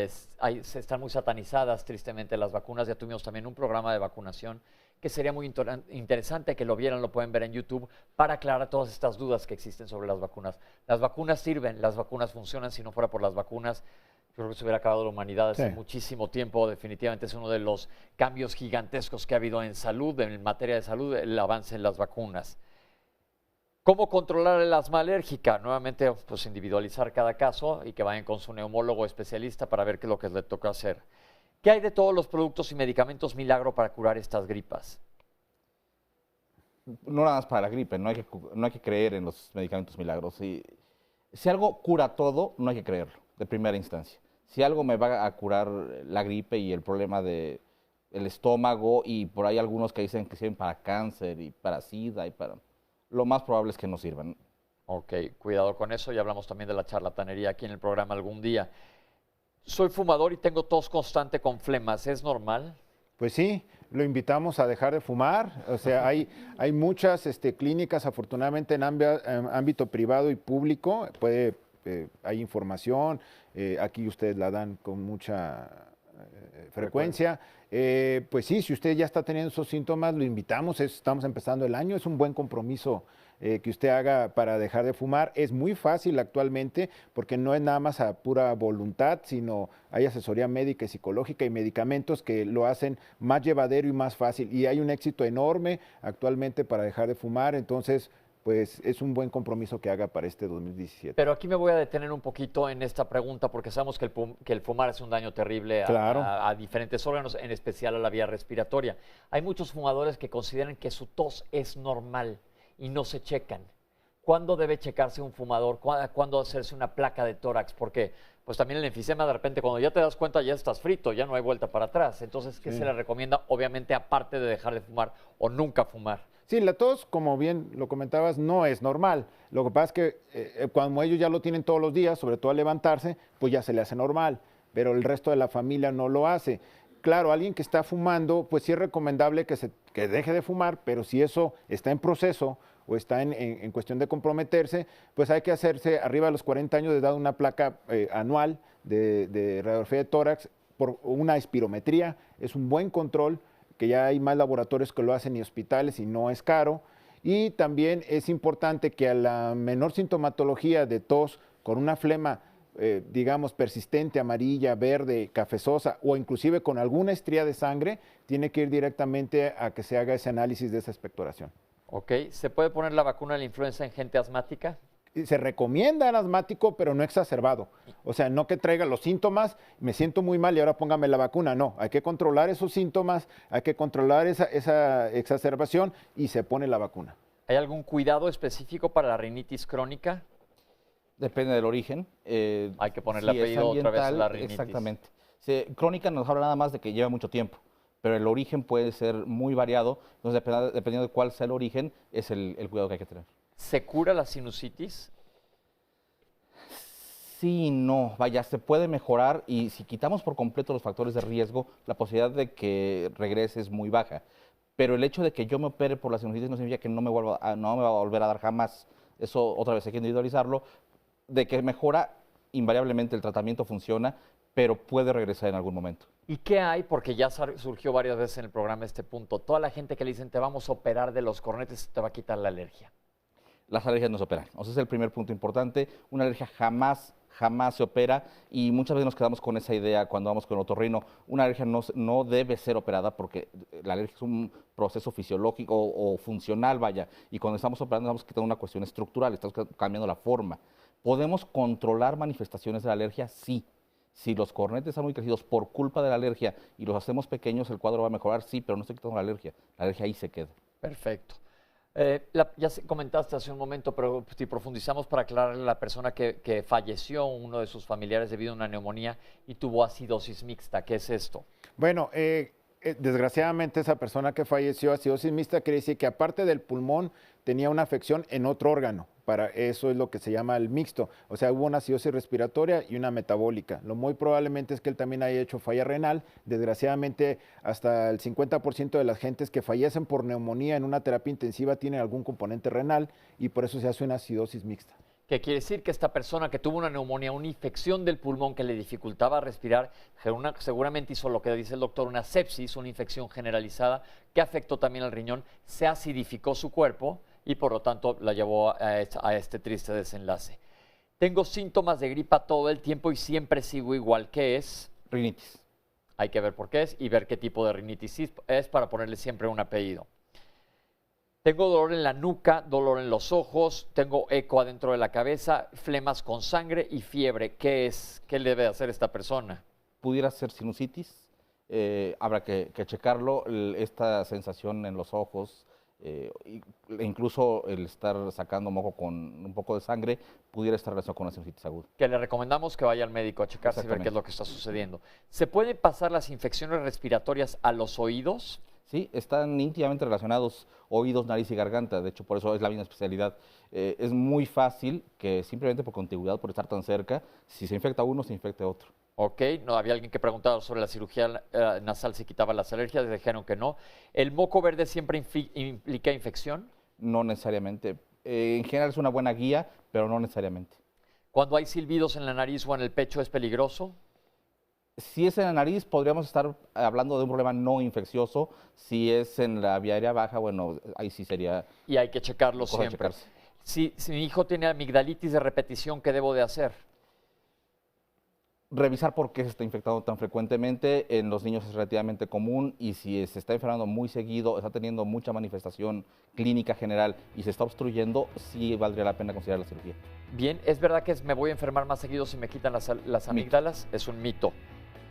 se están muy satanizadas tristemente las vacunas. Ya tuvimos también un programa de vacunación que sería muy interesante que lo vieran, lo pueden ver en YouTube, para aclarar todas estas dudas que existen sobre las vacunas. Las vacunas sirven, las vacunas funcionan, si no fuera por las vacunas, yo creo que se hubiera acabado la humanidad hace muchísimo tiempo. Definitivamente es uno de los cambios gigantescos que ha habido en salud, en materia de salud, el avance en las vacunas. ¿Cómo controlar el asma alérgica? Nuevamente, pues individualizar cada caso y que vayan con su neumólogo especialista para ver qué es lo que les toca hacer. ¿Qué hay de todos los productos y medicamentos milagro para curar estas gripas? No nada más para la gripe, no hay que creer en los medicamentos milagros. Si algo cura todo, no hay que creerlo, de primera instancia. Si algo me va a curar la gripe y el problema de el estómago, y por ahí algunos que dicen que sirven para cáncer y para SIDA, lo más probable es que no sirvan. Ok, cuidado con eso, y hablamos también de la charlatanería aquí en el programa algún día. Soy fumador y tengo tos constante con flemas, ¿es normal? Pues sí, lo invitamos a dejar de fumar. O sea, hay muchas clínicas, afortunadamente, en ámbito privado y público. Hay información, aquí ustedes la dan con mucha frecuencia. Pues sí, si usted ya está teniendo esos síntomas, lo invitamos. Estamos empezando el año, es un buen compromiso que usted haga para dejar de fumar. Es muy fácil actualmente porque no es nada más a pura voluntad, sino hay asesoría médica y psicológica y medicamentos que lo hacen más llevadero y más fácil. Y hay un éxito enorme actualmente para dejar de fumar, entonces pues es un buen compromiso que haga para este 2017. Pero aquí me voy a detener un poquito en esta pregunta porque sabemos que el fumar es un daño terrible a diferentes órganos, en especial a la vía respiratoria. Hay muchos fumadores que consideran que su tos es normal y no se checan. ¿Cuándo debe checarse un fumador? ¿Cuándo hacerse una placa de tórax? Porque pues también el enfisema, de repente, cuando ya te das cuenta, ya estás frito, ya no hay vuelta para atrás. Entonces, ¿qué se le recomienda? Obviamente, aparte de dejar de fumar o nunca fumar. Sí, la tos, como bien lo comentabas, no es normal. Lo que pasa es que cuando ellos ya lo tienen todos los días, sobre todo al levantarse, pues ya se le hace normal, pero el resto de la familia no lo hace. Claro, alguien que está fumando, pues sí es recomendable que deje de fumar, pero si eso está en proceso o está en cuestión de comprometerse, pues hay que hacerse arriba de los 40 años de edad una placa anual de radiografía de tórax por una espirometría. Es un buen control, que ya hay más laboratorios que lo hacen y hospitales y no es caro. Y también es importante que a la menor sintomatología de tos con una flema, digamos, persistente, amarilla, verde, cafezosa o inclusive con alguna estría de sangre, tiene que ir directamente a que se haga ese análisis de esa expectoración. Ok, ¿se puede poner la vacuna de la influenza en gente asmática? Se recomienda al asmático, pero no exacerbado. O sea, no que traiga los síntomas, me siento muy mal y ahora póngame la vacuna. No, hay que controlar esos síntomas, hay que controlar esa exacerbación y se pone la vacuna. ¿Hay algún cuidado específico para la rinitis crónica? Depende del origen. Hay que ponerle apellido otra vez a la rinitis. Exactamente. Crónica nos habla nada más de que lleva mucho tiempo, pero el origen puede ser muy variado. Entonces, dependiendo de cuál sea el origen, es el cuidado que hay que tener. ¿Se cura la sinusitis? Sí y no. Vaya, se puede mejorar y si quitamos por completo los factores de riesgo, la posibilidad de que regrese es muy baja. Pero el hecho de que yo me opere por la sinusitis no significa que no me va a volver a dar jamás. Eso otra vez hay que individualizarlo. De que mejora, invariablemente el tratamiento funciona, pero puede regresar en algún momento. ¿Y qué hay? Porque ya surgió varias veces en el programa este punto. Toda la gente que le dicen te vamos a operar de los cornetes, te va a quitar la alergia. Las alergias no se operan. O sea, ese es el primer punto importante. Una alergia jamás se opera y muchas veces nos quedamos con esa idea cuando vamos con el otorrino. Una alergia no debe ser operada porque la alergia es un proceso fisiológico o funcional, vaya. Y cuando estamos operando estamos quitando una cuestión estructural, estamos cambiando la forma. ¿Podemos controlar manifestaciones de la alergia? Sí. Si los cornetes están muy crecidos por culpa de la alergia y los hacemos pequeños, el cuadro va a mejorar, sí, pero no estoy quitando la alergia. La alergia ahí se queda. Perfecto. Ya comentaste hace un momento, pero si profundizamos para aclararle a la persona que falleció uno de sus familiares debido a una neumonía y tuvo acidosis mixta, ¿qué es esto? Bueno, desgraciadamente esa persona que falleció, acidosis mixta, quiere decir que aparte del pulmón tenía una afección en otro órgano. Para eso es lo que se llama el mixto. O sea, hubo una acidosis respiratoria y una metabólica. Lo muy probablemente es que él también haya hecho falla renal. Desgraciadamente, hasta el 50% de las gentes que fallecen por neumonía en una terapia intensiva tienen algún componente renal y por eso se hace una acidosis mixta. ¿Qué quiere decir? Que esta persona que tuvo una neumonía, una infección del pulmón que le dificultaba respirar, seguramente hizo lo que dice el doctor, una sepsis, una infección generalizada que afectó también al riñón, se acidificó su cuerpo y por lo tanto la llevó a este triste desenlace. Tengo síntomas de gripa todo el tiempo y siempre sigo igual. ¿Qué es? Rinitis. Hay que ver por qué es y ver qué tipo de rinitis es para ponerle siempre un apellido. Tengo dolor en la nuca, dolor en los ojos, tengo eco adentro de la cabeza, flemas con sangre y fiebre. ¿Qué es? ¿Qué debe hacer esta persona? Pudiera ser sinusitis, habrá que checarlo. Esta sensación en los ojos, incluso el estar sacando moco con un poco de sangre pudiera estar relacionado con una sinusitis aguda. Que le recomendamos que vaya al médico a checarse y ver qué es lo que está sucediendo. ¿Se pueden pasar las infecciones respiratorias a los oídos? Sí, están íntimamente relacionados oídos, nariz y garganta. De hecho, por eso es la misma especialidad. Es muy fácil que simplemente por contigüidad, por estar tan cerca, si se infecta uno, se infecte otro. Ok, no había alguien que preguntaba sobre la cirugía nasal si quitaba las alergias, dijeron que no. ¿El moco verde siempre implica infección? No necesariamente. En general es una buena guía, pero no necesariamente. ¿Cuando hay silbidos en la nariz o en el pecho es peligroso? Si es en la nariz, podríamos estar hablando de un problema no infeccioso. Si es en la vía aérea baja, bueno, ahí sí sería... Y hay que checarlo siempre. Si mi hijo tiene amigdalitis de repetición, ¿qué debo de hacer? Revisar por qué se está infectando tan frecuentemente. En los niños es relativamente común y si se está enfermando muy seguido, está teniendo mucha manifestación clínica general y se está obstruyendo, sí valdría la pena considerar la cirugía. Bien, ¿es verdad que me voy a enfermar más seguido si me quitan las amígdalas? Es un mito.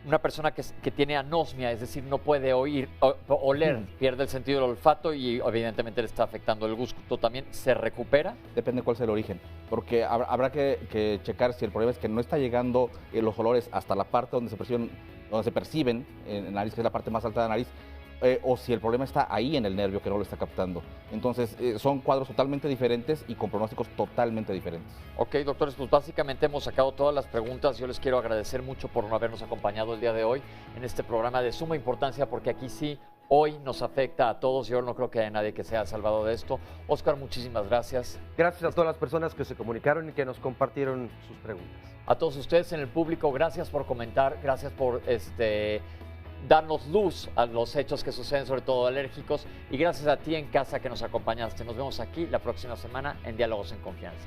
Una persona que tiene anosmia, es decir, no puede oler, pierde el sentido del olfato y evidentemente le está afectando el gusto también, ¿se recupera? Depende cuál sea el origen, porque habrá que checar si el problema es que no está llegando los olores hasta la parte donde se perciben en la nariz, que es la parte más alta de la nariz, o si el problema está ahí en el nervio que no lo está captando. Entonces, son cuadros totalmente diferentes y con pronósticos totalmente diferentes. Ok, doctores, pues básicamente hemos sacado todas las preguntas. Yo les quiero agradecer mucho por no habernos acompañado el día de hoy en este programa de suma importancia, porque aquí sí, hoy nos afecta a todos. Yo no creo que haya nadie que sea salvado de esto. Oscar, muchísimas gracias. Gracias a todas las personas que se comunicaron y que nos compartieron sus preguntas. A todos ustedes en el público, gracias por comentar, gracias por darnos luz a los hechos que suceden, sobre todo alérgicos, y gracias a ti en casa que nos acompañaste. Nos vemos aquí la próxima semana en Diálogos en Confianza.